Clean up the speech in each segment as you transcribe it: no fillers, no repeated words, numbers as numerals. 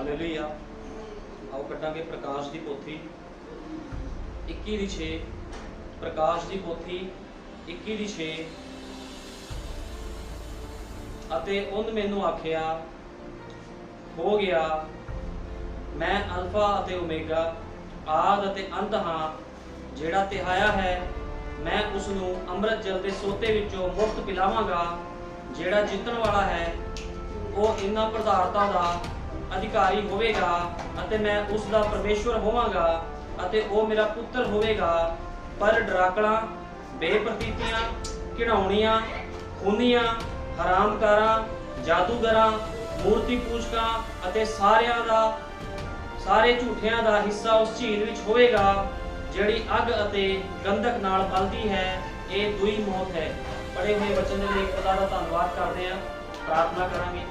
Hallelujah. आओ कटांगे प्रकाश की पोथी 21:6। प्रकाश की पोथी 21:6। अते उन मैनू आखिया, हो गया, मैं अल्फा अते ओमेगा आद अते अंत हाँ, जेड़ा तिहाया है मैं उसनू अमृत जल के सोते विचों मुफ्त पिलावांगा। जेड़ा जितण वाला है वो इन्हां पदार्थां दा अधिकारी होवेगा अते मैं उसका परमेश्वर होवांगा अते वो मेरा पुत्र होवेगा। पर डराकड़ा, बेप्रतीतियां, घिनौणियां, खूनियां, हरामकारां, जादूगरां, मूर्ति पूजकां अते सारे झूठियां दा हिस्सा उस झील विच होवेगा जिहड़ी अग अते गंधक नाल बलदी है। ये दुई मौत है। पढ़े हुए वचन दे लई खुदा दा धन्नवाद करदे हां। प्रार्थना करांगे।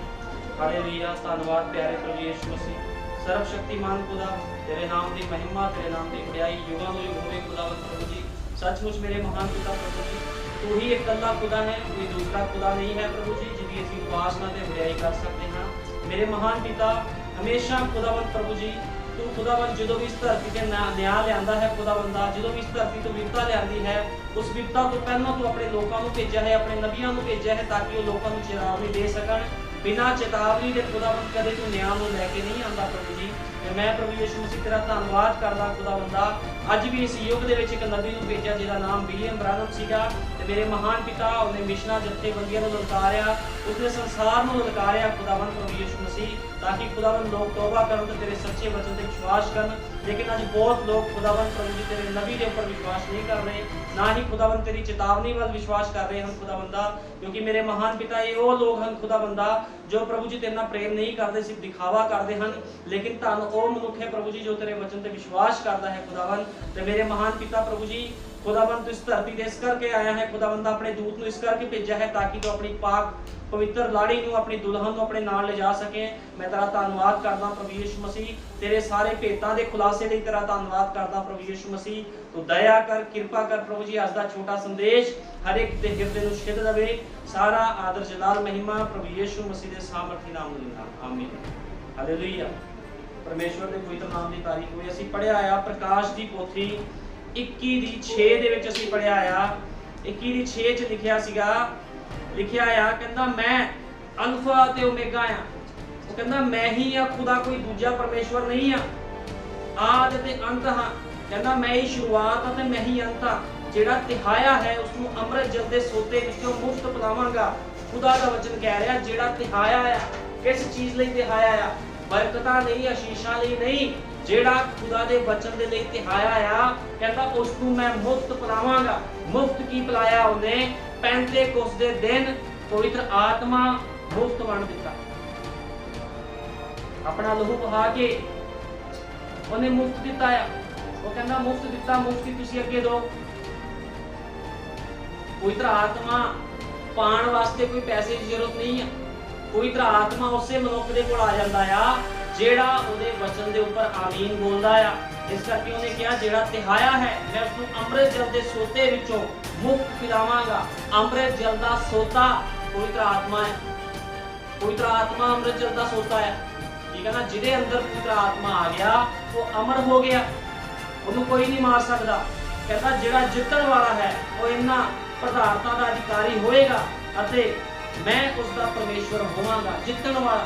हालेलुया। धन्नवाद प्यारे प्रभु यीशु मसीह। सर्वशक्तिमान खुदा, तेरे नाम की महिमा, तेरे नाम की बड़ाई युगां नूं युग होवे खुदावंद प्रभु जी। सचमुच मेरे महान पिता प्रभु जी, तू ही इकल्ला खुदा है, कोई दूसरा खुदा नहीं है प्रभु जी जिहदी असीं उपासना ते बड़ाई कर सकते हां। मेरे महान पिता, हमेशा खुदावंद प्रभु जी तू खुदावंद जो भी इस धरती ते न्याय लियांदा है खुदावंदा, जो भी इस धरती तो विपता लियांदी है, उस विपता तो पहला तू अपने लोगों को भेजा है, अपने नबियों को भेजा है ताकि वो लोगों को चेतावनी दे सकन। बिना चेतावनी के खुदावंद कदे तू न्याय नूं लैके नहीं आंदा प्रभु जी। मैं प्रभु यीशु मसीह तेरा धन्नवाद करदा खुदावंदा, अज भी इस युग दे विच एक नबी नूं भेजा जिहदा नाम विलियम ब्रानम सीगा ते मेरे महान पिता उन्हें मिशना जथेबंदियां नूं ललकारिया, उसने संसार नूं ललकारिया खुदावंद प्रभु यीशु मसीह, ताकि खुदावंद लोग तौबा करन ते तेरे सच्चे वचन ते विश्वास करन। लेकिन अज बहुत लोग खुदावंद प्रभु जी तेरे नबी के ऊपर विश्वास नहीं कर रहे, ना ही खुदावंद तेरी चेतावनी वाल विश्वास कर रहे हैं खुदावंदा, क्योंकि मेरे महान पिता ये वो लोग हैं खुदावंदा जो प्रभु जी तेरे नाल प्रेम नहीं करते, सिर्फ दिखावा करते हैं। लेकिन धन वो मनुख है प्रभु जी जो तेरे वचन ते विश्वास करता है खुदावंद। ते मेरे महान पिता प्रभु जी खुदावंद इस धरती ते इस करके आया है खुदावंद, अपने दूत नूं इस करके भेजा है ताकि तू अपनी पाक पवित्र लाड़ी नूं, अपनी दुल्हन नूं अपने नाल ले जा सके। मैं तेरा धन्नवाद करदा प्रभु यीशु मसीह, तेरे सारे भेतां दे खुलासे लई तेरा धन्नवाद करदा प्रभु यीशु मसीह। तू दया कर, कृपा कर प्रभु जी, अज दा छोटा संदेश हर एक दे हिरदे नूं छिद देवे। सारा आदर जलाल महिमा प्रभु यीशु मसीह दे सामर्थी नाम नूं दिंदा, आमीन। हालेलुया। परमेश्वर दे पवित्र नाम दी तारीफ होए। असीं पढ़िया आ प्रकाश दी पोथी 21:6 दे विच असीं पढ़िया आ 21:6 च लिखिया आ कहंदा मैं अल्फा ते ओमेगा आ। वो कहंदा मैं ही आ, खुदा कोई दूजा परमेश्वर नहीं आ। आद ते अंत हां, कहंदा मैं ही शुरुआत ते मैं ही अंत हां। जेड़ा तिहाया है उसनूं अमृत जल दे सोते विचों मुफ्त पिलावांगा। खुदा दा वचन कह रहा जेड़ा तिहाया आ, किस चीज लई तिहाया आ? बरकतां नहीं, आशीषां लई नहीं, जेड़ा खुदा दे वचन दे लई तिहाया आ, कहंदा उसनूं मैं मुफ्त पिलावांगा। मुफ्त की पिलाया उन्हें? पेंतेकोस्त दे दिन पवित्र आत्मा मुफ्त वंड दिता। अपना लहू बहा के उन्हें मुफ्त दिता है। वो कहना मुफ्त दिता, मुफ्ती तुसी अगे दो। पवित्र आत्मा पाण वास्ते कोई पैसे की जरूरत नहीं है। पवित्र आत्मा उसे मनुख दे कोल आ जांदा आ जेड़ा उहदे वचन दे उपर आमीन बोलदा आ। इस करके उन्हें कहा जेड़ा तिहाया है मैं उसनूं अमृत जल दे सोते विचों मुफ्त पिलावांगा। अमृत जल दा सोता पवित्र आत्मा है। पवित्र आत्मा अमृत जल दा सोता है, ठीक है ना। जिहदे अंदर पवित्र आत्मा आ गया वो अमर हो गया, उन्हें कोई नहीं मार सकता। कहता जेड़ा जितण वाला है वो इन्हां पदार्थां दा अधिकारी होएगा अते मैं उसका परमेश्वर होवांगा। जितण वाला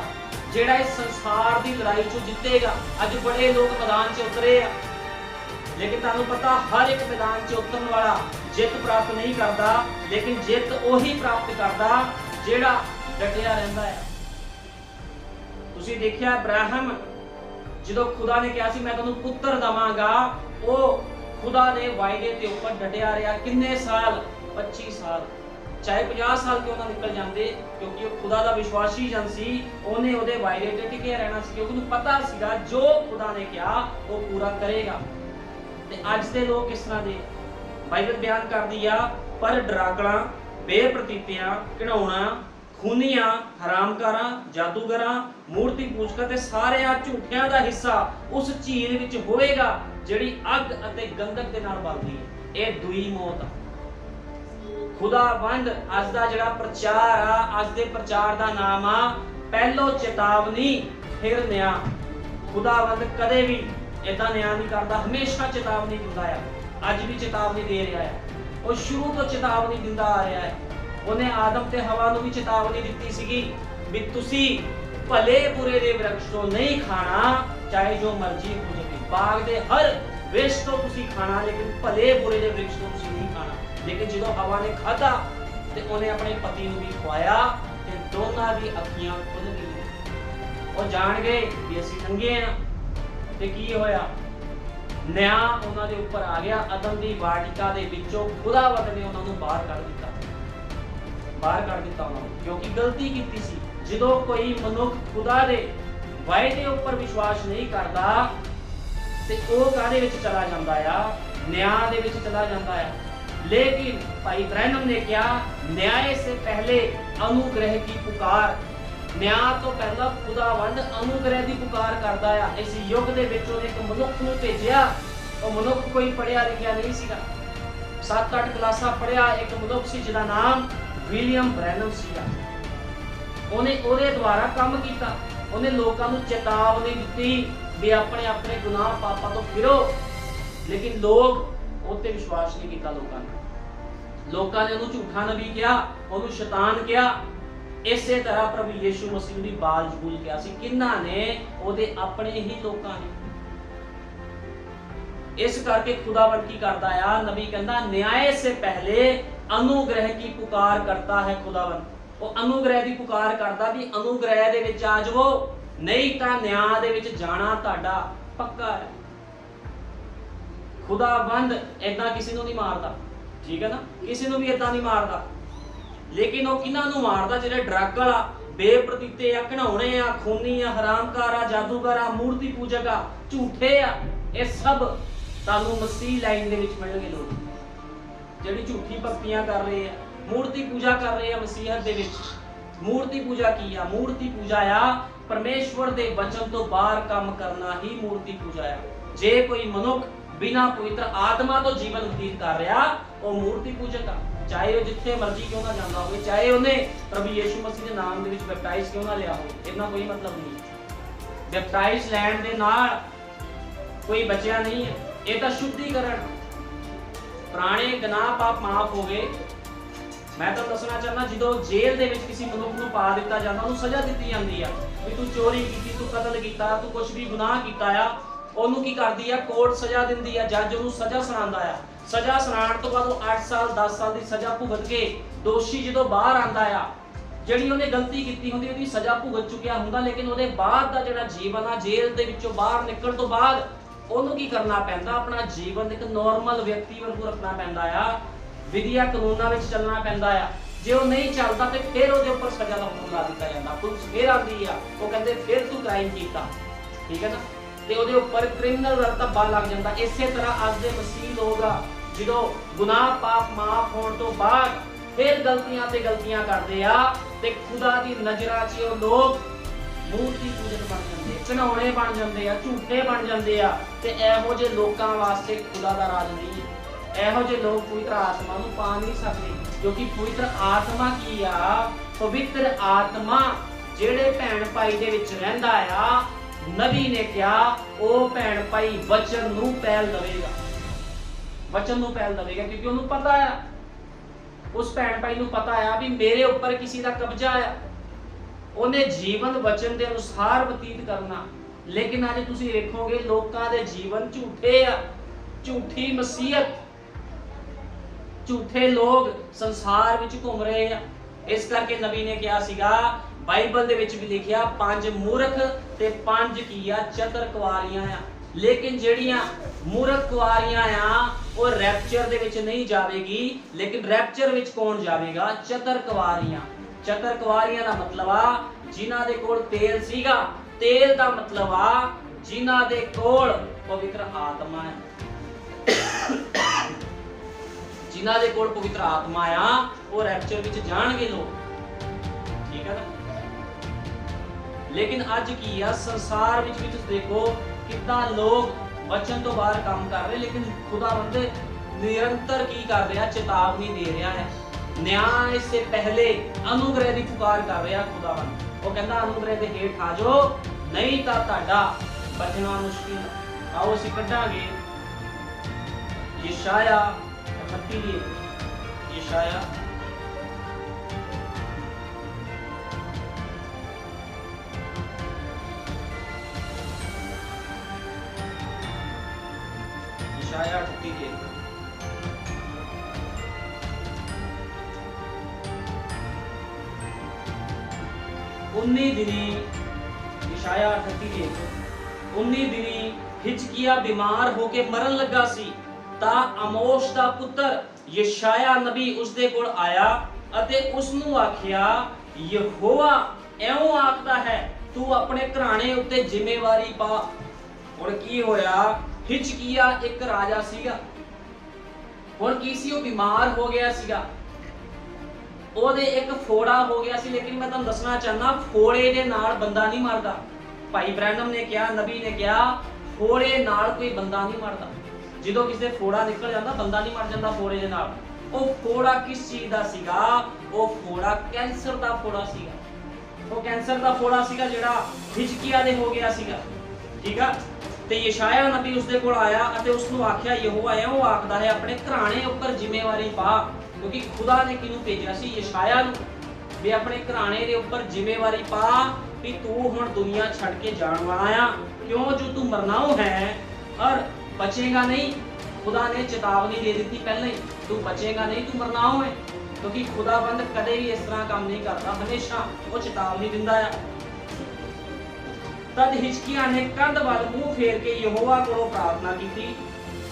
जेड़ा इस संसार की लड़ाई चो जितेगा। अज बड़े लोग मैदान च उतरे आ, लेकिन तुहानूं पता हर एक मैदान च उतरन वाला जित प्राप्त नहीं करता, लेकिन जित उही प्राप्त करता जेड़ा डटिया रहिंदा है। तुसीं देखिया इब्राहिम जदों खुदा ने कहा सी मैं तुहानूं पुत्र दवांगा, वो खुदा ने वायदे के उपर डटिया रहा। किन्ने साल? 25 साल। चाहे 50 साल क्यों ना निकल जाते, क्योंकि वो खुदा दा विश्वासी जन सी, उन्हें उहदे वायदे ते टिके रहना सी, क्योंकि उन्हें पता सीगा जो खुदा ने कहा वो पूरा करेगा। ते अज दे लोग किस तरह दे? बाइबल बयान कर दी आ, पर डराकड़ा, बेप्रतीतियां, घिनौणा, खूनियां, हरामकारां, जादूगरां, मूर्ति पूजकां ते सारे झूठियां दा हिस्सा उस झील विच होएगा जिहड़ी अग अते गंधक दे नाल बलदी है। ये दुई मौत आ। खुदावंद अज दा जिहड़ा प्रचार आ, अज दे प्रचार दा नाम आ पहलो चेतावनी फिर न्याय। खुदावंद कदे भी इदां न्याय नहीं करता, हमेशा चेतावनी दिंदा है। अज भी चेतावनी दे रहा है, वो शुरू तो चेतावनी दिंदा आ रहा है। उन्हें आदम ते हवा नूं भी चेतावनी दित्ती सीगी भी तुसी भले बुरे दे वृक्ष तो नहीं खाना, चाहे जो मर्जी हो जाए, बाग दे हर वृक्ष तो तुसी खाना, लेकिन भले बुरे दे वृक्ष तो तुसी नहीं खाना। लेकिन जो हवा ने खाधा ते उन्हें अपने पति नूं भी खवाया ते दोनों दी अखियां खुल गईयां। वो जान गए भी असीं नंगे हां ते की होया, न्याय उन्हां दे उपर आ गया। अदम दी वाटिका दे विचों खुदावंद ने उन्हां नूं बाहर कर दिता, बाहर कर दिता उन्हां नूं, क्योंकि गलती कीती सी। ਜਦੋਂ कोई मनुख खुदा दे वायदे उपर विश्वास नहीं करता ते ਉਹ ਕਾਹਦੇ ਵਿੱਚ चला ਜਾਂਦਾ ਆ, न्याय ਦੇ ਵਿੱਚ चला ਜਾਂਦਾ ਆ। लेकिन भाई ब्रैनम ने क्या, न्याय से पहले अनुग्रह की पुकार, न्याय तो पहला खुदावंद अनुग्रह की पुकार करता है। इस युग ਦੇ ਵਿੱਚ ਉਹਨੇ ਇੱਕ ਮਨੁੱਖ ਨੂੰ ਭੇਜਿਆ। ਉਹ ਮਨੁੱਖ ਕੋਈ ਪੜਿਆ ਲਿਖਿਆ ਨਹੀਂ ਸੀਗਾ, 7-8 ਕਲਾਸਾਂ ਪੜਿਆ ਇੱਕ ਮਨੁੱਖ ਸੀ ਜਿਹਦਾ ਨਾਮ ਵਿਲੀਅਮ ਬ੍ਰੈਨਮ ਸੀਗਾ। ਉਹਨੇ ਉਹਦੇ ਦੁਆਰਾ ਕੰਮ ਕੀਤਾ, ਉਹਨੇ ਲੋਕਾਂ ਨੂੰ ਚੇਤਾਵਨੀ ਦਿੱਤੀ ਵੀ ਆਪਣੇ ਆਪਣੇ ਗੁਨਾਹ ਪਾਪਾਂ ਤੋਂ ਫਿਰੋ। ਲੇਕਿਨ ਲੋਕ ਉਹ ਤੇ ਵਿਸ਼ਵਾਸ ਨਹੀਂ ਕੀਤਾ। ਲੋਕਾਂ ਨੇ ਉਹਨੂੰ ਝੂਠਾ ਨਬੀ ਕਿਹਾ, ਉਹਨੂੰ ਸ਼ੈਤਾਨ ਕਿਹਾ। ਇਸੇ ਤਰ੍ਹਾਂ ਪ੍ਰਭੂ ਯੀਸ਼ੂ ਮਸੀਹ ਦੀ ਬਾਲ-ਜ਼ਬੂਲ ਕਿਹਾ ਸੀ। ਕਿੰਨਾ ਨੇ? ਉਹਦੇ ਆਪਣੇ ਹੀ ਲੋਕਾਂ ਨੇ। इस करके खुदावंद की करता है, नबी कहता न्याय से पहले अनुग्रह की पुकार करता है खुदावंद। वो अनुग्रह की पुकार करता भी अनुग्रह दे विच आ जाओ, नहीं तां न्याय दे विच जाना तुहाडा पक्का है। खुदावंद इदां किसी नूं नहीं मारदा, ठीक है ना, किसी नूं भी इदां नहीं मारदा। लेकिन वो किन्हां नूं मारदा? जिहड़े ड्रग वाला, बेप्रतीते आ, घिनौणे आ, खूनी आ, हरामकार आ, जादूगर आ, मूर्ति पूजक आ, झूठे आ, ये सब तानू मसीह लाइन दे विच मिलणगे। लोग जिहड़ी झूठी भक्तियां कर रहे हैं, मूर्ति पूजा कर रहे हैं मसीहत दे विच। मूर्ति पूजा की आ? मूर्ति पूजा आ परमेश्वर दे वचन तो बाहर काम करना ही मूर्ति पूजा आ। जे कोई मनुख बिना पवित्र आत्मा तो जीवन व्यतीत कर रहा, वो मूर्ति पूजक आ। चाहे वो जिथे मर्जी क्यों ना जाता हो, चाहे उन्हें प्रभु यीशु मसीह के नाम दे विच बैप्टाइज क्यों ना लिया हो, इतना कोई मतलब नहीं। बैप्टाइज लैण दे नाल कोई बचिया नहीं है। ये तो शुद्धिकरण, पुराने गुनाह पाप माफ हो गए। मैं तो दसना चाहना, जो जेल दे विच किसी मनुख नूं पा दिता जांदा, उहनूं सज़ा दित्ती जांदी आ भी तू चोरी कीती, तू कतल कीता, तू कुछ भी गुनाह कीता आ, उहनूं की करदी आ? कोर्ट सज़ा दिंदी आ, जज उहनूं सज़ा सुणांदा आ। सज़ा सुणाण तो बाद 8 साल 10 साल की सज़ा भुगत के दोषी जो बाहर आंदा आ, जिहड़ी उहने गलती कीती हुंदी उहदी सज़ा भुगत चुकिया हुंदा, लेकिन उहदे बाद दा जिहड़ा जीवन आ, जेल दे विचों बाहर निकलण तो बाद ਉਹਨੂੰ ਕੀ ਕਰਨਾ ਪੈਂਦਾ? ਆਪਣਾ ਜੀਵਨ ਇੱਕ ਨਾਰਮਲ ਵਿਅਕਤੀ ਵਰਗੂ ਰੱਖਣਾ ਪੈਂਦਾ ਆ, ਵਿਧੀਆ ਕਾਨੂੰਨਾਂ ਵਿੱਚ ਚੱਲਣਾ ਪੈਂਦਾ ਆ। ਜੇ ਉਹ ਨਹੀਂ ਚੱਲਦਾ ਤੇ ਫਿਰ ਉਹਦੇ ਉੱਪਰ ਸਜ਼ਾ ਦਾ ਹੁਕਮ ਲਾ ਦਿੱਤਾ ਜਾਂਦਾ। ਪੁਲਿਸ ਫਿਰ ਆਉਂਦੀ ਆ, ਉਹ ਕਹਿੰਦੇ ਫਿਰ ਤੂੰ ਕ੍ਰਾਈਮ ਕੀਤਾ, ਠੀਕ ਹੈ ਨਾ, ਤੇ ਉਹਦੇ ਉੱਪਰ ਕ੍ਰਿਮੀਨਲ ਧੱਬਾ ਲੱਗ ਜਾਂਦਾ। ਇਸੇ ਤਰ੍ਹਾਂ ਅੱਜ ਦੇ ਮਸੀਹ ਲੋਕ ਆ, ਜਦੋਂ ਗੁਨਾਹ ਪਾਪ ਮਾਫ ਹੋਣ ਤੋਂ ਬਾਅਦ ਫਿਰ ਗਲਤੀਆਂ ਤੇ ਗਲਤੀਆਂ ਕਰਦੇ ਆ ਤੇ ਖੁਦਾ ਦੀ ਨਜ਼ਰਾਂ 'ਚ ਉਹ ਲੋਕ मूर्ति पूजक बन जाते, घिनौने बन जाते हैं, झूठे बन जाते हैं। ते इहो जे लोकां वास्ते खुदा दा राज नहीं है। इहो जे लोग पवित्र आत्मा नूं पा नहीं सकते, क्योंकि पवित्र आत्मा की आ? पवित्र आत्मा ਜਿਹੜੇ ਭੈਣ ਭਾਈ ਦੇ ਵਿੱਚ ਰਹਿੰਦਾ ਆ, ਨਬੀ ਨੇ ਕਿਹਾ ਉਹ ਭੈਣ ਭਾਈ ਵਚਨ ਨੂੰ ਪਹਿਲ ਦੇਵੇਗਾ, ਵਚਨ ਨੂੰ ਪਹਿਲ ਦੇਵੇਗਾ, ਕਿਉਂਕਿ ਉਹਨੂੰ ਪਤਾ ਆ, ਉਸ ਭੈਣ ਭਾਈ ਨੂੰ ਪਤਾ ਆ ਵੀ ਮੇਰੇ ਉੱਪਰ ਕਿਸੇ ਦਾ ਕਬਜ਼ਾ ਆ। ਉਹਨੇ ਜੀਵਨ ਵਚਨ ਦੇ ਅਨੁਸਾਰ ਬਤੀਤ ਕਰਨਾ। ਲੇਕਿਨ ਅੱਜ ਤੁਸੀਂ ਵੇਖੋਗੇ ਲੋਕਾਂ ਦੇ ਜੀਵਨ ਝੂਠੇ ਆ, ਝੂਠੀ ਮਸੀਹਤ, ਝੂਠੇ ਲੋਕ ਸੰਸਾਰ ਵਿੱਚ ਘੁੰਮ ਰਹੇ ਆ। ਇਸ ਕਰਕੇ ਨਬੀ ਨੇ ਕਿਹਾ ਸੀਗਾ, ਬਾਈਬਲ ਦੇ ਵਿੱਚ ਵੀ ਲਿਖਿਆ 5 ਮੂਰਖ ਤੇ 5 ਕੀ ਆ? ਚਤਰ ਕੁਆਰੀਆਂ ਆ। ਲੇਕਿਨ ਜਿਹੜੀਆਂ ਮੂਰਖ ਕੁਆਰੀਆਂ ਆ ਉਹ ਰੈਪਚਰ ਦੇ ਵਿੱਚ ਨਹੀਂ ਜਾਵੇਗੀ, ਲੇਕਿਨ ਰੈਪਚਰ ਵਿੱਚ ਕੌਣ ਜਾਵੇਗਾ? ਚਤਰ ਕੁਆਰੀਆਂ। चतर कुवारियां दा मतलब आ जिन्हां दे कोल तेल सीगा। तेल दा मतलब आ जिन्हां दे कोल पवित्र आत्मा है। जिन्हां दे कोल पवित्र आत्मा आ वो रैप्चर विच जाणगे लोग, ठीक है ना। लेकिन अज की आ संसार विच भी तुसीं देखो कितना लोग वचन तो बाहर काम कर रहे, लेकिन खुदावंद निरंतर की कर रहा? चेतावनी दे रहा है। न्याय से पहले अनुग्रह की पुकार कर रहा खुदावंद। वो कहता अनुग्रह के हेठ आ जाओ, नहीं तो तुहाडा बचना मुश्किल। आओ असीं कढांगे यशाया 38 ਦੀ यशाया यशाया 38 ਦੀ 19 दिनी यशाया 38 ਦੀ 19 दिनी हिजकिया बीमार होके मरन लगा सी ता आमोस दा पुत्र यशाया नबी उसदे कोल आया अते उसनु आखिया यहोवा एवं आखदा है तू अपने घराने उत्ते जिम्मेवारी पा। हुण की होया हिजकिया एक राजा सीगा हुण की सी ओ बीमार हो गया सीगा ਉਹਦੇ ਇੱਕ ਫੋੜਾ ਹੋ ਗਿਆ ਸੀ ਲੇਕਿਨ ਮੈਂ ਤੁਹਾਨੂੰ ਦੱਸਣਾ ਚਾਹਨਾ ਫੋੜੇ ਦੇ ਨਾਲ ਬੰਦਾ ਨਹੀਂ ਮਰਦਾ। ਭਾਈ ਬ੍ਰੈਨਮ ਨੇ ਕਿਹਾ ਨਬੀ ਨੇ ਕਿਹਾ ਫੋੜੇ ਨਾਲ ਕੋਈ ਬੰਦਾ ਨਹੀਂ ਮਰਦਾ। ਜਦੋਂ ਕਿਸੇ ਦੇ ਫੋੜਾ ਨਿਕਲ ਜਾਂਦਾ ਬੰਦਾ ਨਹੀਂ ਮਰ ਜਾਂਦਾ ਫੋੜੇ ਦੇ ਨਾਲ। ਉਹ ਫੋੜਾ ਕਿਸ ਚੀਜ਼ ਦਾ ਸੀਗਾ? ਉਹ ਫੋੜਾ ਕੈਂਸਰ ਦਾ ਫੋੜਾ ਸੀਗਾ। ਉਹ ਕੈਂਸਰ ਦਾ ਫੋੜਾ ਸੀਗਾ ਜਿਹੜਾ ਹਿਜਕੀਆ ਦੇ ਹੋ ਗਿਆ ਸੀਗਾ। ਠੀਕ ਆ ਤੇ ਯਸ਼ਾਇਆ ਨਬੀ ਉਸਦੇ ਕੋਲ ਆਇਆ ਅਤੇ ਉਸਨੂੰ ਆਖਿਆ ਯਹੋਵਾ ਐਵੇਂ ਆਖਦਾ ਹੈ ਆਪਣੇ ਘਰਾਣੇ ਉੱਪਰ ਜ਼ਿੰਮੇਵਾਰੀ ਪਾ। क्योंकि खुदा ने किनू भेजा सी यशाया नू भी अपने घराने दे ऊपर जिम्मेवारी पा भी तू हुण दुनिया छड़ के जाण वाला आ क्यों जो तू मरना है और बचेगा नहीं। खुदा ने चेतावनी दे दी पहले ही तू बचेगा नहीं तू मरना है क्योंकि खुदाबंद कदे भी इस तरह काम नहीं करता हमेशा वो चेतावनी दिंदा है। तद हिजकिया ने कंध वाल मुंह फेर के यहोवा कोलों प्रार्थना की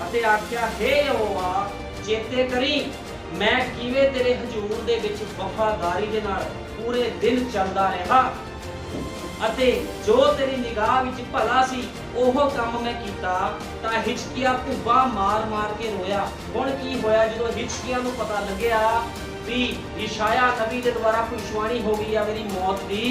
अते आख्या हे यहोवा चेते करी मैं किवें तेरे हजूर दे विच वफादारी दे नाल पूरे दिन चलदा रहा अते जो तेरी निगाह विच भला सी ओह काम मैं कीता। तां हिजकिया भुब्बा मार मार के रोया। हुण की होया जदों हिजकिया नूं पता लग्या भी यशाया नबी दे द्वारा भविष्यवाणी हो गई आ मेरी मौत दी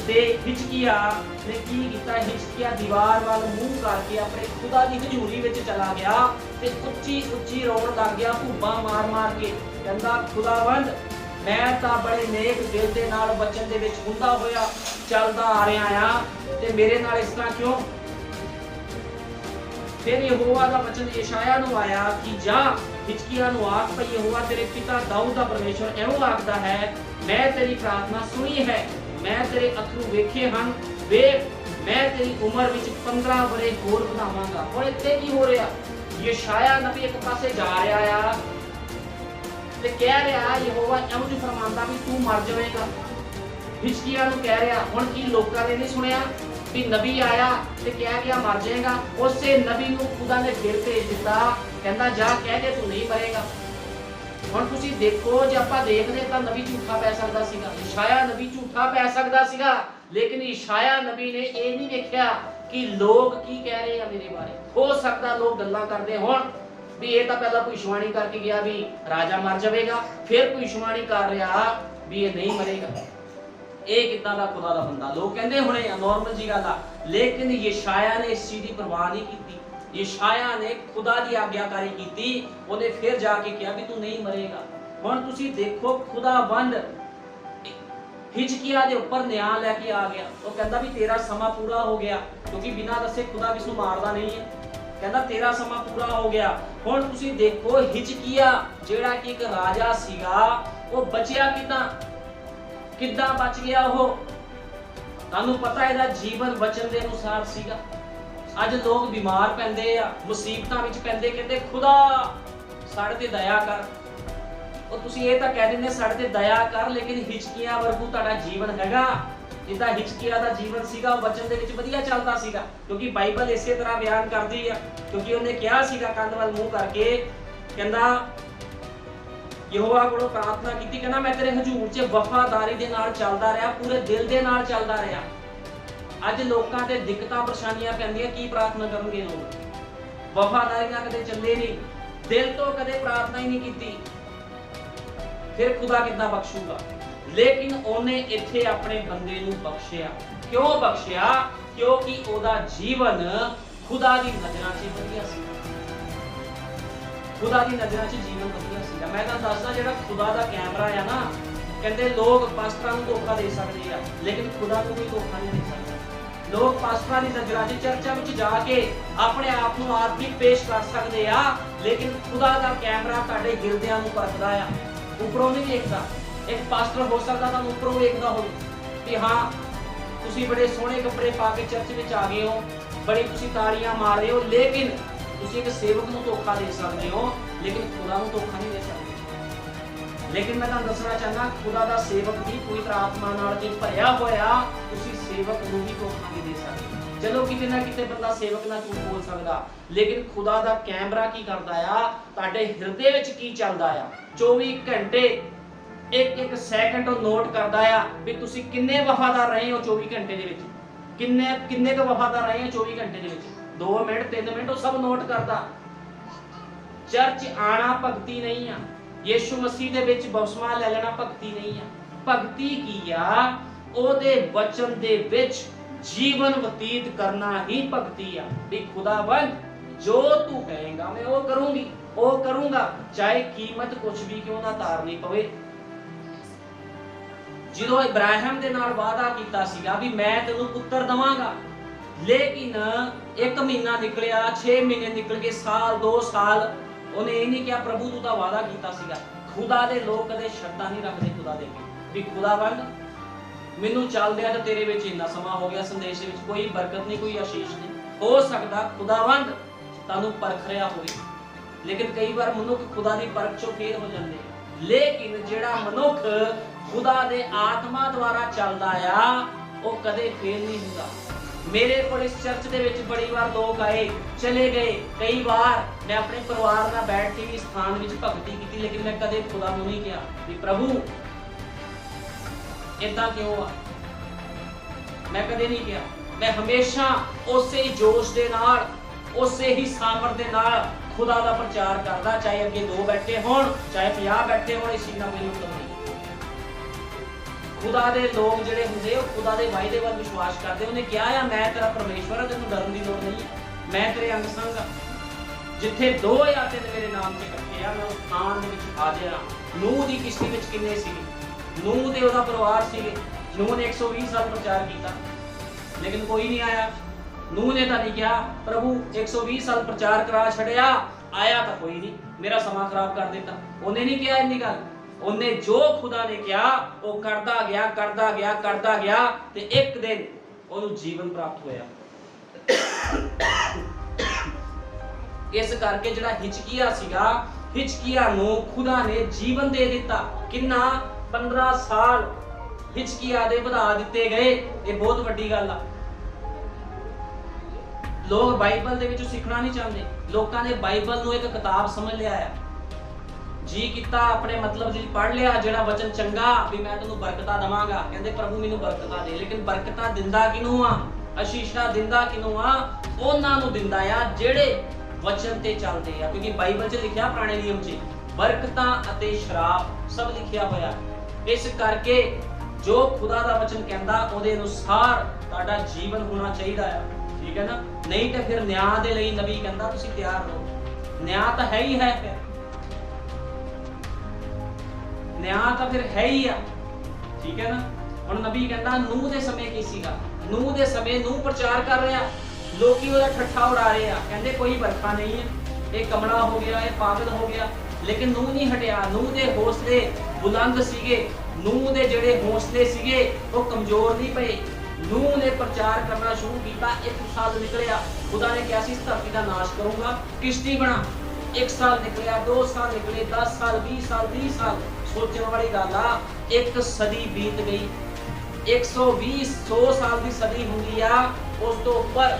ते हिजकिया ने की कीता हिजकिया दीवार वाल मुंह करके अपने खुदा दी हजूरी विच चला गया ते उच्ची उच्ची रोण लग गया भुब्बा मार मार के कहंदा खुदावंद मैं तां बड़े नेक दिल दे नाल वचन दे विच हुंदा होया चलदा आ रहा आ ते मेरे नाल इस तरह क्यों। फिर यहोवा दा वचन यशाया नूं आया कि जा हिजकिया नूं आख भई यहोवा तेरे पिता दाऊद दा परमेश्वर एवं आखदा है मैं तेरी प्रार्थना सुनी है मैं तेरे अथरू वेखे हन वेख मैं तेरी उम्र विच 15 बरे होर वधावांगा। हुण इत्थे की हो रिहा यशाया नबी एक पासे जा रहा आ ते कह रहा यहोवा एवं जो फरमांदा भी तू मर जाएगा। हिजकिया नूं कह रहा हुण की लोकां ने नहीं सुनिया भी नबी आया ते कह गया मर जाएगा। उसे नबी नूं खुदा ने फिर भेज दिता कहंदा जा कह के तू नहीं मरेगा। ਹੁਣ ਤੁਸੀਂ ਦੇਖੋ ਜੇ ਆਪਾਂ ਦੇਖਦੇ ਤਾਂ ਨਬੀ ਝੂਠਾ ਪੈ ਸਕਦਾ ਸੀਗਾ ਯਸ਼ਾਇਆ ਨਬੀ ਝੂਠਾ ਪੈ ਸਕਦਾ ਸੀਗਾ ਲੇਕਿਨ ਯਸ਼ਾਇਆ ਨਬੀ ਨੇ ਇਹ ਨਹੀਂ ਦੇਖਿਆ ਕਿ ਲੋਕ ਕੀ ਕਹਿ ਰਹੇ ਆ ਮੇਰੇ ਬਾਰੇ। ਹੋ ਸਕਦਾ ਲੋਕ ਗੱਲਾਂ ਕਰਦੇ ਹੋਣ ਵੀ ਇਹ ਤਾਂ ਪਹਿਲਾਂ ਭਵਿੱਖਬਾਣੀ ਕਰਕੇ ਗਿਆ ਵੀ ਰਾਜਾ ਮਰ ਜਾਵੇਗਾ ਫਿਰ ਭਵਿੱਖਬਾਣੀ ਕਰ ਰਿਹਾ ਵੀ ਇਹ ਨਹੀਂ ਮਰੇਗਾ। ਇਹ ਕਿੱਦਾਂ ਦਾ ਖੁਦਾ ਦਾ ਬੰਦਾ ਲੋਕ ਕਹਿੰਦੇ ਹੁਣੇ ਆ ਨਾਰਮਲ ਜੀ ਗੱਲ ਆ ਲੇਕਿਨ ਯਸ਼ਾਇਆ ਨੇ ਇਸ ਚੀਜ਼ ਦੀ ਪਰਵਾਹ ਨਹੀਂ ਕੀਤੀ। यशाया ने खुदा की आज्ञाकारी की उन्हें फिर जाके कहा भी तू नहीं मरेगा। हुण तुसी देखो खुदाबंद हिजकिया दे ऊपर न्याय लेके आ गया। वो कहता भी तेरा समा पूरा हो गया क्योंकि बिना दसे खुदा किसनूं मारदा नहीं है। कहता तेरा समा पूरा हो गया। हुण तुसी देखो हिजकिया जिहड़ा कि एक राजा सीगा वो बचिया किदां बच गया। वो तुहानूं पता इहदा जीवन वचन दे अनुसार सीगा। अज लोग बीमार पैंदे आ मुसीबतां विच पैंदे कहंदे खुदा साडे ते दया कर। ਉਹ ਤੁਸੀਂ ਇਹ ਤਾਂ ਕਹਿ ਦਿੰਦੇ ਸਾਡੇ ਤੇ ਦਇਆ ਕਰ ਲੇਕਿਨ ਹਿਜਕੀਆ ਵਰਗੂ ਤੁਹਾਡਾ ਜੀਵਨ ਹੈਗਾ ਜਿੱਦਾਂ ਹਿਜਕੀਆ ਦਾ ਜੀਵਨ ਸੀਗਾ ਉਹ ਵਚਨ ਦੇ ਵਿੱਚ ਵਧੀਆ ਚੱਲਦਾ ਸੀਗਾ ਕਿਉਂਕਿ ਬਾਈਬਲ ਇਸੇ ਤਰ੍ਹਾਂ ਬਿਆਨ ਕਰਦੀ ਆ ਕਿਉਂਕਿ ਉਹਨੇ ਕਿਹਾ ਸੀਗਾ ਕੰਨ ਵੱਲ ਮੂੰਹ ਕਰਕੇ ਕਹਿੰਦਾ ਯਹੋਵਾ ਕੋਲੋਂ ਪ੍ਰਾਰਥਨਾ ਕੀਤੀ ਕਹਿੰਦਾ ਮੈਂ ਤੇਰੇ ਹਜ਼ੂਰ 'ਚ ਵਫਾਦਾਰੀ ਦੇ ਨਾਲ ਚੱਲਦਾ ਰਿਹਾ ਪੂਰੇ ਦਿਲ ਦੇ ਨਾਲ ਚੱਲਦਾ ਰਿਹਾ। ਅੱਜ ਲੋਕਾਂ ਤੇ ਦਿੱਕਤਾਂ ਪਰੇਸ਼ਾਨੀਆਂ ਪੈਂਦੀਆਂ ਕੀ ਪ੍ਰਾਰਥਨਾ ਕਰਨਗੇ ਲੋਕ ਵਫਾਦਾਰੀ ਨਾਲ ਕਦੇ ਚੱਲੇ ਨਹੀਂ ਦਿਲ ਤੋਂ ਕਦੇ ਪ੍ਰਾਰਥਨਾ ਹੀ ਨਹੀਂ ਕੀਤੀ फिर खुदा कितना बख्शूगा। लेकिन ओने इत्थे अपने बंदे नूं बख्शिया क्यों बख्शिया क्योंकि ओदा जीवन खुदा दी नज़रां 'च वधिया सी खुदा दी नज़रां 'च जीवन वधिया सीगा। मैं तां दसदा जेड़ा खुदा दा कैमरा है ना कहंदे लोग पास्टरां नूं धोखा दे सकदे आ लेकिन खुदा नूं कोई धोखा नहीं दे सकदा। लोग पास्टਰਾਂ ਦੀ ਨਜ਼ਰਾਂ 'ਚ ਚਰਚਾ ਵਿੱਚ ਜਾ ਕੇ ਆਪਣੇ ਆਪ ਨੂੰ ਆਤਮਿਕ ਪੇਸ਼ ਕਰ ਸਕਦੇ ਆ, ਲੇਕਿਨ ਖੁਦਾ ਦਾ ਕੈਮਰਾ ਤੁਹਾਡੇ ਹਿਰਦਿਆਂ ਨੂੰ ਪਰਖਦਾ ਆ, ਉੱਪਰੋਂ ਨਹੀਂ ਵੇਖਦਾ। ਇੱਕ ਪਾਸਟਰ ਹੋ ਸਕਦਾ ਤੁਹਾਨੂੰ ਉੱਪਰੋਂ ਵੇਖਦਾ ਹੋਵੇ ਕਿ ਹਾਂ ਤੁਸੀਂ ਬੜੇ ਸੋਹਣੇ ਕੱਪੜੇ ਪਾ ਕੇ ਚਰਚ ਵਿੱਚ ਆ ਗਏ ਹੋ, ਬੜੀ ਤੁਸੀਂ ਤਾੜੀਆਂ ਮਾਰ ਰਹੇ ਹੋ, ਲੇਕਿਨ ਤੁਸੀਂ ਇੱਕ ਸੇਵਕ ਨੂੰ ਧੋਖਾ ਦੇ ਸਕਦੇ ਹੋ, ਲੇਕਿਨ ਖੁਦਾ ਨੂੰ ਧੋਖਾ ਨਹੀਂ ਦੇ ਸਕਦੇ। ਲੇਕਿਨ ਮੈਂ ਤੁਹਾਨੂੰ ਦੱਸਣਾ ਚਾਹੁੰਦਾ, ਖੁਦਾ ਦਾ ਸੇਵਕ ਵੀ ਪਵਿੱਤਰ ਆਤਮਾ ਨਾਲ ਜੇ ਭਰਿਆ ਹੋਇਆ, ਤੁਸੀਂ ਸੇਵਕ ਨੂੰ ਵੀ ਧੋਖਾ ਨਹੀਂ ਦੇ ਸਕਦੇ। ਚਲੋ ਕਿਤੇ ਨਾ ਕਿਤੇ ਬੰਦਾ ਸੇਵਕ ਨਾਲ ਝੂਠ ਬੋਲ ਸਕਦਾ, ਲੇਕਿਨ ਖੁਦਾ ਦਾ ਕੈਮਰਾ ਕੀ ਕਰਦਾ ਆ, ਤੁਹਾਡੇ ਹਿਰਦੇ ਵਿੱਚ ਕੀ ਚੱਲਦਾ ਆ। 24 ਘੰਟੇ ਇੱਕ ਸੈਕਿੰਡ ਉਹ ਨੋਟ ਕਰਦਾ ਆ ਵੀ ਤੁਸੀਂ ਕਿੰਨੇ ਵਫਾਦਾਰ ਰਹੇ ਹੋ 24 ਘੰਟੇ ਦੇ ਵਿੱਚ, ਕਿੰਨੇ ਕੁ ਵਫਾਦਾਰ ਰਹੇ ਹੋ 24 ਘੰਟੇ ਦੇ ਵਿੱਚ, 2 ਮਿੰਟ 3 ਮਿੰਟ ਉਹ ਸਭ ਨੋਟ ਕਰਦਾ। ਚਰਚ ਆਣਾ ਭਗਤੀ ਨਹੀਂ ਆ, ਯੀਸ਼ੂ ਮਸੀਹ ਦੇ ਵਿੱਚ ਬਪਤਿਸਮਾ ਲੈ ਲੈਣਾ ਭਗਤੀ ਨਹੀਂ ਆ। ਭਗਤੀ ਕੀ ਆ? ਉਹਦੇ ਵਚਨ ਦੇ ਵਿੱਚ ਜੀਵਨ ਬਤੀਤ ਕਰਨਾ ਹੀ ਭਗਤੀ ਆ। ਵੀ ਖੁਦਾਵੰਦ ਜੋ ਤੂੰ ਕਹੇਗਾ ਮੈਂ ਉਹ ਕਰੂੰਗੀ, ਉਹ ਕਰੂੰਗਾ, ਚਾਹੇ ਕੀਮਤ ਕੁਝ ਵੀ ਕਿਉਂ ਨਾ ਤਾਰਨੀ ਪਵੇ। ਜਦੋਂ ਇਬਰਾਹਿਮ ਦੇ ਨਾਲ ਵਾਅਦਾ ਕੀਤਾ ਸੀਗਾ ਵੀ ਮੈਂ ਤੈਨੂੰ ਪੁੱਤਰ ਦਵਾਂਗਾ, ਲੇਕਿਨ 1 ਮਹੀਨਾ ਨਿਕਲਿਆ, 6 ਮਹੀਨੇ ਨਿਕਲ ਗਏ, ਸਾਲ 2 ਸਾਲ, ਉਹਨੇ ਇਹ ਨਹੀਂ ਕਿਹਾ ਪ੍ਰਭੂ ਤੂੰ ਤਾਂ ਵਾਅਦਾ ਕੀਤਾ ਸੀਗਾ। ਖੁਦਾ ਦੇ ਲੋਕ ਕਦੇ ਸ਼ਰਤਾਂ ਨਹੀਂ ਰੱਖਦੇ ਖੁਦਾ ਦੇ ਵੀ ਖੁਦਾਵੰਦ ਮੈਨੂੰ ਚੱਲਦਿਆਂ ਤਾਂ ਤੇਰੇ ਵਿੱਚ ਇੰਨਾ ਸਮਾਂ ਹੋ ਗਿਆ, ਸੰਦੇਸ਼ ਵਿੱਚ ਕੋਈ ਬਰਕਤ ਨਹੀਂ, ਕੋਈ ਆਸ਼ੀਸ਼ ਨਹੀਂ। ਹੋ ਸਕਦਾ ਖੁਦਾਵੰਦ ਤੁਹਾਨੂੰ ਪਰਖ ਰਿਹਾ ਹੋਵੇ, ਲੇਕਿਨ ਕਈ ਵਾਰ ਮਨੁੱਖ ਖੁਦਾ ਦੀ ਪਰਖ ਚੋਂ ਫੇਲ ਹੋ ਜਾਂਦੇ, ਲੇਕਿਨ ਜਿਹੜਾ ਮਨੁੱਖ ਖੁਦਾ ਦੇ ਆਤਮਾ ਦੁਆਰਾ ਚੱਲਦਾ ਆ ਉਹ ਕਦੇ ਫੇਲ ਨਹੀਂ ਹੁੰਦਾ। ਮੇਰੇ ਕੋਲ ਇਸ ਚਰਚ ਦੇ ਵਿੱਚ ਬੜੀ ਵਾਰ ਲੋਕ ਆਏ ਚਲੇ ਗਏ, ਕਈ ਵਾਰ ਮੈਂ ਆਪਣੇ ਪਰਿਵਾਰ ਨਾਲ ਬੈਠ ਕੇ ਵੀ ਸਥਾਨ ਵਿੱਚ ਭਗਤੀ ਕੀਤੀ, ਲੇਕਿਨ ਮੈਂ ਕਦੇ ਖੁਦਾ ਨੂੰ ਨਹੀਂ ਕਿਹਾ ਵੀ ਪ੍ਰਭੂ ਇਦਾਂ ਕਿਉਂ ਆ, ਮੈਂ ਕਦੇ ਨਹੀਂ ਕਿਹਾ। ਮੈਂ ਹਮੇਸ਼ਾ ਉਸੇ ਹੀ ਜੋਸ਼ ਦੇ ਨਾਲ, ਉਸੇ ਹੀ ਸਾਮਰਥ ਦੇ ਨਾਲ ਖੁਦਾ ਦਾ ਪ੍ਰਚਾਰ ਕਰਦਾ, ਚਾਹੇ ਅੱਗੇ 2 ਬੈਠੇ ਹੋਣ, ਚਾਹੇ 50 ਬੈਠੇ ਹੋਣ, ਇਸ ਚੀਜ਼ ਨਾਲ ਕੋਈ ਮਤਲਬ ਨਹੀਂ। ਖੁਦਾ ਦੇ ਲੋਕ ਜਿਹੜੇ ਹੁੰਦੇ ਉਹ ਖੁਦਾ ਦੇ ਵਾਅਦੇ ਵੱਲ ਵਿਸ਼ਵਾਸ ਕਰਦੇ। ਉਹਨੇ ਕਿਹਾ ਆ ਮੈਂ ਤੇਰਾ ਪਰਮੇਸ਼ਵਰ ਹਾਂ, ਤੈਨੂੰ ਡਰਨ ਦੀ ਲੋੜ ਨਹੀਂ, ਮੈਂ ਤੇਰੇ ਅੰਗ ਸੰਗ ਹਾਂ। ਜਿੱਥੇ 2 ਜਾਂ 3 ਮੇਰੇ ਨਾਮ ਤੇ ਇਕੱਠੇ ਆ, ਮੈਂ ਉਸ ਸਥਾਨ ਦੇ ਵਿੱਚ ਹਾਜ਼ਰ ਹਾਂ। ਨੂਹ ਦੀ ਕਿਸ਼ਤੀ ਵਿੱਚ ਕਿੰਨੇ ਸੀਗੇ? ਨੂਹ ਤੇ ਉਹਦਾ ਪਰਿਵਾਰ ਸੀਗੇ। ਨੂਹ ਨੇ 120 ਸਾਲ ਪ੍ਰਚਾਰ ਕੀਤਾ, ਲੇਕਿਨ ਕੋਈ ਨਹੀਂ ਆਇਆ। ਨੂਹ ਨੇ ਤਾਂ ਨਹੀਂ ਕਿਹਾ ਪ੍ਰਭੂ 120 ਸਾਲ ਪ੍ਰਚਾਰ ਕਰਾ ਛੱਡਿਆ, ਆਇਆ ਤਾਂ ਕੋਈ ਨਹੀਂ, ਮੇਰਾ ਸਮਾਂ ਖਰਾਬ ਕਰ ਦਿੱਤਾ। ਉਹਨੇ ਨਹੀਂ ਕਿਹਾ ਇੰਨੀ ਗੱਲ। ਉਹਨੇ ਜੋ ਖੁਦਾ ਨੇ ਕਿਹਾ ਉਹ ਕਰਦਾ ਗਿਆ, ਕਰਦਾ ਗਿਆ, ਕਰਦਾ ਗਿਆ, ਤੇ ਇੱਕ ਦਿਨ ਉਹਨੂੰ ਜੀਵਨ ਪ੍ਰਾਪਤ ਹੋਇਆ। ਇਸ ਕਰਕੇ ਜਿਹੜਾ ਹਿਚਕੀਆ ਸੀਗਾ, ਹਿਚਕੀਆ ਨੂੰ ਖੁਦਾ ਨੇ ਜੀਵਨ ਦੇ ਦਿੱਤਾ। ਕਿੰਨਾ? 15 ਸਾਲ ਹਿਚਕੀਆ ਦੇ ਵਧਾ ਦਿੱਤੇ ਗਏ। ਇਹ ਬਹੁਤ ਵੱਡੀ ਗੱਲ ਆ। ਲੋਕ ਬਾਈਬਲ ਦੇ ਵਿੱਚੋਂ ਸਿੱਖਣਾ ਨਹੀਂ ਚਾਹੁੰਦੇ। ਲੋਕਾਂ ਨੇ ਬਾਈਬਲ ਨੂੰ ਇੱਕ ਕਿਤਾਬ ਸਮਝ ਲਿਆ ਆ। ਜੀ ਕੀਤਾ ਆਪਣੇ ਮਤਲਬ ਜੀ ਪੜ੍ਹ ਲਿਆ, ਜਿਹੜਾ ਵਚਨ ਚੰਗਾ ਵੀ ਮੈਂ ਤੈਨੂੰ ਬਰਕਤਾਂ ਦਵਾਂਗਾ, ਕਹਿੰਦੇ ਪ੍ਰਭੂ ਮੈਨੂੰ ਬਰਕਤਾਂ ਦੇ। ਲੇਕਿਨ ਬਰਕਤਾਂ ਦਿੰਦਾ ਕਿਹਨੂੰ ਆ? ਅਸ਼ੀਸ਼ਾ ਦਿੰਦਾ ਕਿਹਨੂੰ ਆ? ਉਹਨਾਂ ਨੂੰ ਦਿੰਦਾ ਆ ਜਿਹੜੇ ਵਚਨ ਤੇ ਚੱਲਦੇ ਆ। ਕਿਉਂਕਿ ਬਾਈਬਲ 'ਚ ਲਿਖਿਆ, ਪੁਰਾਣੇ ਨਿਯਮ 'ਚ ਬਰਕਤਾਂ ਅਤੇ ਸ਼ਰਾਪ ਸਭ ਲਿਖਿਆ ਹੋਇਆ। ਇਸ ਕਰਕੇ ਜੋ ਖੁਦਾ ਦਾ ਵਚਨ ਕਹਿੰਦਾ ਉਹਦੇ ਅਨੁਸਾਰ ਤੁਹਾਡਾ ਜੀਵਨ ਹੋਣਾ ਚਾਹੀਦਾ ਆ, ਠੀਕ ਹੈ ਨਾ? ਨਹੀਂ ਤਾਂ ਫਿਰ ਨਿਆਂ ਦੇ ਲਈ ਨਬੀ ਕਹਿੰਦਾ ਤੁਸੀਂ ਤਿਆਰ ਰਹੋ। ਨਿਆਂ ਤਾਂ ਹੈ ਹੀ ਹੈ, ਨਿਆਂ ਤਾਂ ਫਿਰ ਹੈ ਹੀ ਆ, ਠੀਕ ਹੈ ਨਾ? ਹੁਣ ਨਬੀ ਕਹਿੰਦਾ ਨੂਹ ਦੇ ਸਮੇਂ ਕੀ ਸੀਗਾ? ਨੂਹ ਦੇ ਸਮੇਂ ਨੂਹ ਪ੍ਰਚਾਰ ਕਰ ਰਿਹਾ, ਲੋਕੀ ਉਹਦਾ ਠੱਠਾ ਉਡਾ ਰਹੇ ਆ, ਕਹਿੰਦੇ ਕੋਈ ਬਰਕਾ ਨਹੀਂ ਹੈ, ਇਹ ਕਮਲਾ ਹੋ ਗਿਆ, ਇਹ ਪਾਗਲ ਹੋ ਗਿਆ। ਲੇਕਿਨ ਨੂਹ ਨਹੀਂ ਹਟਿਆ। ਨੂਹ ਦੇ ਹੌਸਲੇ ਬੁਲੰਦ ਸੀਗੇ, ਨੂਹ ਦੇ ਜਿਹੜੇ ਹੌਸਲੇ ਸੀਗੇ ਉਹ ਕਮਜ਼ੋਰ ਨਹੀਂ ਪਏ। ਨੂਹ ਨੇ ਪ੍ਰਚਾਰ ਕਰਨਾ ਸ਼ੁਰੂ ਕੀਤਾ। 1 ਸਾਲ ਨਿਕਲਿਆ, ਖੁਦਾ ਨੇ ਕਿਹਾ ਸੀ ਇਸ ਧਰਤੀ ਦਾ ਨਾਸ਼ ਕਰੂੰਗਾ, ਕਿਸ਼ਤੀ ਬਣਾ। 1 ਸਾਲ ਨਿਕਲਿਆ, 2 ਸਾਲ ਨਿਕਲੇ, 10 ਸਾਲ, 20 ਸਾਲ, 30 ਸਾਲ। ਸੋਚਣ ਵਾਲੀ ਗੱਲ ਆ, 1 ਸਦੀ ਬੀਤ ਗਈ। 100 ਸਾਲ ਦੀ ਸਦੀ ਹੁੰਦੀ ਆ, ਉਸ ਤੋਂ ਉੱਪਰ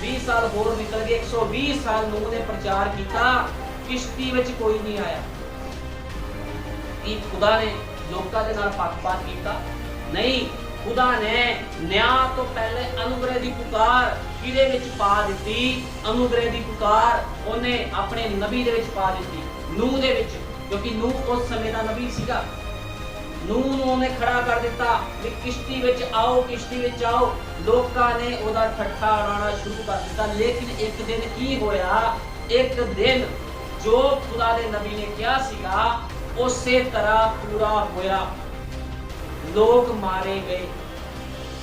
20 ਸਾਲ ਹੋਰ ਨਿਕਲ ਗਏ। 120 ਸਾਲ ਨੂਹ ਨੇ ਪ੍ਰਚਾਰ ਕੀਤਾ, ਕਿਸ਼ਤੀ ਵਿੱਚ ਕੋਈ ਨਹੀਂ ਆਇਆ। ਕੀ ਖੁਦਾ ਨੇ ਲੋਕਾਂ ਦੇ ਨਾਲ ਪੱਖਪਾਤ ਕੀਤਾ? ਨਹੀਂ। ਖੁਦਾ ਨੇ ਨਿਆਂ ਤੋਂ ਪਹਿਲੇ ਅਨੁਗ੍ਰਹਿ ਦੀ ਪੁਕਾਰ ਕਿਹਦੇ ਵਿੱਚ ਪਾ ਦਿੱਤੀ? ਅਨੁਗ੍ਰਹਿ ਦੀ ਪੁਕਾਰ ਉਹਨੇ ਆਪਣੇ ਨਬੀ ਦੇ ਵਿੱਚ ਪਾ ਦਿੱਤੀ, ਨੂਹ ਦੇ ਵਿੱਚ। ਕਿਉਂਕਿ ਨੂਹ ਉਸ ਸਮੇਂ ਦਾ ਨਬੀ ਸੀਗਾ। ਨੂਹ ਨੂੰ ਉਹਨੇ ਖੜਾ ਕਰ ਦਿੱਤਾ ਵੀ ਕਿਸ਼ਤੀ ਵਿੱਚ ਆਓ, ਕਿਸ਼ਤੀ ਵਿੱਚ ਆਓ। ਲੋਕਾਂ ਨੇ ਉਹਦਾ ਠੱਠਾ ਉਡਾਉਣਾ ਸ਼ੁਰੂ ਕਰ ਦਿੱਤਾ। ਲੇਕਿਨ ਇੱਕ ਦਿਨ ਕੀ ਹੋਇਆ? ਇੱਕ ਦਿਨ ਜੋ ਖੁਦਾ ਦੇ ਨਬੀ ਨੇ ਕਿਹਾ ਸੀਗਾ ਉਸੇ ਤਰ੍ਹਾਂ ਪੂਰਾ ਹੋਇਆ। ਲੋਕ ਮਾਰੇ ਗਏ।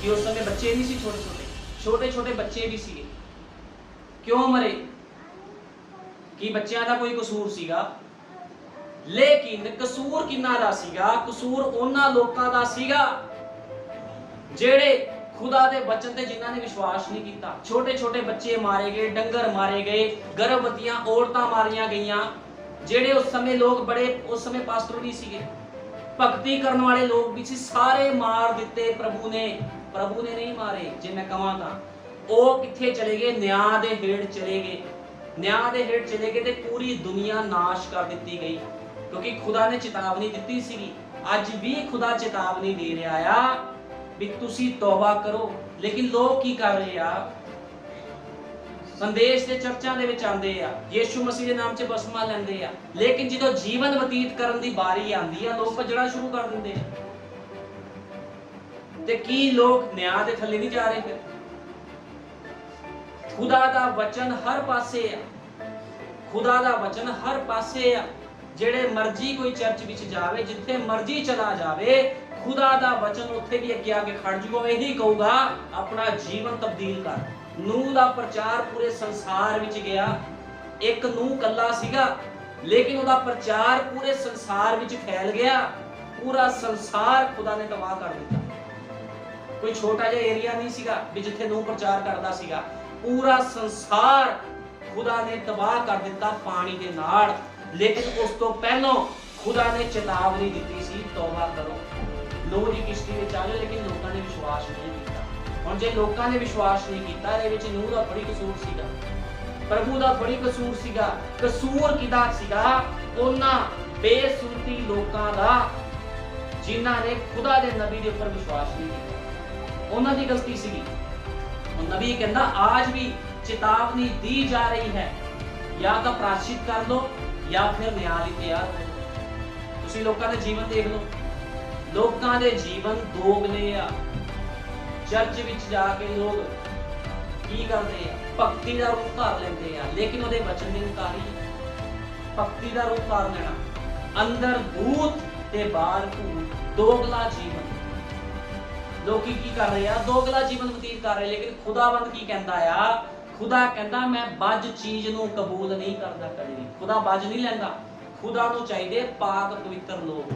ਕਿ ਉਸ ਸਮੇਂ ਬੱਚੇ ਨਹੀਂ ਸੀ ਛੋਟੇ ਛੋਟੇ, ਛੋਟੇ ਛੋਟੇ ਬੱਚੇ ਵੀ ਸੀਗੇ। ਕਿਉਂ ਮਰੇ? ਕਿ ਬੱਚਿਆਂ ਦਾ ਕੋਈ ਕਸੂਰ ਸੀਗਾ? ਲੇਕਿਨ ਕਸੂਰ ਕਿਹਨਾਂ ਦਾ ਸੀਗਾ? ਕਸੂਰ ਉਹਨਾਂ ਲੋਕਾਂ ਦਾ ਸੀਗਾ ਜਿਹੜੇ खुदा दे वचन ते जिन्हां ने विश्वास नहीं किया। छोटे छोटे बच्चे मारे गए, डंगर मारे गए, गर्भवतियां औरतां मारियां गईयां। जेड़े उस समय लोग बड़े, उस समय पास्टर भी सीगे, भक्ति करने वाले लोग भी सी, सारे मार दिते प्रभु ने। प्रभु ने नहीं मारे, जे मैं कहां तां ओ किथे चले गए? न्याय दे हेठ चले गए। न्याय दे हेठ चले गए ते पूरी दुनिया नाश कर दिती गई, क्योंकि खुदा ने चेतावनी दिती सी। अज भी खुदा चेतावनी दे रहा आ भी तुसी तौबा करो। लेकिन लोग की कर रहे आ? संदेश दे चर्चा दे विच आंदे आ, यीशु मसीह दे नाम च बसमा लैंदे आ, लेकिन जदों जीवन बतीत करन दी बारी आंदी आ, लोग भजड़ा शुरू कर दिंदे आ। ते की लोग न्याय दे थल्ले नहीं जा रहे? फिर खुदा दा वचन हर पासे आ, खुदा दा वचन हर पासे आ। जेड़े मर्जी कोई चर्च विच जावे, जिथे मर्जी चला जावे, खुदा दा वचन उत्थे भी अगे आके खड़ जूगा, यही कहूगा अपना जीवन तब्दील कर। नूह दा प्रचार पूरे संसार विच गया। एक नूह कल्ला सीगा, लेकिन उहदा प्रचार पूरे संसार विच फैल गया। पूरा संसार खुदा ने तबाह कर दिता। कोई छोटा जिहा एरिया नहीं सीगा भी जिथे नूह प्रचार करदा सीगा, पूरा संसार खुदा ने तबाह कर दिता पानी दे नाल। लेकिन उस तो पहलों खुदा ने चेतावनी दी सी, तौबा करो, नूह दी किश्ती विच आ जाओ। लेकिन लोगों ने विश्वास नहीं किया। हुण जे लोगों ने विश्वास नहीं किया, इहदे विच नूह दा थोड़ी कसूर सीगा, प्रभु दा थोड़ी कसूर सीगा। कसूर किहदा सीगा? उन्हां बेसुरती लोकां दा जिन्हां ने खुदा दे नबी दे उपर विश्वास नहीं किया, उन्हां दी गलती सीगी। हुण नबी कहंदा आज भी चेतावनी दी जा रही है, या तो प्रायश्चित कर लो या फिर न्याय लई तैयार हो। तुसीं लोकां दे जीवन देख लो, लोकां दे जीवन दोगले आ। चर्च विच जाके लोग की करदे आ? भक्ति दा रूप धार लैंदे आ, लेकिन ओहदे वचन दी इनकारी। भक्ति दा रूप धार लेना, अंदर भूत ते बाहर भूत, दोगला जीवन। लोकी की कर रहे आ? दोगला जीवन बतीत कर रहे। लेकिन खुदावंद की कहंदा आ? खुदा कहंदा मैं बज चीज नूं कबूल नहीं करदा कदी भी। खुदा बज नहीं लैंदा। खुदा नूं चाहिदे पाक पवित्र लोग।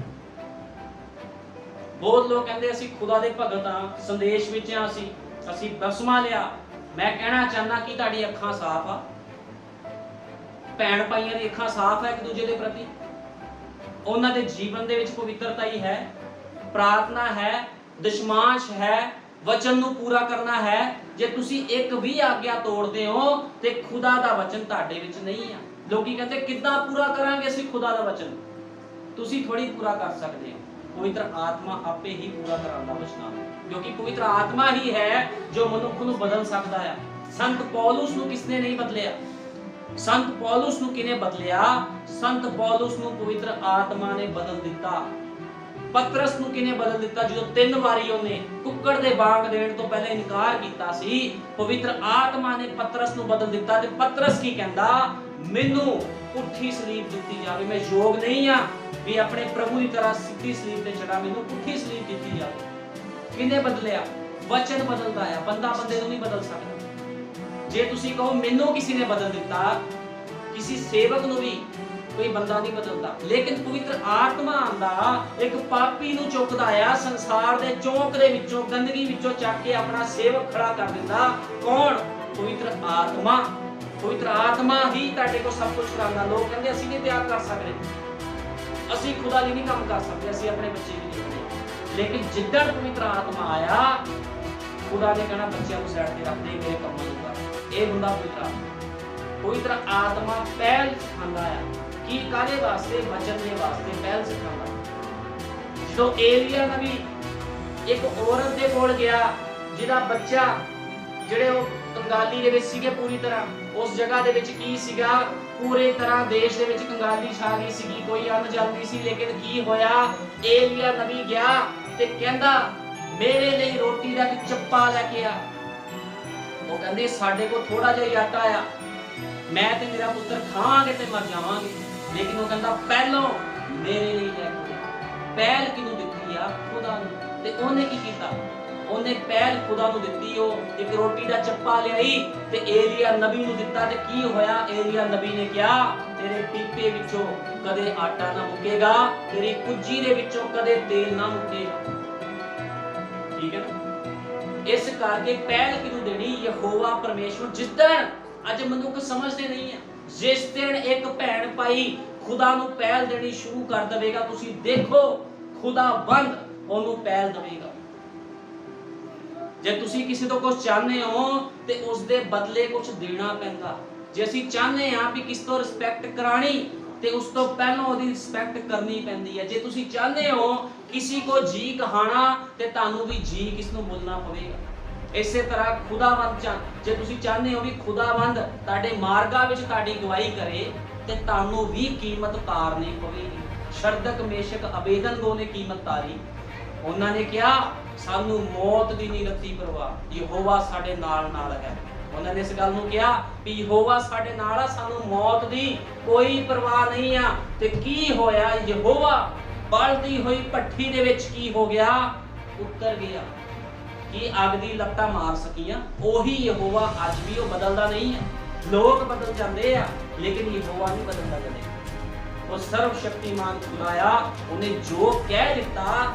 बहुत लोग कहंदे असीं खुदा दे भगत हां, संदेश विच हां, असीं बसमा लिया। मैं कहना चाहना कि तुहाडी अखां साफ आ, भैण भाईयां दी अखां साफ है एक दूजे दे प्रति, उन्हां दे जीवन दे विच पवित्रता ही है, प्रार्थना है, दशमांश है, वचन नूं पूरा करना है। जे तुसी एक भी आज्ञा तोड़दे हो ते खुदा दा वचन तुहाडे विच नहीं है। लोकी कहंदे किद्दां पूरा करांगे असीं खुदा दा वचन? तुसी थोड़ी पूरा कर सकदे हो, पवित्र आत्मा आपे ही पूरा करांदा वचन, क्योंकि पवित्र आत्मा ही है जो मनुख नूं बदल सकदा है। संत पौलुस नूं किसने नहीं बदलिया? संत पौलुस नूं किने बदलिया? संत पौलुस नूं पवित्र आत्मा ने बदल दिता। पतरस नूं किने बदल दिता? जो 3 वारी ਉਹਨੇ ਕੁੱਕੜ ਦੇ ਬਾਗ ਦੇਣ ਤੋਂ ਪਹਿਲੇ ਇਨਕਾਰ ਕੀਤਾ ਸੀ, ਪਵਿੱਤਰ ਆਤਮਾ ਨੇ ਪਤਰਸ ਨੂੰ ਬਦਲ ਦਿੱਤਾ। ਤੇ ਪਤਰਸ ਕੀ ਕਹਿੰਦਾ? ਮੈਨੂੰ ਪੁੱਠੀ ਸਲੀਬ ਦਿੱਤੀ ਜਾਵੇ, ਮੈਂ ਯੋਗ ਨਹੀਂ ਆ ਵੀ ਆਪਣੇ ਪ੍ਰਭੂ ਦੀ ਤਰ੍ਹਾਂ ਸਿੱਧੀ ਸਲੀਬ ਤੇ ਚੜਾ, ਮੈਨੂੰ ਪੁੱਠੀ ਸਲੀਬ ਦਿੱਤੀ ਜਾਵੇ। ਕਿਨੇ ਬਦਲਿਆ? ਵਚਨ ਬਦਲਦਾ ਆ, ਬੰਦਾ ਬੰਦੇ ਨੂੰ ਨਹੀਂ ਬਦਲ ਸਕਦਾ। ਜੇ ਤੁਸੀਂ ਕਹੋ ਮੈਨੂੰ ਕਿਸੇ ਨੇ ਬਦਲ ਦਿੱਤਾ, ਕਿਸੇ ਸੇਵਕ ਨੂੰ ਵੀ कोई बंदा नहीं बदलता। लेकिन पवित्र आत्मा आंदा एक पापी नूं चुकदा आ, संसार दे चौक दे विचों गंदगी विचों चक के अपना सेवक खड़ा कर दिंदा। कौन? पवित्र आत्मा। पवित्र आत्मा ही तुहाडे को सब कुछ करांदा। लोग कहंदे असीं नहीं त्याग कर सकदे, असीं खुदा लई नहीं काम कर सकदे, असीं अपने बच्चे लई नहीं करदे। लेकिन जिद्दण पवित्र आत्मा आया, खुदा ने कहना बच्चों को साइड ते रख दे, मेरे काम नूं कर। ये हुंदा पवित्र आत्मा। पवित्र आत्मा पहल सिखांदा है कि काले वास्ते? वचन दे वास्ते पहल सिखांदा। जो एलिया नबी एक औरत दे कोल गया जिहदा बच्चा ਜਿਹੜੇ ਉਹ ਕੰਗਾਲੀ ਦੇ ਵਿੱਚ ਸੀਗੇ ਪੂਰੀ ਤਰ੍ਹਾਂ, ਉਸ ਜਗ੍ਹਾ ਦੇ ਵਿੱਚ ਕੀ ਸੀਗਾ? ਪੂਰੇ ਤਰ੍ਹਾਂ ਦੇਸ਼ ਦੇ ਵਿੱਚ ਕੰਗਾਲੀ ਛਾ ਗਈ ਸੀਗੀ, ਕੋਈ ਅੰਨ ਜਲ ਨਹੀਂ ਸੀ। ਲੇਕਿਨ ਕੀ ਹੋਇਆ? ਏਲੀਆ ਨਬੀ ਗਿਆ ਤੇ ਕਹਿੰਦਾ ਮੇਰੇ ਲਈ ਰੋਟੀ ਦਾ ਇੱਕ ਚੱਪਾ ਲੈ ਕੇ ਆ। ਉਹ ਕਹਿੰਦੇ ਸਾਡੇ ਕੋਲ ਥੋੜਾ ਜਿਹਾ ਹੀ ਆਟਾ ਆ, ਮੈਂ ਤੇ ਮੇਰਾ ਪੁੱਤਰ ਖਾਵਾਂਗੇ ਤੇ ਮਰ ਜਾਵਾਂਗੇ। लेकिन वो कहता पहलों मेरे लिए लैके। पहल किनू दित्ती आ? खुदा नूं। ते ओहने की कीता? ਉਹਨੇ ਪਹਿਲ ਖੁਦਾ ਨੂੰ ਦਿੱਤੀ। ਉਹ ਇੱਕ ਰੋਟੀ ਦਾ ਚੱਪਾ ਲਿਆਈ ਤੇ ਏਲੀਆ ਨਬੀ ਨੂੰ ਦਿੱਤਾ ਤੇ ਕੀ ਹੋਇਆ? ਏਲੀਆ ਨਬੀ ਨੇ ਕਿਹਾ ਤੇਰੇ ਪੀਪੇ ਵਿੱਚੋਂ ਕਦੇ ਆਟਾ ਨਾ ਮੁੱਕੇਗਾ, ਤੇਰੀ ਕੁੱਜੀ ਦੇ ਵਿੱਚੋਂ ਕਦੇ ਤੇਲ ਨਾ ਮੁੱਕੇਗਾ। ਠੀਕ ਹੈ ਨਾ? ਇਸ ਕਰਕੇ ਪਹਿਲ ਕਿਹਨੂੰ ਦੇਣੀ? ਯਹੋਵਾ ਪਰਮੇਸ਼ਵਰ। ਜਿਸ ਦਿਨ ਅੱਜ ਮਨੁੱਖ ਸਮਝਦੇ ਨਹੀਂ ਆ, ਜਿਸ ਦਿਨ ਇੱਕ ਭੈਣ ਭਾਈ ਖੁਦਾ ਨੂੰ ਪਹਿਲ ਦੇਣੀ ਸ਼ੁਰੂ ਕਰ ਦੇਵੇਗਾ, ਤੁਸੀਂ ਦੇਖੋ ਖੁਦਾਵੰਦ ਉਹਨੂੰ ਪਹਿਲ ਦੇਵੇਗਾ। ਜੇ ਤੁਸੀਂ ਕਿਸੇ ਤੋਂ ਕੁਝ ਚਾਹੁੰਦੇ ਹੋ ਤੇ ਉਸ ਦੇ ਬਦਲੇ ਕੁਝ ਦੇਣਾ ਪੈਂਦਾ। ਜੇ ਅਸੀਂ ਚਾਹੁੰਦੇ ਹਾਂ ਵੀ ਕਿਸ ਤੋਂ ਰਿਸਪੈਕਟ ਕਰਾਣੀ ਤੇ ਉਸ ਤੋਂ ਪਹਿਲਾਂ ਉਹਦੀ ਰਿਸਪੈਕਟ ਕਰਨੀ ਪੈਂਦੀ ਹੈ। ਜੇ ਤੁਸੀਂ ਚਾਹੁੰਦੇ ਹੋ ਕਿਸੇ ਕੋ ਜੀ ਕਹਾਣਾ ਤੇ ਤੁਹਾਨੂੰ ਵੀ ਜੀ ਕਿਸ ਨੂੰ ਬੋਲਣਾ ਪਵੇਗਾ। ਇਸੇ ਤਰ੍ਹਾਂ ਖੁਦਾਵੰਦ ਜੇ ਤੁਸੀਂ ਚਾਹੁੰਦੇ ਹੋ ਵੀ ਖੁਦਾਵੰਦ ਤੁਹਾਡੇ ਮਾਰਗਾਂ ਵਿੱਚ ਤੁਹਾਡੀ ਗਵਾਹੀ ਕਰੇ ਤੇ ਤੁਹਾਨੂੰ ਵੀ ਕੀਮਤ ਤਾਰਨੀ ਪਵੇਗੀ। ਸ਼ਰਦਕ ਮੇਸ਼ਕ ਅਬੇਦਨਗੋ ਨੇ ਕੀਮਤ ਤਾਰੀ। ਉਹਨਾਂ ਨੇ ਕਿਹਾ ਸਾਨੂੰ ਮੌਤ ਦੀ ਨਹੀਂ ਰੱਤੀ ਪਰਵਾਹ, ਯਹੋਵਾ ਸਾਡੇ ਨਾਲ ਨਾਲ ਹੈ। ਉਹਨਾਂ ਨੇ ਇਸ ਗੱਲ ਨੂੰ ਕਿਹਾ ਵੀ ਯਹੋਵਾ ਸਾਡੇ ਨਾਲ ਆ, ਸਾਨੂੰ ਮੌਤ ਦੀ ਕੋਈ ਪਰਵਾਹ ਨਹੀਂ ਆ। ਤੇ ਕੀ ਹੋਇਆ? ਯਹੋਵਾ ਬਲਦੀ ਹੋਈ ਭੱਠੀ ਦੇ ਵਿੱਚ ਕੀ ਹੋ ਗਿਆ? ਉਤਰ ਗਿਆ। ਕੀ ਅੱਗ ਦੀ ਲਪਟਾਂ ਮਾਰ ਸਕੀਆਂ? ਉਹੀ ਯਹੋਵਾ ਅੱਜ ਵੀ ਉਹ ਬਦਲਦਾ ਨਹੀਂ ਹੈ। ਲੋਕ ਬਦਲ ਜਾਂਦੇ ਆ ਲੇਕਿਨ ਯਹੋਵਾ ਨਹੀਂ ਬਦਲਦਾ ਕਦੇ। ਉਹ ਸਰਵ ਸ਼ਕਤੀਮਾਨ ਖੁਦਾ ਆ, ਉਹਨੇ ਜੋ ਕਹਿ ਦਿੱਤਾ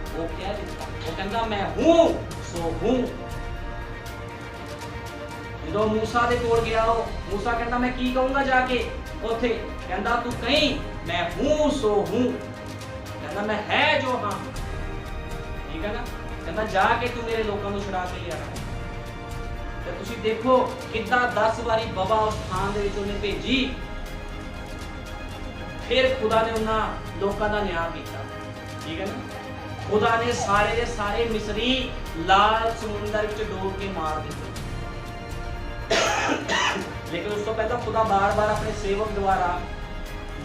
ਉਹ ਕਹਿ ਦਿੱਤਾ। ਉਹ ਕਹਿੰਦਾ ਮੈਂ ਹੂੰ ਸੋ ਹੂੰ। ਜਦੋਂ ਮੂਸਾ ਦੇ ਕੋਲ ਗਿਆ, ਉਹ ਮੂਸਾ ਕਹਿੰਦਾ ਮੈਂ ਕੀ ਕਹੂੰਗਾ ਜਾ ਕੇ ਉੱਥੇ? ਕਹਿੰਦਾ ਤੂੰ ਕਹੀਂ ਮੈਂ ਹੂੰ ਸੋ ਹੂੰ। ਕਹਿੰਦਾ ਮੈਂ ਹੈ ਜੋ ਹਾਂ। ਠੀਕ ਹੈ ਨਾ? ਕਹਿੰਦਾ ਜਾ ਕੇ ਤੂੰ ਮੇਰੇ ਲੋਕਾਂ ਨੂੰ ਛੁਡਾ ਕੇ ਲਿਆ। ਤੇ ਤੁਸੀਂ ਦੇਖੋ ਕਿੱਦਾਂ 10 ਵਾਰੀ ਬਾਬਾ ਉਸ ਥਾਂ ਦੇ ਵਿੱਚ ਉਹਨੇ ਭੇਜੀ। ਫਿਰ ਖੁਦਾ ਨੇ ਉਹਨਾਂ ਲੋਕਾਂ ਦਾ ਨਿਆਂ ਕੀਤਾ। ਠੀਕ ਹੈ ਨਾ? ਖੁਦਾ ਨੇ ਸਾਰੇ ਦੇ ਸਾਰੇ ਮਿਸਰੀ ਲਾਲ ਸਮੁੰਦਰ ਵਿੱਚ ਡੋਬ ਕੇ ਮਾਰ ਦਿੱਤੇ। ਲੇਕਿਨ ਉਸ ਤੋਂ ਪਹਿਲਾਂ ਖੁਦਾ ਬਾਰ-ਬਾਰ ਆਪਣੇ ਸੇਵਕ ਦੁਆਰਾ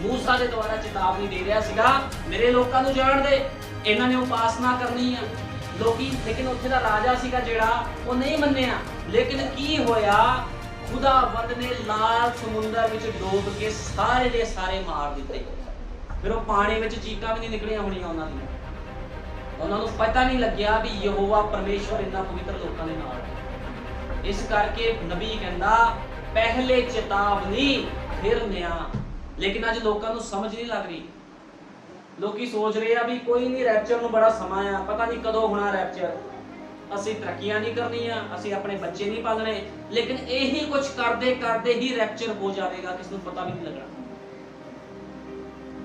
ਮੂਸਾ ਦੇ ਦੁਆਰਾ ਚੇਤਾਵਨੀ ਦੇ ਰਿਹਾ ਸੀਗਾ ਮੇਰੇ ਲੋਕਾਂ ਨੂੰ ਜਾਣ ਦੇ, ਇਹਨਾਂ ਨੇ ਉਪਾਸਨਾ ਕਰਨੀ ਆ। ਲੋਕੀ ਲੇਕਿਨ ਉੱਥੇ ਦਾ ਰਾਜਾ ਸੀਗਾ ਜਿਹੜਾ ਉਹ ਨਹੀਂ ਮੰਨਿਆ। ਲੇਕਿਨ ਕੀ ਹੋਇਆ? ਖੁਦਾਵੰਦ ਨੇ ਲਾਲ ਸਮੁੰਦਰ ਵਿੱਚ ਡੋਬ ਕੇ ਸਾਰੇ ਦੇ ਸਾਰੇ ਮਾਰ ਦਿੱਤੇ। ਫਿਰ ਉਹ ਪਾਣੀ ਵਿੱਚ ਚੀਕਾਂ ਵੀ ਨਹੀਂ ਨਿਕਲੀਆਂ ਹੋਣੀਆਂ ਉਹਨਾਂ ਦੀਆਂ। ਉਹਨਾਂ ਨੂੰ ਪਤਾ ਨਹੀਂ ਲੱਗਿਆ ਵੀ ਯਹੋਵਾ ਪਰਮੇਸ਼ਵਰ ਇੰਨਾ ਪਵਿੱਤਰ ਲੋਕਾਂ ਦੇ ਨਾਲ ਹੈ। ਇਸ ਕਰਕੇ ਨਬੀ ਕਹਿੰਦਾ ਪਹਿਲੇ ਚੇਤਾਵਨੀ ਫਿਰ ਨਿਆਂ। ਲੇਕਿਨ ਅੱਜ ਲੋਕਾਂ ਨੂੰ ਸਮਝ ਨਹੀਂ ਲੱਗ ਰਹੀ। ਲੋਕੀ ਸੋਚ ਰਹੇ ਆ ਵੀ ਕੋਈ ਨਹੀਂ, ਰੈਪਚਰ ਨੂੰ ਬੜਾ ਸਮਾਂ ਆ, ਪਤਾ ਨਹੀਂ ਕਦੋਂ ਹੋਣਾ ਰੈਪਚਰ, ਅਸੀਂ ਤਰੱਕੀਆਂ ਨਹੀਂ ਕਰਨੀਆਂ, ਅਸੀਂ ਆਪਣੇ ਬੱਚੇ ਨਹੀਂ ਪਾਲਣੇ। ਲੇਕਿਨ ਇਹੀ ਕੁਝ ਕਰਦੇ ਕਰਦੇ ਹੀ ਰੈਪਚਰ ਹੋ ਜਾਵੇਗਾ। ਕਿਸ ਨੂੰ ਪਤਾ ਵੀ ਨਹੀਂ ਲੱਗਣਾ,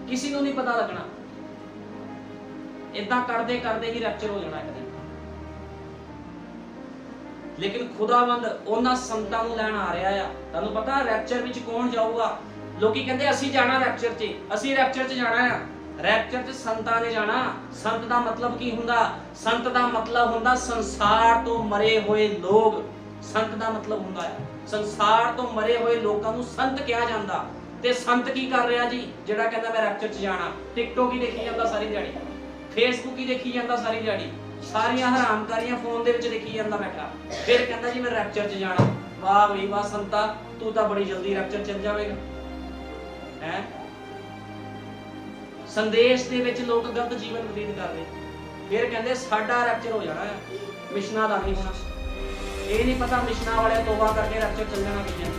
ਕਿਸੇ ਨੂੰ ਨਹੀਂ ਪਤਾ ਲੱਗਣਾ। ਇਦਾਂ ਕਰਦੇ ਕਰਦੇ ਹੀ ਰੈਪਚਰ ਹੋ ਜਾਣਾ ਇੱਕ ਦਿਨ। ਲੇਕਿਨ ਖੁਦਾਵੰਦ ਉਹਨਾਂ ਸੰਤਾਂ ਨੂੰ ਲੈਣ ਆ ਰਿਹਾ ਆ। ਤੁਹਾਨੂੰ ਪਤਾ ਰੈਪਚਰ ਵਿੱਚ ਕੌਣ ਜਾਊਗਾ? ਲੋਕੀ ਕਹਿੰਦੇ ਅਸੀਂ ਜਾਣਾ ਰੈਪਚਰ 'ਚ, ਅਸੀਂ ਰੈਪਚਰ 'ਚ ਜਾਣਾ ਆ। ਰੈਪਚਰ 'ਚ ਸੰਤਾਂ ਨੇ ਜਾਣਾ। ਸੰਤ ਦਾ ਮਤਲਬ ਕੀ ਹੁੰਦਾ? ਸੰਤ ਦਾ ਮਤਲਬ ਹੁੰਦਾ ਸੰਸਾਰ ਤੋਂ ਮਰੇ ਹੋਏ ਲੋਕ। ਸੰਤ ਦਾ ਮਤਲਬ ਹੁੰਦਾ ਹੈ ਸੰਸਾਰ ਤੋਂ ਮਰੇ ਹੋਏ ਲੋਕਾਂ ਨੂੰ ਸੰਤ ਕਿਹਾ ਜਾਂਦਾ। ਤੇ ਸੰਤ ਕੀ ਕਰ ਰਿਹਾ ਜੀ? ਜਿਹੜਾ ਕਹਿੰਦਾ ਮੈਂ ਰੈਪਚਰ 'ਚ ਜਾਣਾ, ਟਿਕਟੋਕ ਹੀ ਦੇਖੀ ਜਾਂਦਾ ਸਾਰੀ ਦਿਹਾੜੀ, ਫੇਸਬੁੱਕ ਹੀ ਦੇਖੀ ਜਾਂਦਾ ਸਾਰੀ ਦਿਹਾੜੀ, ਸਾਰੀਆਂ ਹਰਾਮਕਾਰੀਆਂ ਫੋਨ ਦੇ ਵਿੱਚ ਦੇਖੀ ਜਾਂਦਾ ਬੈਠਾ। ਫਿਰ ਕਹਿੰਦਾ ਜੀ ਮੈਂ ਰੈਪਚਰ 'ਚ ਜਾਣਾ। ਵਾਹ ਬਈ ਵਾਹ ਸੰਤਾ, ਤੂੰ ਤਾਂ ਬੜੀ ਜਲਦੀ ਰੈਪਚਰ ਚੱਲ ਜਾਵੇਗਾ। ਹੈ ਸੰਦੇਸ਼ ਦੇ ਵਿੱਚ ਲੋਕ ਗਲਤ ਜੀਵਨ ਬਤੀਤ ਕਰਦੇ। ਫਿਰ ਕਹਿੰਦੇ ਸਾਡਾ ਰੈਪਚਰ ਹੋ ਜਾਣਾ ਹੈ, ਮਿਸ਼ਨਾਂ ਦਾ ਨਹੀਂ ਹੋਣਾ। ਇਹ ਨਹੀਂ ਪਤਾ ਮਿਸ਼ਨਾਂ ਵਾਲੇ ਤੋਬਾ ਕਰਕੇ ਰੈਪਚਰ ਚੱਲ ਜਾਣਾ, ਕਈਆਂ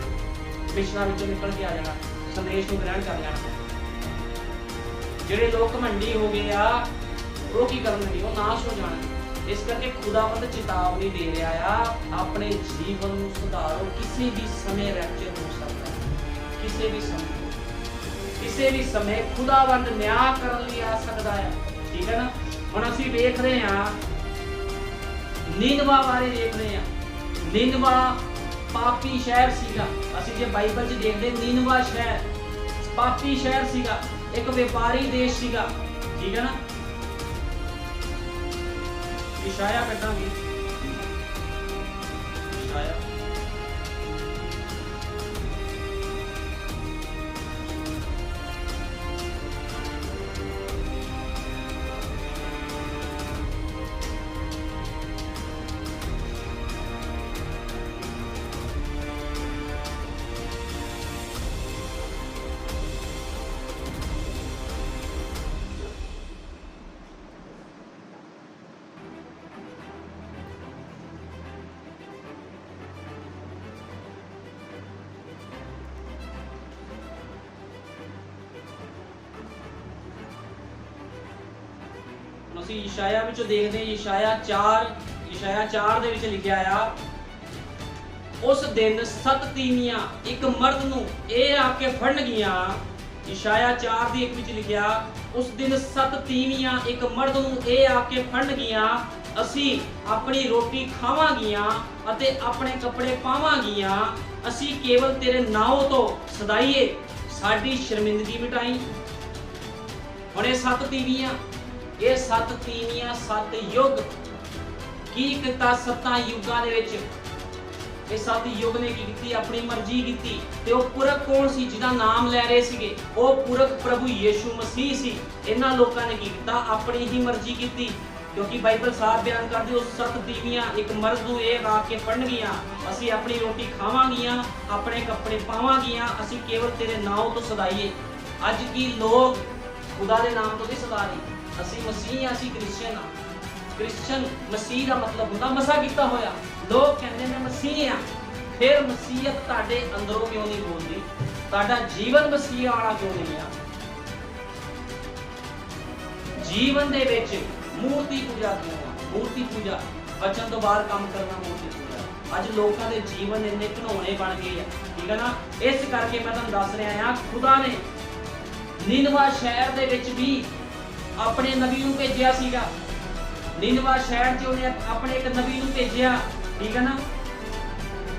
ਮਿਸ਼ਨਾਂ ਵਿੱਚੋਂ ਨਿਕਲ ਕੇ ਆ ਜਾਣਾ, ਸੰਦੇਸ਼ ਨੂੰ ਗ੍ਰਹਿਣ ਕਰ ਜਾਣਾ। ਜਿਹੜੇ ਲੋਕ ਘਮੰਡੀ ਹੋ ਗਏ ਆ ਉਹ ਕੀ ਕਰਨਗੇ? ਉਹ ਨਾਸ਼ ਹੋ ਜਾਣਾ। ਇਸ ਕਰਕੇ ਖੁਦਾਵੰਦ ਚੇਤਾਵਨੀ ਦੇ ਰਿਹਾ ਆ ਆਪਣੇ ਜੀਵਨ ਨੂੰ ਸੁਧਾਰੋ। ਕਿਸੇ ਵੀ ਸਮੇਂ ਰੈਪਚਰ ਹੋ ਸਕਦਾ ਹੈ, ਕਿਸੇ ਵੀ ਸਮੇਂ, ਕਿਸੇ ਵੀ ਸਮੇਂ ਖੁਦਾਵੰਦ ਨਿਆਂ ਕਰਨ ਲਈ ਆ ਸਕਦਾ ਹੈ। ਠੀਕ ਹੈ ਨਾ? ਹੁਣ ਅਸੀਂ ਵੇਖ ਰਹੇ ਹਾਂ ਨੀਨਵਾ ਬਾਰੇ ਦੇਖ ਰਹੇ ਹਾਂ। ਨੀਨਵਾ ਪਾਪੀ ਸ਼ਹਿਰ ਸੀਗਾ। ਅਸੀਂ ਜੇ ਬਾਈਬਲ 'ਚ ਦੇਖਦੇ ਨੀਨਵਾ ਸ਼ਹਿਰ ਪਾਪੀ ਸ਼ਹਿਰ ਸੀਗਾ, ਇੱਕ ਵਪਾਰੀ ਦੇਸ਼ ਸੀਗਾ। ਠੀਕ ਹੈ ਨਾ? ਇਸ਼ਾਇਆ ਕੱਢਾਂਗੇ, ਇਸ਼ਾਇਆ ਤੁਸੀਂ ਯਸ਼ਾਇਆ ਵਿੱਚੋਂ ਦੇਖਦੇ ਯਸ਼ਾਇਆ 4 ਦੇ ਵਿੱਚ ਲਿਖਿਆ ਆ, ਉਸ ਦਿਨ 7 ਤੀਵੀਆਂ ਇੱਕ ਮਰਦ ਨੂੰ ਇਹ ਆ ਕੇ ਫੜਨਗੀਆਂ। ਯਸ਼ਾਇਆ 4 ਦੀ 1 ਵਿੱਚ ਲਿਖਿਆ, ਉਸ ਦਿਨ 7 ਤੀਵੀਆਂ ਇੱਕ ਮਰਦ ਨੂੰ ਇਹ ਆ ਕੇ ਫੜਨਗੀਆਂ, ਅਸੀਂ ਆਪਣੀ ਰੋਟੀ ਖਾਵਾਂਗੀਆਂ ਅਤੇ ਆਪਣੇ ਕੱਪੜੇ ਪਾਵਾਂਗੀਆਂ, ਅਸੀਂ ਕੇਵਲ ਤੇਰੇ ਨਾਮ ਤੋਂ ਸਦਾਈਏ ਸਾਡੀ ਸ਼ਰਮਿੰਦਗੀ ਮਿਟਾਈ। ਹੁਣ ਇਹ 7 ਤੀਵੀਆਂ, 7 ਯੁੱਗ ਕੀ ਕੀਤਾ? 7 ਯੁੱਗਾਂ ਦੇ ਵਿੱਚ ਇਹ 7 ਯੁੱਗ ਨੇ ਕੀ ਕੀਤੀ? ਆਪਣੀ ਮਰਜ਼ੀ ਕੀਤੀ। ਤੇ ਉਹ ਪੁਰਖ ਕੌਣ ਸੀ ਜਿਹਦਾ ਨਾਮ ਲੈ ਰਹੇ ਸੀਗੇ? ਉਹ ਪੁਰਖ ਪ੍ਰਭੂ ਯੀਸ਼ੂ ਮਸੀਹ ਸੀ। ਇਹਨਾਂ ਲੋਕਾਂ ਨੇ ਕੀ ਕੀਤਾ? ਆਪਣੀ ਹੀ ਮਰਜ਼ੀ ਕੀਤੀ, ਕਿਉਂਕਿ ਬਾਈਬਲ ਸਾਫ਼ ਬਿਆਨ ਕਰਦੀ ਉਸ 7 ਤੀਵੀਆਂ ਇੱਕ ਮਰਦ ਨੂੰ ਇਹ ਆ ਕੇ ਫੜਨਗੀਆਂ, ਅਸੀਂ ਆਪਣੀ ਰੋਟੀ ਖਾਵਾਂਗੀਆਂ, ਆਪਣੇ ਕੱਪੜੇ ਪਾਵਾਂਗੀਆਂ, ਅਸੀਂ ਕੇਵਲ ਤੇਰੇ ਨਾਮ ਤੋਂ ਸਦਾਈਏ। ਅੱਜ ਕੀ ਲੋਕ ਖੁਦਾ ਦੇ ਨਾਮ ਤੋਂ ਨਹੀਂ ਸਦਾ ਰਹੇ। ਅਸੀਂ ਮਸੀਹ ਆ, ਅਸੀਂ ਕ੍ਰਿਸਚੀਅਨ ਆ। ਕ੍ਰਿਸਚਨ ਮਸੀਹ ਦਾ ਮਤਲਬ ਹੁੰਦਾ ਮਸਾ ਕੀਤਾ ਹੋਇਆ। ਲੋਕ ਕਹਿੰਦੇ ਨੇ ਮਸੀਹ ਆ, ਫਿਰ ਮਸੀਹਤ ਤੁਹਾਡੇ ਅੰਦਰੋਂ ਕਿਉਂ ਨਹੀਂ ਬੋਲਦੀ? ਤੁਹਾਡਾ ਜੀਵਨ ਮਸੀਹ ਵਾਲਾ ਕਿਉਂ ਨਹੀਂ ਆ? ਜੀਵਨ ਦੇ ਵਿੱਚ ਮੂਰਤੀ ਪੂਜਾ ਕਿਉਂ ਆ? ਮੂਰਤੀ ਪੂਜਾ, ਬਚਨ ਤੋਂ ਬਾਹਰ ਕੰਮ ਕਰਨਾ ਮੂਰਤੀ ਪੂਜਾ। ਅੱਜ ਲੋਕਾਂ ਦੇ ਜੀਵਨ ਇੰਨੇ ਘਿਨੌਣੇ ਬਣ ਗਏ ਆ, ਠੀਕ ਹੈ ਨਾ। ਇਸ ਕਰਕੇ ਮੈਂ ਤੁਹਾਨੂੰ ਦੱਸ ਰਿਹਾ ਆ, ਖੁਦਾ ਨੇ ਨੀਨਵਾ ਸ਼ਹਿਰ ਦੇ ਵਿੱਚ ਵੀ ਆਪਣੇ ਨਬੀ ਨੂੰ ਭੇਜਿਆ ਸੀਗਾ। ਨੀਨਵਾ ਸ਼ਹਿਰ 'ਚ ਉਹਨੇ ਆਪਣੇ ਇੱਕ ਨਬੀ ਨੂੰ ਭੇਜਿਆ, ਠੀਕ ਹੈ ਨਾ,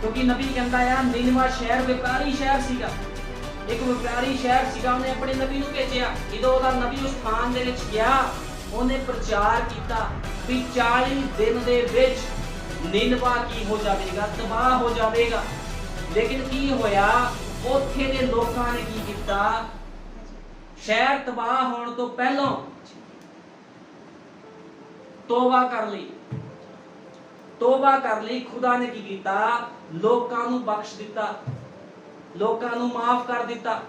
ਕਿਉਂਕਿ ਨਬੀ ਕਹਿੰਦਾ ਆ ਨੀਨਵਾ ਸ਼ਹਿਰ ਵਪਾਰੀ ਸ਼ਹਿਰ ਸੀਗਾ, ਇੱਕ ਵਪਾਰੀ ਸ਼ਹਿਰ ਸੀਗਾ। ਉਹਨੇ ਆਪਣੇ ਨਬੀ ਨੂੰ ਭੇਜਿਆ। ਜਦੋਂ ਉਹਦਾ ਨਬੀ ਉਸ ਸਥਾਨ ਦੇ ਵਿੱਚ ਗਿਆ, ਉਹਨੇ ਪ੍ਰਚਾਰ ਕੀਤਾ ਵੀ 40 ਦਿਨ ਦੇ ਵਿੱਚ ਨੀਨਵਾ ਕੀ ਹੋ ਜਾਵੇਗਾ? ਤਬਾਹ ਹੋ ਜਾਵੇਗਾ। ਲੇਕਿਨ ਕੀ ਹੋਇਆ? ਉੱਥੇ ਦੇ ਲੋਕਾਂ ਨੇ ਕੀ ਕੀਤਾ? ਸ਼ਹਿਰ ਤਬਾਹ ਹੋਣ ਤੋਂ ਪਹਿਲਾਂ ਤੋਬਾ ਕਰ ਲਈ। ਤੋਬਾ ਕਰ ਲਈ। ਖੁਦਾ ਨੇ ਕੀ ਕੀਤਾ? ਲੋਕਾਂ ਨੂੰ ਬਖਸ਼ ਦਿੱਤਾ, ਲੋਕਾਂ ਨੂੰ ਮਾਫ ਕਰ ਦਿੱਤਾ,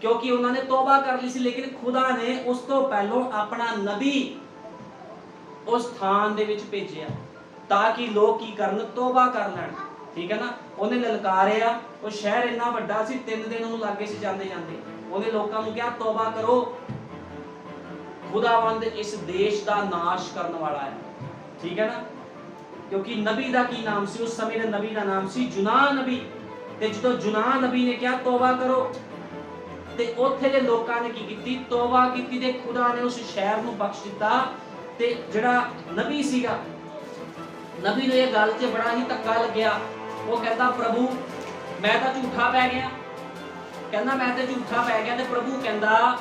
ਕਿਉਂਕਿ ਉਹਨਾਂ ਨੇ ਤੋਬਾ ਕਰ ਲਈ ਸੀ। ਲੇਕਿਨ ਖੁਦਾ ਨੇ ਉਸ ਤੋਂ ਪਹਿਲਾਂ ਆਪਣਾ ਨਬੀ ਉਸ ਸਥਾਨ ਦੇ ਵਿੱਚ ਭੇਜਿਆ ਤਾਂ ਕਿ ਲੋਕ ਕੀ ਕਰਨ? ਤੋਬਾ ਕਰ ਲੈਣ, ਠੀਕ ਹੈ ਨਾ। ਉਹਨੇ ਲਲਕਾਰਿਆ। ਉਹ ਸ਼ਹਿਰ ਇੰਨਾ ਵੱਡਾ ਸੀ, 3 ਦਿਨ ਉਹਨੂੰ ਲੱਗੇ ਸੀ ਜਾਂਦੇ ਜਾਂਦੇ। ਉਹਨੇ ਲੋਕਾਂ ਨੂੰ ਕਿਹਾ ਤੋਬਾ ਕਰੋ, ਖੁਦਾਵੰਦ ਇਸ ਦੇਸ਼ ਦਾ ਨਾਸ਼ ਕਰਨ ਵਾਲਾ ਹੈ, ਠੀਕ ਹੈ ਨਾ। ਕਿਉਂਕਿ ਨਬੀ ਦਾ ਕੀ ਨਾਮ ਸੀ? ਉਸ ਸਮੇਂ ਦੇ ਨਬੀ ਦਾ ਨਾਮ ਸੀ ਜੁਨਾਹ ਨਬੀ। ਤੇ ਜਦੋਂ ਜੁਨਾਹ ਨਬੀ ਨੇ ਕਿਹਾ ਤੋਬਾ ਕਰੋ, ਤੇ ਉੱਥੇ ਦੇ ਲੋਕਾਂ ਨੇ ਕੀ ਕੀਤੀ? ਤੋਬਾ ਕੀਤੀ ਤੇ ਖੁਦਾ ਨੇ ਉਸ ਸ਼ਹਿਰ ਨੂੰ ਬਖਸ਼ ਦਿੱਤਾ। ਤੇ ਜਿਹੜਾ ਨਬੀ ਸੀਗਾ, ਨਬੀ ਨੂੰ ਇਹ ਗੱਲ 'ਚ ਬੜਾ ਹੀ ਧੱਕਾ ਲੱਗਿਆ। ਉਹ ਕਹਿੰਦਾ ਪ੍ਰਭੂ ਮੈਂ ਤਾਂ ਝੂਠਾ ਪੈ ਗਿਆ, ਕਹਿੰਦਾ ਮੈਂ ਤੇ ਝੂਠਾ ਪੈ ਗਿਆ। ਤੇ ਪ੍ਰਭੂ ਕਹਿੰਦਾ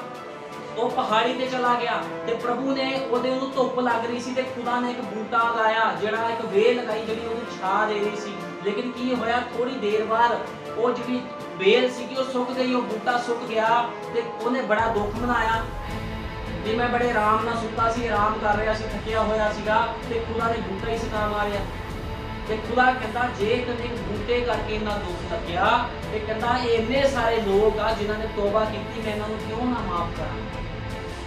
ਉਹ ਪਹਾੜੀ ਤੇ ਚਲਾ ਗਿਆ। ਤੇ ਪ੍ਰਭੂ ਨੇ ਉਹਨੂੰ ਧੁੱਪ ਲੱਗ ਰਹੀ ਸੀ ਤੇ ਖੁਦਾ ਨੇ ਇੱਕ ਬੂਟਾ ਲਾਇਆ, ਜਿਹੜਾ ਇੱਕ ਵੇਲ ਲਗਾਈ ਜਿਹੜੀ ਉਹਨੂੰ ਛਾਂ ਦੇ ਰਹੀ ਸੀ। ਲੇਕਿਨ ਕੀ ਹੋਇਆ? ਥੋੜੀ ਦੇਰ ਬਾਅਦ ਉਹ ਜਿਹੜੀ ਵੇਲ ਸੀਗੀ ਉਹ ਸੁੱਕ ਗਈ, ਉਹ ਬੂਟਾ ਸੁੱਕ ਗਿਆ। ਤੇ ਉਹਨੇ ਬੜਾ ਦੁੱਖ ਮਨਾਇਆ ਕਿ ਮੈਂ ਬੜੇ ਆਰਾਮ ਨਾਲ ਸੁੱਤਾ ਸੀ, ਆਰਾਮ ਕਰ ਰਿਹਾ ਸੀ, ਥੱਕਿਆ ਹੋਇਆ ਸੀਗਾ, ਤੇ ਖੁਦਾ ਨੇ ਬੂਟਾ ਹੀ ਸਤਾ ਮਾਰਿਆ। ਤੇ ਖੁਦਾ ਕਹਿੰਦਾ ਜੇ ਕਦੇ ਬੂਟੇ ਕਰਕੇ ਇੰਨਾ ਦੁੱਖ ਲੱਗਿਆ, ਤੇ ਕਹਿੰਦਾ ਇੰਨੇ ਸਾਰੇ ਲੋਕ ਆ ਜਿਨ੍ਹਾਂ ਨੇ ਤੋਬਾ ਕੀਤੀ, ਮੈਂ ਇਹਨਾਂ ਨੂੰ ਕਿਉਂ ਨਾ ਮਾਫ ਕਰਾਂ?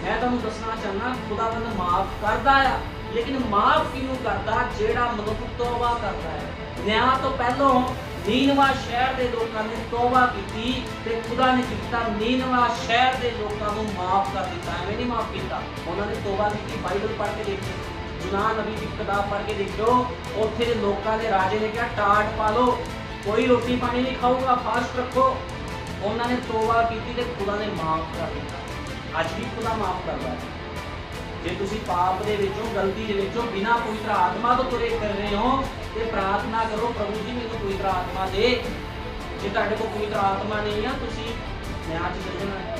ਮੈਂ ਤੁਹਾਨੂੰ ਦੱਸਣਾ ਚਾਹੁੰਦਾ, ਖੁਦਾਵੰਦ ਮਾਫ ਕਰਦਾ ਆ, ਲੇਕਿਨ ਮਾਫ ਕਿਹਨੂੰ ਕਰਦਾ? ਜਿਹੜਾ ਮਨੁੱਖ ਤੋਬਾ ਕਰਦਾ ਹੈ। ਨਿਆਂ ਤੋਂ ਪਹਿਲਾਂ ਨੀਨਵਾ ਸ਼ਹਿਰ ਦੇ ਲੋਕਾਂ ਨੇ ਤੋਬਾ ਕੀਤੀ ਤੇ ਖੁਦਾ ਨੇ ਕੀਤਾ ਨੀਨਵਾ ਸ਼ਹਿਰ ਦੇ ਲੋਕਾਂ ਨੂੰ ਮਾਫ ਕਰ ਦਿੱਤਾ। ਐਵੇਂ ਨਹੀਂ ਮਾਫ ਕੀਤਾ, ਉਹਨਾਂ ਨੇ ਤੋਬਾ ਕੀਤੀ। ਬਾਈਬਲ ਪੜ੍ਹ ਕੇ ਦੇਖੋ, ਜੁਨਾਹ ਨਬੀ ਦੀ ਕਿਤਾਬ ਪੜ੍ਹ ਕੇ ਦੇਖੋ, ਉੱਥੇ ਦੇ ਲੋਕਾਂ ਦੇ ਰਾਜੇ ਨੇ ਕਿਹਾ ਟਾਟ ਪਾ ਲਓ, ਕੋਈ ਰੋਟੀ ਪਾਣੀ ਨਹੀਂ ਖਾਊਗਾ, ਫਾਸਟ ਰੱਖੋ। ਉਹਨਾਂ ਨੇ ਤੋਬਾ ਕੀਤੀ ਤੇ ਖੁਦਾ ਨੇ ਮਾਫ ਕਰ ਦਿੱਤਾ। ਅੱਜ ਵੀ ਖੁਦਾ ਮਾਫ ਕਰਦਾ ਹੈ। ਜੇ ਤੁਸੀਂ ਪਾਪ ਦੇ ਵਿੱਚੋਂ, ਗਲਤੀ ਦੇ ਵਿੱਚੋਂ ਬਿਨਾਂ ਪਵਿੱਤਰ ਆਤਮਾ ਤੋਂ ਤੁਰੇ ਫਿਰ ਰਹੇ ਹੋ, ਤੇ ਪ੍ਰਾਰਥਨਾ ਕਰੋ ਪ੍ਰਭੂ ਜੀ ਮੈਨੂੰ ਪਵਿੱਤਰ ਆਤਮਾ ਦੇ। ਜੇ ਤੁਹਾਡੇ ਕੋਲ ਪਵਿੱਤਰ ਆਤਮਾ ਨਹੀਂ ਆ, ਤੁਸੀਂ ਨਿਆਂ 'ਚ ਚੱਲ ਜਾਣਾ,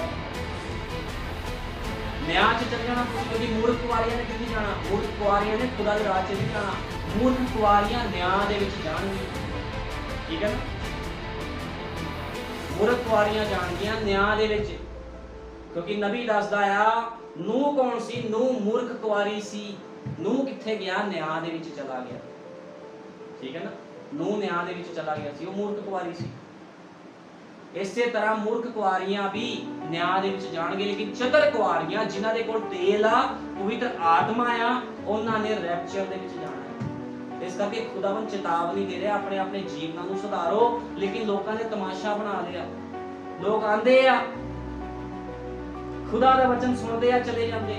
ਨਿਆਂ 'ਚ ਚੱਲ ਜਾਣਾ ਤੁਸੀਂ। ਕਿਉਂਕਿ ਮੂਰਖ ਕੁਆਰੀਆਂ ਨੇ ਕਿੱਥੇ ਜਾਣਾ? ਮੂਰਖ ਕੁਆਰੀਆਂ ਨੇ ਖੁਦਾ ਦੇ ਰਾਜ 'ਚ ਨਹੀਂ ਜਾਣਾ। ਮੂਰਖ ਕੁਆਰੀਆਂ ਨਿਆਂ ਦੇ ਵਿੱਚ ਜਾਣਗੀਆਂ, ਠੀਕ ਹੈ ਨਾ। ਮੂਰਖ ਕੁਆਰੀਆਂ ਜਾਣਗੀਆਂ ਨਿਆਂ ਦੇ ਵਿੱਚ, ਕਿਉਂਕਿ ਨਬੀ ਦੱਸਦਾ ਆ ਨੂਹ ਕੌਣ ਸੀ? ਨੂਹ ਮੂਰਖ ਕੁਆਰੀ ਸੀ। ਨੂਹ ਕਿੱਥੇ ਗਿਆ? ਨਿਆਂ ਦੇ ਵਿੱਚ ਚਲਾ ਗਿਆ, ਠੀਕ ਹੈ ਨਾ। ਨੂਹ ਨਿਆਂ ਦੇ ਵਿੱਚ ਚਲਾ ਗਿਆ ਸੀ, ਉਹ ਮੂਰਖ ਕੁਆਰੀ ਸੀ। ਇਸੇ ਤਰ੍ਹਾਂ ਮੂਰਖ ਕੁਆਰੀਆਂ ਵੀ ਨਿਆਂ ਦੇ ਵਿੱਚ ਜਾਣਗੇ, ਲੇਕਿਨ ਚਤਰ ਕੁਆਰੀਆਂ ਜਿਨ੍ਹਾਂ ਦੇ ਕੋਲ ਤੇਲ ਆ, ਪਵਿੱਤਰ ਆਤਮਾ ਆ, ਉਹਨਾਂ ਨੇ ਰੈਪਚਰ ਦੇ ਵਿੱਚ ਜਾਣਾ ਹੈ। ਇਸ ਕਰਕੇ ਖੁਦਾਵੰਦ ਚੇਤਾਵਨੀ ਦੇ ਰਿਹਾ, ਆਪਣੇ ਆਪਣੇ ਜੀਵਨਾਂ ਨੂੰ ਸੁਧਾਰੋ। ਲੇਕਿਨ ਲੋਕਾਂ ਨੇ ਤਮਾਸ਼ਾ ਬਣਾ ਲਿਆ। ਲੋਕ ਆਂਦੇ ਆ, ਖੁਦਾ ਦਾ ਵਚਨ ਸੁਣਦੇ ਆ, ਚਲੇ ਜਾਂਦੇ।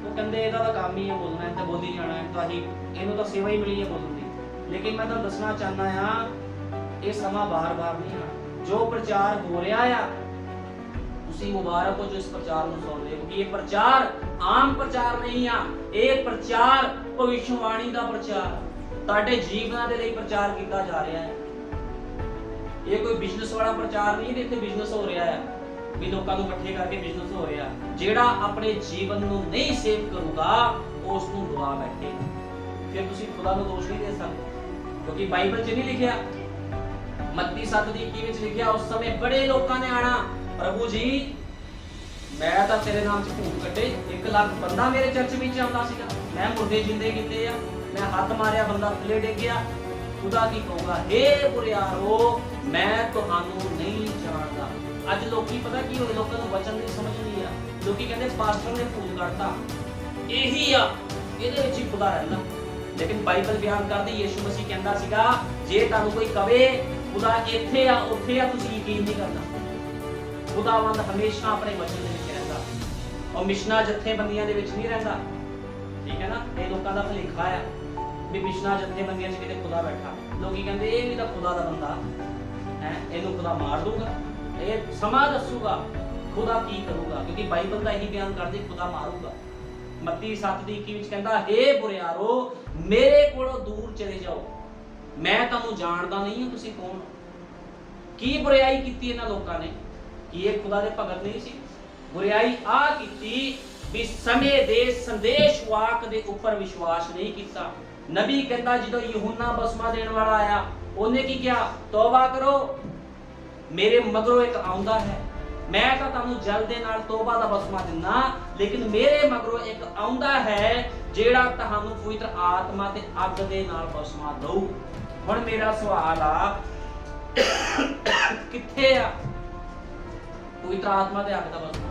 ਉਹ ਕਹਿੰਦੇ ਇਹਦਾ ਤਾਂ ਕੰਮ ਹੀ ਹੈ ਬੋਲਣਾ, ਇਹ ਤਾਂ ਬੋਲੀ ਜਾਣਾ ਹੈ, ਤਾਂ ਹੀ ਇਹਨੂੰ ਤਾਂ ਸੇਵਾ ਹੀ ਮਿਲੀ ਹੈ ਬੋਲਣ ਦੀ। ਲੇਕਿਨ ਮੈਂ ਤੁਹਾਨੂੰ ਦੱਸਣਾ ਚਾਹੁੰਦਾ ਆ, ਇਹ ਸਮਾਂ ਬਾਰ-ਬਾਰ ਨਹੀਂ ਆਣਾ। ਜੋ ਪ੍ਰਚਾਰ ਹੋ ਰਿਹਾ ਆ, ਤੁਸੀਂ ਮੁਬਾਰਕ ਹੋ ਜੋ ਇਸ ਪ੍ਰਚਾਰ ਨੂੰ ਸੁਣ ਰਹੇ ਹੋ, ਕਿ ਇਹ ਪ੍ਰਚਾਰ ਆਮ ਪ੍ਰਚਾਰ ਨਹੀਂ ਆ, ਇਹ ਪ੍ਰਚਾਰ ਭਵਿੱਖਬਾਣੀ ਦਾ ਪ੍ਰਚਾਰ, ਤੁਹਾਡੇ ਜੀਵਨਾਂ ਦੇ ਲਈ ਪ੍ਰਚਾਰ ਕੀਤਾ ਜਾ ਰਿਹਾ ਹੈ। ਇਹ ਕੋਈ ਬਿਜ਼ਨਸ ਵਾਲਾ ਪ੍ਰਚਾਰ ਨਹੀਂ ਕਿ ਇੱਥੇ ਬਿਜ਼ਨਸ ਹੋ ਰਿਹਾ ਹੈ, ਵੀ ਲੋਕਾਂ ਨੂੰ ਇਕੱਠੇ ਕਰਕੇ ਬਿਜ਼ਨਸ ਹੋ ਰਿਹਾ। ਜਿਹੜਾ ਆਪਣੇ ਜੀਵਨ ਨੂੰ ਨਹੀਂ ਸੇਵ ਕਰੂਗਾ ਉਸ ਨੂੰ ਗਵਾ ਬੈਠੇ। ਫਿਰ ਤੁਸੀਂ ਖੁਦਾ ਨੂੰ ਦੋਸ਼ ਨਹੀਂ ਦੇ ਸਕਦੇ, ਕਿਉਂਕਿ ਬਾਈਬਲ 'ਚ ਨਹੀਂ ਲਿਖਿਆ, ਮੱਤੀ 7:21 ਵਿੱਚ ਲਿਖਿਆ, ਉਸ ਸਮੇਂ ਬੜੇ ਲੋਕਾਂ ਨੇ ਆਣਾ, ਪ੍ਰਭੂ ਜੀ ਮੈਂ ਤਾਂ ਤੇਰੇ ਨਾਮ 'ਚ ਭੂਤ ਕੱਢੇ, 1 ਲੱਖ ਬੰਦਾ ਮੇਰੇ ਚਰਚ ਵਿੱਚ ਆਉਂਦਾ ਸੀਗਾ, ਮੈਂ ਮੁਰਦੇ ਜਿੰਦੇ ਕੀਤੇ ਆ, ਮੈਂ ਹੱਥ ਮਾਰਿਆ ਬੰਦਾ ਥੱਲੇ ਡਿੱਗ ਗਿਆ। ਖੁਦਾ ਕੀ ਕਹੂਗਾ, ਹੇ ਬੁਰਿਆਰੋ ਮੈਂ ਤੁਹਾਨੂੰ ਨਹੀਂ ਜਾਣਦਾ। ਅੱਜ ਲੋਕੀ ਪਤਾ ਕੀ ਹੋਏ, ਲੋਕਾਂ ਨੂੰ ਵਚਨ ਦੀ ਸਮਝ ਨਹੀਂ ਆ। ਲੋਕੀ ਕਹਿੰਦੇ ਪਾਸਟਰ ਨੇ ਭੂਤ ਕੱਢਤਾ, ਇਹੀ ਆ, ਇਹਦੇ ਵਿੱਚ ਹੀ ਖੁਦਾ ਰਹਿੰਦਾ। ਲੇਕਿਨ ਬਾਈਬਲ ਬਿਆਨ ਕਰਦੀ, ਯਿਸੂ ਮਸੀਹ ਕਹਿੰਦਾ ਸੀਗਾ, ਜੇ ਤੁਹਾਨੂੰ ਕੋਈ ਕਵੇ ਖੁਦਾ ਇੱਥੇ ਆ ਉੱਥੇ ਆ, ਤੁਸੀਂ ਯਕੀਨ ਨਹੀਂ ਕਰਨਾ। ਖੁਦਾਵੰਦ ਹਮੇਸ਼ਾ ਆਪਣੇ ਵਚਨ ਦੇ ਵਿੱਚ ਰਹਿੰਦਾ, ਉਹ ਮਿਸ਼ਨਾਂ ਜਥੇਬੰਦੀਆਂ ਦੇ ਵਿੱਚ ਨਹੀਂ ਰਹਿੰਦਾ। ਠੀਕ ਹੈ ਨਾ, ਇਹ ਲੋਕਾਂ ਦਾ ਭੁਲੇਖਾ ਆ ਵੀ ਮਿਸ਼ਨਾਂ ਜਥੇਬੰਦੀਆਂ 'ਚ ਕਿਤੇ ਖੁਦਾ ਬੈਠਾ। ਲੋਕੀ ਕਹਿੰਦੇ ਇਹ ਵੀ ਤਾਂ ਖੁਦਾ ਦਾ ਬੰਦਾ ਹੈ, ਇਹਨੂੰ ਖੁਦਾ ਮਾਰ ਦੂਗਾ। ਇਹ ਸਮਾਂ ਦੱਸੂਗਾ ਖੁਦਾ ਕੀ ਕਰੂਗਾ, ਕਿਉਂਕਿ ਬਾਈਬਲ ਦਾ ਇਹੀ ਬਿਆਨ ਕਰਦੀ, ਖੁਦਾ ਮਾਰੂਗਾ। ਮੱਤੀ 7:21 ਵਿੱਚ ਕਹਿੰਦਾ, ਹੇ ਬੁਰਿਆਰੋ ਮੇਰੇ ਕੋਲੋਂ ਦੂਰ ਚਲੇ ਜਾਓ, ਮੈਂ ਤੁਹਾਨੂੰ ਜਾਣਦਾ ਨਹੀਂ ਹਾਂ, ਤੁਸੀਂ ਕੌਣ। ਕੀ ਬੁਰਾਈ ਕੀਤੀ ਇਹਨਾਂ ਲੋਕਾਂ ਨੇ? ਕੀ ਇਹ ਖੁਦਾ ਦੇ ਭਗਤ ਨਹੀਂ ਸੀ? ਬੁਰਾਈ ਆ ਕੀਤੀ ਵੀ ਸਮੇਂ ਦੇ ਸੰਦੇਸ਼ ਵਾਕ ਦੇ ਉੱਪਰ ਵਿਸ਼ਵਾਸ ਨਹੀਂ ਕੀਤਾ। ਨਬੀ ਕਹਿੰਦਾ ਜਦੋਂ ਯਹੂਨਾ ਬਸਮਾ ਦੇਣ ਵਾਲਾ ਆਇਆ, ਉਹਨੇ ਕੀ ਕਿਹਾ? ਤੌਬਾ ਕਰੋ, ਮੇਰੇ ਮਗਰੋਂ ਇੱਕ ਆਉਂਦਾ ਹੈ, ਮੈਂ ਤਾਂ ਤੁਹਾਨੂੰ ਜਲ ਦੇ ਨਾਲ ਤੋਬਾ ਦਾ ਬਸਮਾ ਦਿੰਦਾ, ਲੇਕਿਨ ਮੇਰੇ ਮਗਰੋਂ ਇੱਕ ਆਉਂਦਾ ਹੈ ਜਿਹੜਾ ਤੁਹਾਨੂੰ ਪਵਿੱਤਰ ਆਤਮਾ ਤੇ ਅੱਗ ਦੇ ਨਾਲ ਬਸਮਾ ਦਊ। ਹੁਣ ਮੇਰਾ ਸਵਾਲ ਆ, ਕਿੱਥੇ ਆ ਪਵਿੱਤਰ ਆਤਮਾ ਤੇ ਅੱਗ ਦਾ ਬਸਮਾ?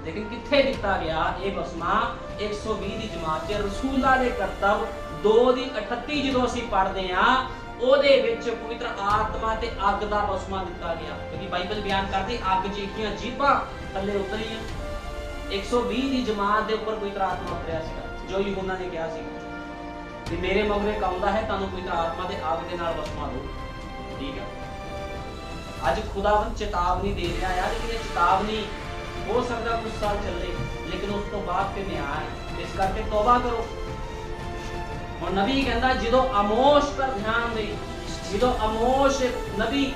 ਲੇਕਿਨ ਕਿੱਥੇ ਦਿੱਤਾ ਗਿਆ ਇਹ ਬਸਮਾ? 120 ਦੀ ਜਮਾਤ 'ਚ ਰਸੂਲਾਂ ਦੇ ਕਰਤੱਵ 2:38 ਜਦੋਂ ਅਸੀਂ ਪੜ੍ਹਦੇ ਆ, ਉਹਦੇ ਵਿੱਚ ਪਵਿੱਤਰ ਆਤਮਾ ਤੇ ਅੱਗ ਦਾ ਬਸਮਾ ਦਿੱਤਾ ਗਿਆ। ਕਿਉਂਕਿ ਬਾਈਬਲ ਬਿਆਨ ਕਰਦੀ ਅੱਗ ਜਿਹਦੀਆਂ ਜੀਭਾਂ ਥੱਲੇ ਉਤਰੀਆਂ। 120 ਦੀ ਜਮਾਤ ਦੇ ਉੱਪਰ ਪਵਿੱਤਰ ਆਤਮਾ ਉਤਰਿਆ ਸੀਗਾ, ਜੋ ਯਹੂਨਾ ਨੇ ਕਿਹਾ ਸੀ ਕਿ ਮੇਰੇ ਮਗਰੇ ਇੱਕ ਆਉਂਦਾ ਹੈ, ਤੁਹਾਨੂੰ ਪਵਿੱਤਰ ਆਤਮਾ ਤੇ ਅੱਗ ਦੇ ਨਾਲ ਬਸਮਾ ਦੋ। ਠੀਕ ਹੈ, ਅੱਜ ਖੁਦਾਵੰਦ ਚੇਤਾਵਨੀ ਦੇ ਰਿਹਾ ਹੈ, ਲੇਕਿਨ ਇਹ ਚੇਤਾਵਨੀ ਹੋ ਸਕਦਾ ਕੁਝ ਸਾਲ ਚੱਲੇ, ਲੇਕਿਨ ਉਸ ਤੋਂ ਬਾਅਦ ਫਿਰ ਨਿਆਂ ਹੈ। ਇਸ ਕਰਕੇ ਤੌਬਾ ਕਰੋ। ਹੁਣ ਨਬੀ ਕਹਿੰਦਾ, ਜਦੋਂ ਆਮੋਸ਼ ਪਰ ਧਿਆਨ ਦੇ, ਜਦੋਂ ਆਮੋਸ਼ ਨਬੀ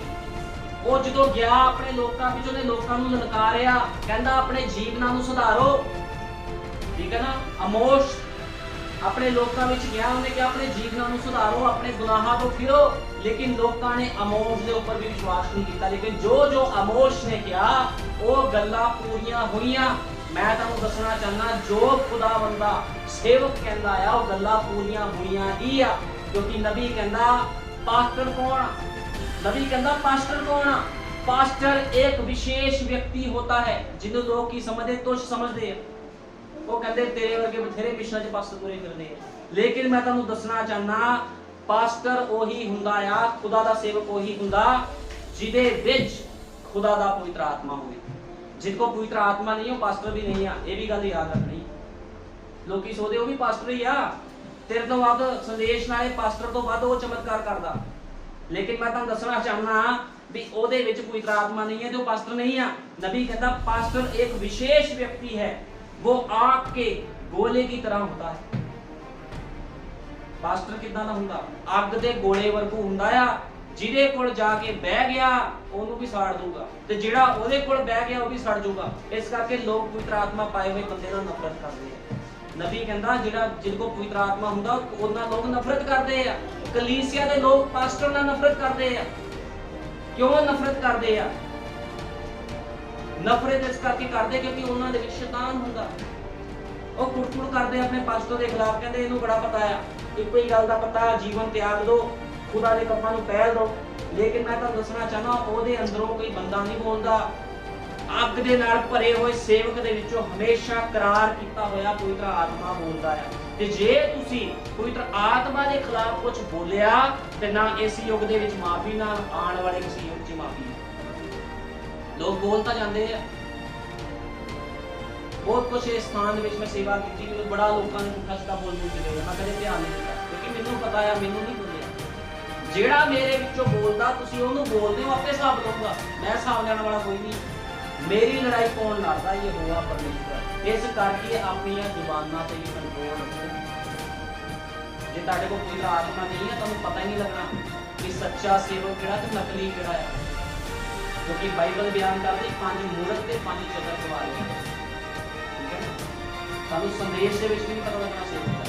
ਉਹ ਜਦੋਂ ਗਿਆ ਆਪਣੇ ਲੋਕਾਂ ਵਿੱਚ, ਉਹਨੇ ਲੋਕਾਂ ਨੂੰ ਲਲਕਾਰਿਆ, ਕਹਿੰਦਾ ਆਪਣੇ ਜੀਵਨਾਂ ਨੂੰ ਸੁਧਾਰੋ। ਠੀਕ ਹੈ ਨਾ, ਆਮੋਸ਼ ਆਪਣੇ ਲੋਕਾਂ ਵਿੱਚ ਗਿਆ, ਉਹਨੇ ਕਿਹਾ ਆਪਣੇ ਜੀਵਨਾਂ ਨੂੰ ਸੁਧਾਰੋ, ਆਪਣੇ ਗੁਨਾਹਾਂ ਤੋਂ ਫਿਰੋ। ਲੇਕਿਨ ਲੋਕਾਂ ਨੇ ਆਮੋਸ਼ ਦੇ ਉੱਪਰ ਵੀ ਵਿਸ਼ਵਾਸ ਨਹੀਂ ਕੀਤਾ। ਲੇਕਿਨ ਜੋ ਆਮੋਸ਼ ਨੇ ਕਿਹਾ ਉਹ ਗੱਲਾਂ ਪੂਰੀਆਂ ਹੋਈਆਂ। ਮੈਂ ਤੁਹਾਨੂੰ ਦੱਸਣਾ ਚਾਹੁੰਦਾ, ਜੋ ਖੁਦਾਵੰਦਾ ਸੇਵਕ ਕਹਿੰਦਾ ਆ ਉਹ ਗੱਲਾਂ ਪੂਰੀਆਂ ਹੋਈਆਂ ਹੀ ਆ। ਕਿਉਂਕਿ ਨਬੀ ਕਹਿੰਦਾ ਪਾਸਟਰ ਕੌਣ? नबी कहता पास्टर कौन? पास्टर एक विशेष व्यक्ति होता है जिन्हों लोग की समझते तुझ समझते हैं। वो कहते तेरे वर्गे बथेरे मिशनां च पास्टर तुरे फिरदे हैं, लेकिन मैं तुहानूं दसना चाहना पास्टर ओही हुंदा आ, खुदा दा सेवक ओही हुंदा जिहदे विच खुदा दा पवित्र आत्मा होवे। जिनको पवित्र आत्मा नहीं हो पास्टर भी नहीं आ, ये भी गल याद रखनी। लोकी सोचदे वो भी पास्टर ही आ, तेरे तो वध संदेश नाले पास्टर तो वध वो चमत्कार करदा, लेकिन मैं तुहानूं दसना चाहना भी ओदे विच पवित्र आत्मा नहीं है तो पास्टर नहीं आ। नबी कहता पास्टर एक विशेष व्यक्ति है, वो आग के गोले की तरह होता है। पास्टर किदां दा हुंदा? अग दे गोले वर्गू हुंदा आ, जिहदे कोल जाके बह गया ओनू भी साड़ दूगा ते जिहड़ा ओदे कोल बह गया वो भी सड़ जाऊगा। इस करके लोग पवित्र आत्मा पाए हुए बंदे नाल नफरत करदे हैं। नबी कहता जिहड़ा जिनको पवित्र आत्मा हुंदा उन्हां लोग नफरत करदे आ। कलीसिया दे लोग पास्टर नाल नफरत करदे आ। क्यों नफरत करदे आ? नफरत इस करके करदे क्योंकि उन्हां दे विच शैतान हुंदा। ਉਹ ਕੁੜਕੁੜ ਕਰਦੇ ਆਪਣੇ ਪਾਸਟਰ ਦੇ ਖਿਲਾਫ, ਕਹਿੰਦੇ ਇਹਨੂੰ ਬੜਾ ਪਤਾ ਆ, ਇੱਕੋ ਹੀ ਗੱਲ ਦਾ ਪਤਾ, ਜੀਵਨ ਤਿਆਗ ਦਿਓ, ਖੁਦਾ ਦੇ ਕੰਮਾਂ ਨੂੰ ਪਹਿਲ ਦਿਓ। ਲੇਕਿਨ ਮੈਂ ਤੁਹਾਨੂੰ ਦੱਸਣਾ ਚਾਹਨਾ ਉਹਦੇ ਅੰਦਰੋਂ ਕੋਈ ਬੰਦਾ ਨਹੀਂ ਬੋਲਦਾ। ਅੱਗ ਦੇ ਨਾਲ ਭਰੇ ਹੋਏ ਸੇਵਕ ਦੇ ਵਿੱਚੋਂ ਹਮੇਸ਼ਾ ਕਰਾਰ ਕੀਤਾ ਹੋਇਆ ਪਵਿੱਤਰ ਆਤਮਾ ਬੋਲਦਾ ਆ। ਤੇ ਜੇ ਤੁਸੀਂ ਪਵਿੱਤਰ ਆਤਮਾ ਦੇ ਖਿਲਾਫ ਕੁਝ ਬੋਲਿਆ ਤੇ ਨਾ ਇਸ ਯੁੱਗ ਦੇ ਵਿੱਚ ਮਾਫੀ, ਨਾ ਆਉਣ ਵਾਲੇ ਕਿਸੇ ਯੁੱਗ 'ਚ ਮਾਫੀ। ਲੋਕ ਬੋਲ ਤਾਂ ਜਾਂਦੇ ਆ, बहुत कुछ इस स्थान ਵਿੱਚ मैं सेवा की, मैं बड़ा लोगों ने पुੱਠਾ ਸਿੱਧਾ बोल के गए, मैं कदे ध्यान नहीं दिता क्योंकि ਮੈਨੂੰ पता है ਮੈਨੂੰ नहीं बोलिया। ਜਿਹੜਾ ਮੇਰੇ ਵਿੱਚੋਂ ਬੋਲਦਾ ਤੁਸੀਂ ਉਹਨੂੰ ਬੋਲਦੇ ਹੋ, ਆਪੇ ਹਿਸਾਬ ਲਊਗਾ, ਮੈਂ ਹਿਸਾਬ ਲੈਣ ਵਾਲਾ ਕੋਈ ਨਹੀਂ। ਮੇਰੀ ਲੜਾਈ ਕੌਣ ਲੜਦਾ? ਇਹ ਹੋਆ ਪਰਮੇਸ਼ਰ। ਇਸ ਕਰਕੇ ਆਪਣੀਆਂ ਜ਼ੁਬਾਨਾਂ ਤੇ ਵੀ ਕੰਟਰੋਲ ਰੱਖੋ। ਜੇ ਤੁਹਾਡੇ ਕੋਲ ਕੋਈ ਆਤਮਾ ਨਹੀਂ ਹੈ, ਤੁਹਾਨੂੰ ਪਤਾ ਹੀ ਨਹੀਂ ਲੱਗਣਾ ਕਿ ਸੱਚਾ ਸੇਵਕ ਕਿਹੜਾ ਤੇ ਨਕਲੀ ਕਿਹੜਾ ਹੈ, ਕਿਉਂਕਿ ਬਾਈਬਲ ਬਿਆਨ ਕਰਦੀ 5 ਮੂਰਖ ਤੇ 5 ਚਤਰ ਸਵਾਲ ਹੈ। ਠੀਕ ਹੈ, ਸਾਨੂੰ ਸੰਦੇਸ਼ ਦੇ ਵਿੱਚ ਵੀ ਪਤਾ ਲੱਗਣਾ ਚਾਹੀਦਾ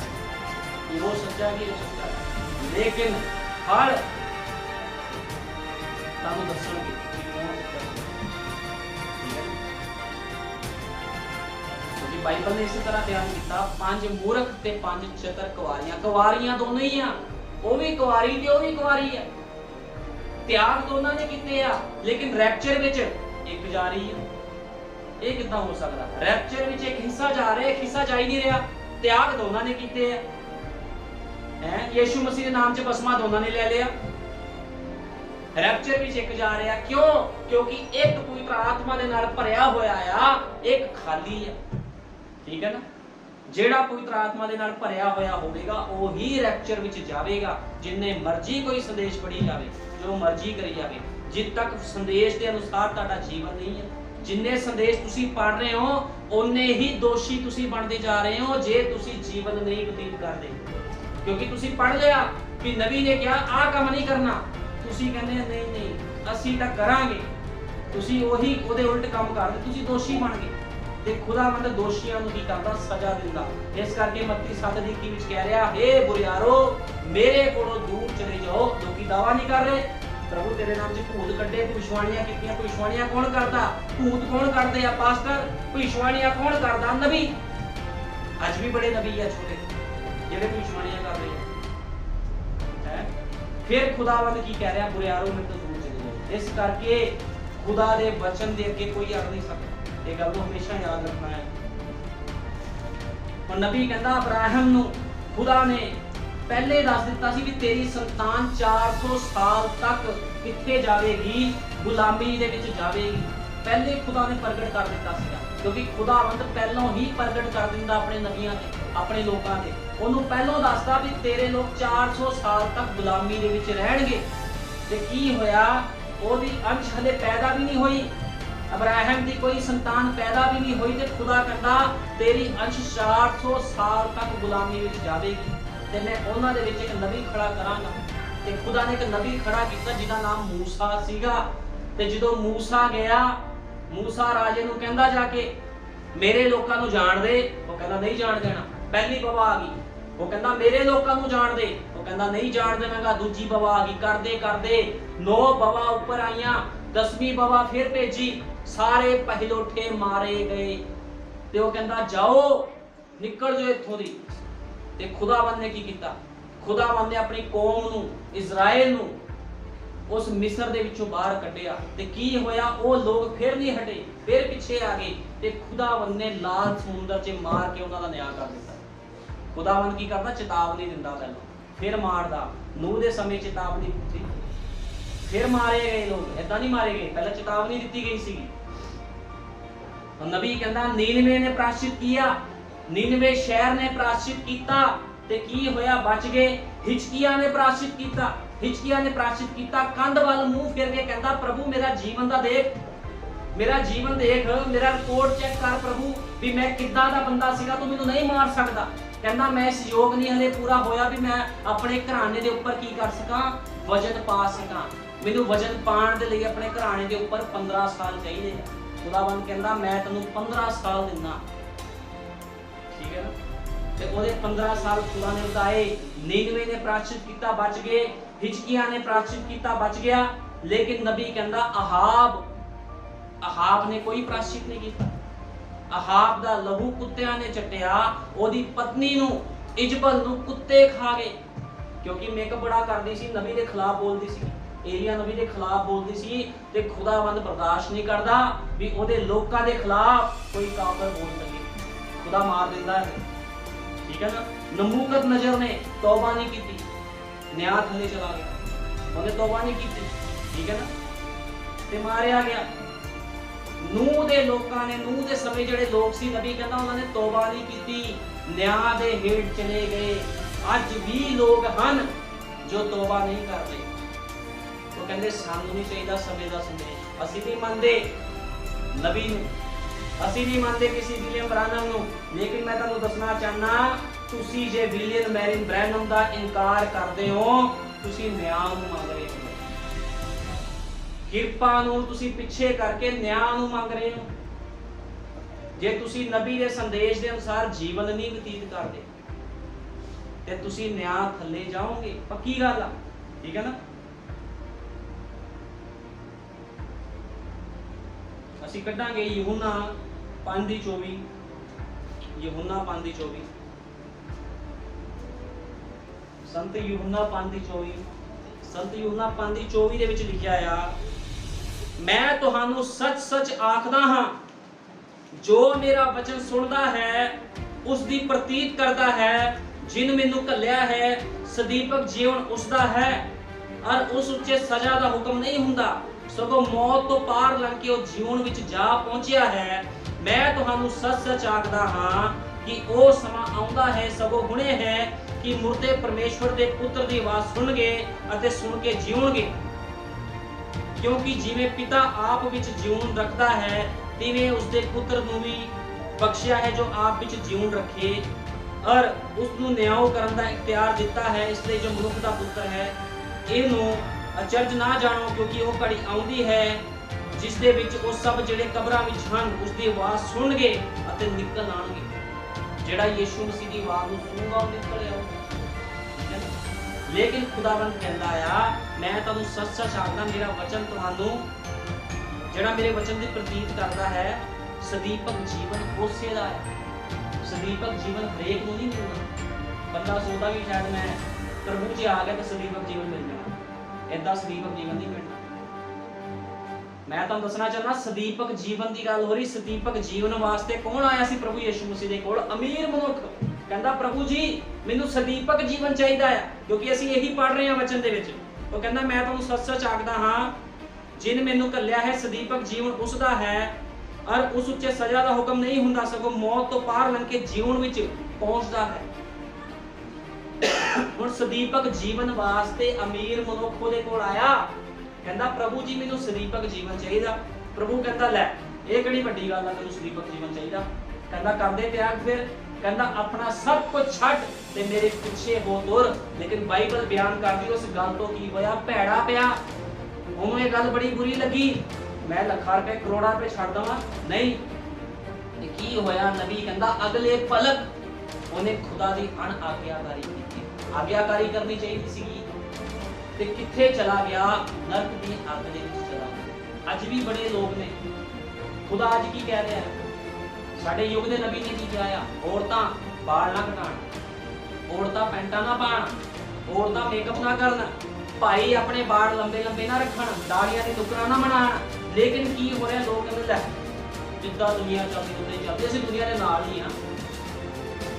ਕਿ ਉਹ ਸੱਚਾ ਕਿ ਉਹ ਸੱਚਾ ਹੈ, ਲੇਕਿਨ ਹਰ ਤੁਹਾਨੂੰ ਦੱਸਣਗੇ ਕਿ ਕੌਣ ਸੱਚਾ ਹੈ। ਠੀਕ ਹੈ, ਕਿਉਂਕਿ ਬਾਈਬਲ ਨੇ ਇਸੇ ਤਰ੍ਹਾਂ ਬਿਆਨ ਕੀਤਾ 5 ਮੂਰਖ ਤੇ 5 ਚਤਰ ਕੁਆਰੀਆਂ। ਕੁਆਰੀਆਂ ਦੋਨੋਂ ਹੀ ਆ, ਉਹ ਵੀ ਕੁਆਰੀ ਤੇ ਉਹ ਵੀ ਕੁਆਰੀ ਹੈ। त्याग दोनों ने किते आ, लेकिन रैप्चर विच एक जा रही है। ये कितना हो सकता? रैप्चर विच एक हिस्सा जा रहा है, एक हिस्सा जा ही नहीं रहा। त्याग दोनों ने किते हैं, यीशु मसीह के नाम से बसमा दोनों ने ले लिया। रैप्चर विच एक जा रहा, क्यों? क्योंकि एक पवित्र आत्मा दे नाल भरिया होया आ, एक खाली है। ठीक है ना? ਜਿਹੜਾ ਪਵਿੱਤਰ ਆਤਮਾ ਦੇ ਨਾਲ ਭਰਿਆ ਹੋਇਆ ਹੋਵੇਗਾ ਉਹੀ ਰੈਪਚਰ ਵਿੱਚ ਜਾਵੇਗਾ। ਜਿੰਨੇ ਮਰਜ਼ੀ ਕੋਈ ਸੰਦੇਸ਼ ਪੜ੍ਹੀ ਜਾਵੇ, ਜੋ ਮਰਜ਼ੀ ਕਰੀ ਜਾਵੇ, ਜਿੱਦ ਤੱਕ ਸੰਦੇਸ਼ ਦੇ ਅਨੁਸਾਰ ਤੁਹਾਡਾ ਜੀਵਨ ਨਹੀਂ ਹੈ, ਜਿੰਨੇ ਸੰਦੇਸ਼ ਤੁਸੀਂ ਪੜ੍ਹ ਰਹੇ ਹੋ ਉਨੇ ਹੀ ਦੋਸ਼ੀ ਤੁਸੀਂ ਬਣਦੇ ਜਾ ਰਹੇ ਹੋ ਜੇ ਤੁਸੀਂ ਜੀਵਨ ਨਹੀਂ ਬਤੀਤ ਕਰਦੇ। ਕਿਉਂਕਿ ਤੁਸੀਂ ਪੜ੍ਹ ਲਿਆ ਕਿ ਨਬੀ ਨੇ ਕਿਹਾ ਆਹ ਕੰਮ ਨਹੀਂ ਕਰਨਾ, ਤੁਸੀਂ ਕਹਿੰਦੇ ਨਹੀਂ ਨਹੀਂ ਅਸੀਂ ਤਾਂ ਕਰਾਂਗੇ, ਤੁਸੀਂ ਉਹੀ ਉਹਦੇ ਉਲਟ ਕੰਮ ਕਰਦੇ, ਤੁਸੀਂ ਦੋਸ਼ੀ ਬਣ ਗਏ। ਤੇ ਖੁਦਾਵੰਦ ਦੋਸ਼ੀਆਂ ਨੂੰ ਕੀ ਕਰਦਾ? ਸਜ਼ਾ ਦਿੰਦਾ। ਇਸ ਕਰਕੇ ਮੱਤੀ 7:21 ਵਿੱਚ ਕਹਿ ਰਿਹਾ, हे ਬੁਰਿਆਰੋ ਮੇਰੇ ਕੋਲੋਂ ਦੂਰ ਚਲੇ ਜਾਓ। ਲੋਕੀ ਦਾਵਾ ਨਹੀਂ ਕਰ ਰਹੇ ਪ੍ਰਭੂ ਤੇਰੇ ਨਾਮ 'ਚ ਭੂਤ ਕੱਢੇ, ਭਵਿਸ਼ਵਾਣੀਆਂ ਕੀਤੀਆਂ। ਭਵਿਸ਼ਵਾਣੀਆਂ ਕੌਣ ਕਰਦਾ? ਭੂਤ ਕੌਣ ਕਰਦੇ ਆ? ਪਾਸਟਰ। ਭਵਿਸ਼ਵਾਣੀਆਂ ਕੌਣ ਕਰਦਾ? ਨਬੀ। ਅੱਜ ਵੀ ਬੜੇ ਨਬੀ ਆ ਛੋਟੇ ਜਿਹੜੇ ਭਵਿਸ਼ਵਾਣੀਆਂ ਕਰ ਰਹੇ ਹੈ। ਫਿਰ ਖੁਦਾਵੰਦ ਕੀ ਕਹਿ ਰਿਹਾ? ਬੁਰਿਆਰੋ ਮੇਰੇ ਤੋਂ ਦੂਰ ਚਲੇ ਜਾਓ। ਇਸ ਕਰਕੇ ਖੁਦਾ ਦੇ ਵਚਨ ਦੇ ਅੱਗੇ ਕੋਈ ਅੜ ਨਹੀਂ ਸਕਦਾ। ਇਹ ਗੱਲ ਨੂੰ ਹਮੇਸ਼ਾ ਯਾਦ ਰੱਖਣਾ ਹੈ। और नबी कहता अब्राहम ਨੂੰ खुदा ने पहले दस दिता सी भी तेरी संतान 400 साल तक किथे जावेगी? गुलामी दे विच जावेगी। पहले खुदा ने प्रगट कर दिता सीगा, क्योंकि खुदावंद पहलों ही प्रगट कर दिंदा अपने नबियां ते अपने लोकां ते। ਉਹਨੂੰ ਪਹਿਲੋਂ ਦੱਸਦਾ ਵੀ ਤੇਰੇ ਲੋਕ 400 ਸਾਲ ਤੱਕ ਗੁਲਾਮੀ ਦੇ ਵਿੱਚ ਰਹਿਣਗੇ। ਤੇ ਕੀ ਹੋਇਆ? ਉਹਦੀ ਅੰਸ਼ ਹਲੇ ਪੈਦਾ ਵੀ ਨਹੀਂ ਹੋਈ, अब्राहम की कोई संतान पैदा भी नहीं हुई, तो खुदा कहता तेरी अंश 400 साल तक गुलामी विच जावेगी ते मैं उन्हां दे विच एक नबी खड़ा करांगा। ते खुदा ने एक नबी खड़ा कीता जिहदा नाम मूसा सीगा। ते जदों मूसा गया, मूसा राजे नूं कहंदा जाके मेरे लोकां नूं जाण दे, वो कहंदा नहीं जाण देना। पहली बवा आ गई, वो कहंदा मेरे लोकां नूं जाण दे, वो कहंदा नहीं जाण देवांगा। दूजी बवा आ गई, करदे करदे 9 बवा ऊपर आईयां, 10वीं बवा फिर भेजी, सारे पहिलोठे मारे गए। ते वो कहंदा जाओ निकल जाओ इत्थों दी। ते खुदावंद ने की कीता? खुदावंद ने अपनी कौम नूं, इजराइल नूं उस मिस्र दे विचों बाहर कढिया। ते की होया? वो लोग फिर नहीं हटे, फिर पीछे आ गए। ते खुदावंद ने लाल समुंदर च मार के उन्हां दा न्याय कर दिता। खुदावंद की करदा? चेतावनी दिंदा, पहले फिर मारदा। नूह दे समय चेतावनी दित्ती, फिर मारे गए लोग, ऐसा नहीं मारे गए, पहले चेतावनी दी गई सी। और नबी कहता नीनवे ने प्रायश्चित किया, नीनवे शहर ने प्रायश्चित किया, ते की होया? बच गए। हिजकिया ने प्रायश्चित किया, हिजकिया ने प्रायश्चित किया, कंध वाल मुंह फेर के कहता प्रभु मेरा जीवन दा देख, मेरा जीवन देख, मेरा रिकॉर्ड चेक कर प्रभु भी मैं किद्दां दा बंदा सीगा, तू मैनूं नहीं मार सकदा। कहता मैं इस योग नहीं हले पूरा होया भी मैं अपने घराने दे उपर की कर सकां, वजन पा सकां। मैनू वजन पाने के लिए अपने घराने के उपर 15 साल चाहिए। खुदावंद कहता मैं तेनू 15 साल दिना। ठीक है ना? ते ओदे 15 साल खुदा ने बताए। नीनवे ने प्रायश्चित किया, बच गए। हिजकिया ने प्रायश्चित किया, बच गया। लेकिन नबी कहता अहाब ने कोई प्रायश्चित नहीं किया। अहाब दा लहू कुत्तियां ने चटिया, ओदी पत्नी नू इजबल नू कुत्ते खा गए, क्योंकि मेकअप बड़ा करदी सी, नबी दे खिलाफ बोलदी सी, एलिया नबी के खिलाफ बोलती सी। ते खुदावंद बर्दाश्त नहीं करता भी ओदे लोकां दे खिलाफ कोई काफिर बोल सके, खुदा मार दिंदा है। ठीक है ना? नबूकत नजर ने तौबा नहीं की, न्याय थले चला गया, उन्हें तौबा नहीं की। ठीक है ना? ते मारिया गया। ਨੂਹ ਦੇ ਲੋਕਾਂ ਨੇ, ਨੂਹ ਦੇ ਸਮੇਂ ਜਿਹੜੇ ਲੋਕ ਸੀ, ਨਬੀ ਕਹਿੰਦਾ ਉਹਨਾਂ ਨੇ ਤੋਬਾ ਨਹੀਂ ਕੀਤੀ, ਨਿਆਂ ਦੇ ਹੇਠ ਚਲੇ ਗਏ। ਅੱਜ ਵੀ ਲੋਕ ਹਨ ਜੋ ਤੋਬਾ ਨਹੀਂ ਕਰਦੇ। ਉਹ ਕਹਿੰਦੇ ਸਾਨੂੰ ਨਹੀਂ ਚਾਹੀਦਾ ਸਮੇਂ ਦਾ ਸੰਦੇਸ਼, ਅਸੀਂ ਨਹੀਂ ਮੰਨਦੇ ਨਬੀ ਨੂੰ, ਅਸੀਂ ਨਹੀਂ ਮੰਨਦੇ ਕਿਸੇ ਵਿਲੀਅਮ ਬ੍ਰਾਨਮ ਨੂੰ। ਲੇਕਿਨ ਮੈਂ ਤੁਹਾਨੂੰ ਦੱਸਣਾ ਚਾਹਨਾ, ਤੁਸੀਂ ਜੇ ਵਿਲੀਅਮ ਮੈਰਿਨ ਬ੍ਰੈਨਮ ਦਾ ਇਨਕਾਰ ਕਰਦੇ ਹੋ, ਤੁਸੀਂ ਨਿਆਂ ਨੂੰ ਮੰਗ ਰਹੇ ਹੋ, ਕਿਰਪਾ ਨੂੰ ਤੁਸੀਂ ਪਿੱਛੇ ਕਰਕੇ ਨਿਆਂ ਨੂੰ ਮੰਗ ਰਹੇ ਹੋ। ਜੇ ਤੁਸੀਂ ਨਬੀ ਦੇ ਸੰਦੇਸ਼ ਦੇ ਅਨੁਸਾਰ ਜੀਵਨ ਨਹੀਂ ਬਤੀਤ ਕਰਦੇ ਤੇ ਤੁਸੀਂ ਨਿਆਂ ਥੱਲੇ ਜਾਓਗੇ, ਪੱਕੀ ਗੱਲ ਆ, ਠੀਕ ਹੈ ਨਾ। ਅਸੀਂ ਕੱਢਾਂਗੇ ਯਹੂਨਾ 5:24, ਯਹੂਨਾ 5:24, ਸੰਤ ਯਹੂਨਾ 5:24, ਸੰਤ ਯਹੂਨਾ 5:24 ਦੇ ਵਿੱਚ ਲਿਖਿਆ ਆ, ਮੈਂ ਤੁਹਾਨੂੰ ਸੱਚ ਸੱਚ ਆਖਦਾ ਹਾਂ, ਜੋ ਮੇਰਾ ਵਚਨ ਸੁਣਦਾ ਹੈ, ਉਸ ਦੀ ਪ੍ਰਤੀਤ ਕਰਦਾ ਹੈ, ਜਿਨ ਮੈਨੂੰ ਘੱਲਿਆ ਹੈ, ਸਦੀਪਕ ਜੀਵਨ ਉਸਦਾ ਹੈ, ਔਰ ਉਸ ਉੱਤੇ ਸਜ਼ਾ ਦਾ ਹੁਕਮ ਨਹੀਂ ਹੁੰਦਾ, ਸਗੋਂ ਮੌਤ ਤੋਂ ਪਾਰ ਲੰਘ ਕੇ ਉਹ ਜੀਵਨ ਵਿੱਚ ਜਾ ਪਹੁੰਚਿਆ ਹੈ। ਮੈਂ ਤੁਹਾਨੂੰ ਸੱਚ ਸੱਚ ਆਖਦਾ ਹਾਂ ਕਿ ਉਹ ਸਮਾਂ ਆਉਂਦਾ ਹੈ, ਸਗੋਂ ਹੁਣੇ ਹੈ, ਕਿ ਮੁਰਦੇ ਪਰਮੇਸ਼ਵਰ ਦੇ ਪੁੱਤਰ ਦੀ ਆਵਾਜ਼ ਸੁਣਨਗੇ ਅਤੇ ਸੁਣ ਕੇ ਜੀਉਣਗੇ। ਕਿਉਂਕਿ ਜਿਵੇਂ ਪਿਤਾ ਆਪ ਵਿੱਚ ਜੀਵਨ ਰੱਖਦਾ ਹੈ, ਤਿਵੇਂ ਉਸਦੇ ਪੁੱਤਰ ਨੂੰ ਵੀ ਬਖਸ਼ਿਆ ਹੈ, ਜੋ ਆਪ ਵਿੱਚ ਜੀਵਨ ਰੱਖੇ, ਔਰ ਉਸ ਨੂੰ ਨਿਆਂ ਕਰਨ ਦਾ ਇਖਤਿਆਰ ਦਿੱਤਾ ਹੈ। ਇਸ ਲਈ ਜੋ ਮਨੁੱਖ ਦਾ ਪੁੱਤਰ ਹੈ, ਇਹਨੂੰ ਅਚਰਜ ਨਾ ਜਾਣੋ, ਕਿਉਂਕਿ ਉਹ ਘੜੀ ਆਉਂਦੀ ਹੈ ਜਿਸ ਦੇ ਵਿੱਚ ਉਹ ਸਭ ਜਿਹੜੇ ਕਬਰਾਂ ਵਿੱਚ ਹਨ ਉਸ ਦੀ ਆਵਾਜ਼ ਸੁਣਨਗੇ ਅਤੇ ਨਿਕਲ ਆਣਗੇ। ਜਿਹੜਾ ਯੀਸ਼ੂ ਮਸੀਹ ਦੀ ਆਵਾਜ਼ ਨੂੰ ਸੁਣੂਗਾ ਉਹ ਨਿਕਲ ਆਊਗਾ। ਲੇਕਿਨ ਖੁਦਾਵੰਦ ਕਹਿੰਦਾ ਆ, ਮੈਂ ਤੁਹਾਨੂੰ ਸੱਚ ਸੱਚ ਆਖਦਾ, ਮੇਰਾ ਵਚਨ ਤੁਹਾਨੂੰ, ਜਿਹੜਾ ਮੇਰੇ ਵਚਨ ਦੀ ਪ੍ਰਤੀਤ ਕਰਦਾ ਹੈ, ਸਦੀਪਕ ਜੀਵਨ ਉਸੇ ਦਾ ਹੈ। ਸਦੀਪਕ ਜੀਵਨ ਹਰੇਕ ਨੂੰ ਨਹੀਂ ਮਿਲਦਾ। ਬੰਦਾ ਸੋਚਦਾ ਵੀ ਸ਼ਾਇਦ ਮੈਂ ਪ੍ਰਭੂ ਜੀ ਆ ਗਿਆ ਤਾਂ ਸਦੀਪਕ ਜੀਵਨ ਮਿਲ ਜਾਣਾ, ਏਦਾਂ ਸਦੀਪਕ ਜੀਵਨ ਨਹੀਂ ਮਿਲਣਾ। ਮੈਂ ਤੁਹਾਨੂੰ ਦੱਸਣਾ ਚਾਹੁੰਦਾ, ਸਦੀਪਕ ਜੀਵਨ ਦੀ ਗੱਲ ਹੋ ਰਹੀ। ਸਦੀਪਕ ਜੀਵਨ ਵਾਸਤੇ ਕੌਣ ਆਇਆ ਸੀ ਪ੍ਰਭੂ ਯੀਸ਼ੂ ਮਸੀਹ ਦੇ ਕੋਲ? ਅਮੀਰ ਮਨੁੱਖ ਕਹਿੰਦਾ, ਪ੍ਰਭੂ ਜੀ ਮੈਨੂੰ ਸਦੀਪਕ ਜੀਵਨ ਚਾਹੀਦਾ ਹੈ, ਕਿਉਂਕਿ ਅਸੀਂ ਇਹੀ ਪੜ੍ਹ ਰਹੇ ਹਾਂ ਵਚਨ ਦੇ ਵਿੱਚ। ਉਹ ਕਹਿੰਦਾ, ਮੈਂ ਤੁਹਾਨੂੰ ਸੱਚ ਸੱਚ ਆਖਦਾ ਹਾਂ, ਜਿਨ ਮੈਨੂੰ ਘੱਲਿਆ ਹੈ, ਸਦੀਪਕ ਜੀਵਨ ਉਸ ਦਾ ਹੈ, ਔਰ ਉਸ ਉੱਤੇ ਸਜ਼ਾ ਦਾ ਹੁਕਮ ਨਹੀਂ ਹੁੰਦਾ, ਸਗੋਂ ਮੌਤ ਤੋਂ ਪਾਰ ਲੰਘ ਕੇ ਜੀਵਨ ਵਿੱਚ ਪਹੁੰਚਦਾ ਹੈ। ਹੁਣ ਸਦੀਪਕ ਜੀਵਨ ਵਾਸਤੇ ਅਮੀਰ ਮਨੁੱਖ ਉਹਦੇ ਕੋਲ ਆਇਆ, ਕਹਿੰਦਾ ਪ੍ਰਭੂ ਜੀ ਮੈਨੂੰ ਸਦੀਪਕ ਜੀਵਨ ਚਾਹੀਦਾ। ਪ੍ਰਭੂ ਕਹਿੰਦਾ, ਲੈ ਇਹ ਕਿਹੜੀ ਵੱਡੀ ਗੱਲ ਆ, ਤੈਨੂੰ ਸਦੀਪਕ ਜੀਵਨ ਚਾਹੀਦਾ? ਕਹਿੰਦਾ ਕਰਦੇ ਤਿਆਗ ਫਿਰ। ਕਹਿੰਦਾ ਆਪਣਾ ਸਭ ਕੁਝ ਛੱਡ ਤੇ ਮੇਰੇ ਪਿੱਛੇ ਹੋ ਤੁਰ। ਲੇਕਿਨ ਬਾਈਬਲ ਬਿਆਨ ਕਰਦੀ ਉਸ ਗੱਲ ਤੋਂ ਕੀ ਹੋਇਆ? ਭੈੜਾ ਪਿਆ। ਉਹਨੂੰ ਇਹ ਗੱਲ ਬੜੀ ਬੁਰੀ ਲੱਗੀ, ਮੈਂ ਲੱਖਾਂ ਰੁਪਏ ਕਰੋੜਾਂ ਰੁਪਏ ਛੱਡ ਦਵਾਂ, ਨਹੀਂ। ਤੇ ਕੀ ਹੋਇਆ? ਨਬੀ ਕਹਿੰਦਾ ਅਗਲੇ ਪਲਕ ਉਹਨੇ ਖੁਦਾ ਦੀ ਅਣ ਆਗਿਆਕਾਰੀ ਕੀਤੀ। ਆਗਿਆਕਾਰੀ ਕਰਨੀ ਚਾਹੀਦੀ ਸੀਗੀ ਤੇ ਕਿੱਥੇ ਚਲਾ ਗਿਆ? ਨਰਕ ਦੀ ਅੱਗ ਦੇ ਵਿੱਚ ਚਲਾ ਗਿਆ। ਅੱਜ ਵੀ ਬੜੇ ਲੋਕ ਨੇ, ਖੁਦਾ ਅੱਜ ਕੀ ਕਹਿ ਰਿਹਾ ਹੈ? ਸਾਡੇ ਯੁੱਗ ਦੇ ਨਬੀ ਨੇ ਕੀ ਕਿਹਾ ਆ? ਔਰਤਾਂ ਬਾਲ ਨਾ ਕਟਾਣ, ਔਰਤਾਂ ਪੈਂਟਾਂ ਨਾ ਪਾਣ, ਔਰਤਾਂ ਮੇਕਅਪ ਨਾ ਕਰਨ, ਭਾਈ ਆਪਣੇ ਬਾਲ ਲੰਬੇ ਲੰਬੇ ਨਾ ਰੱਖਣ, ਦਾੜੀਆਂ ਦੇ ਨੁਕਰਾਂ ਨਾ ਬਣਾਣ। ਲੇਕਿਨ ਕੀ ਹੋ ਰਿਹਾ? ਲੋਕ ਕਹਿੰਦੇ ਲੈ ਜਿੱਦਾਂ ਦੁਨੀਆ ਚੱਲਦੀ ਉੱਦਾਂ ਹੀ ਚੱਲਦੀ, ਅਸੀਂ ਦੁਨੀਆ ਦੇ ਨਾਲ ਹੀ ਆ।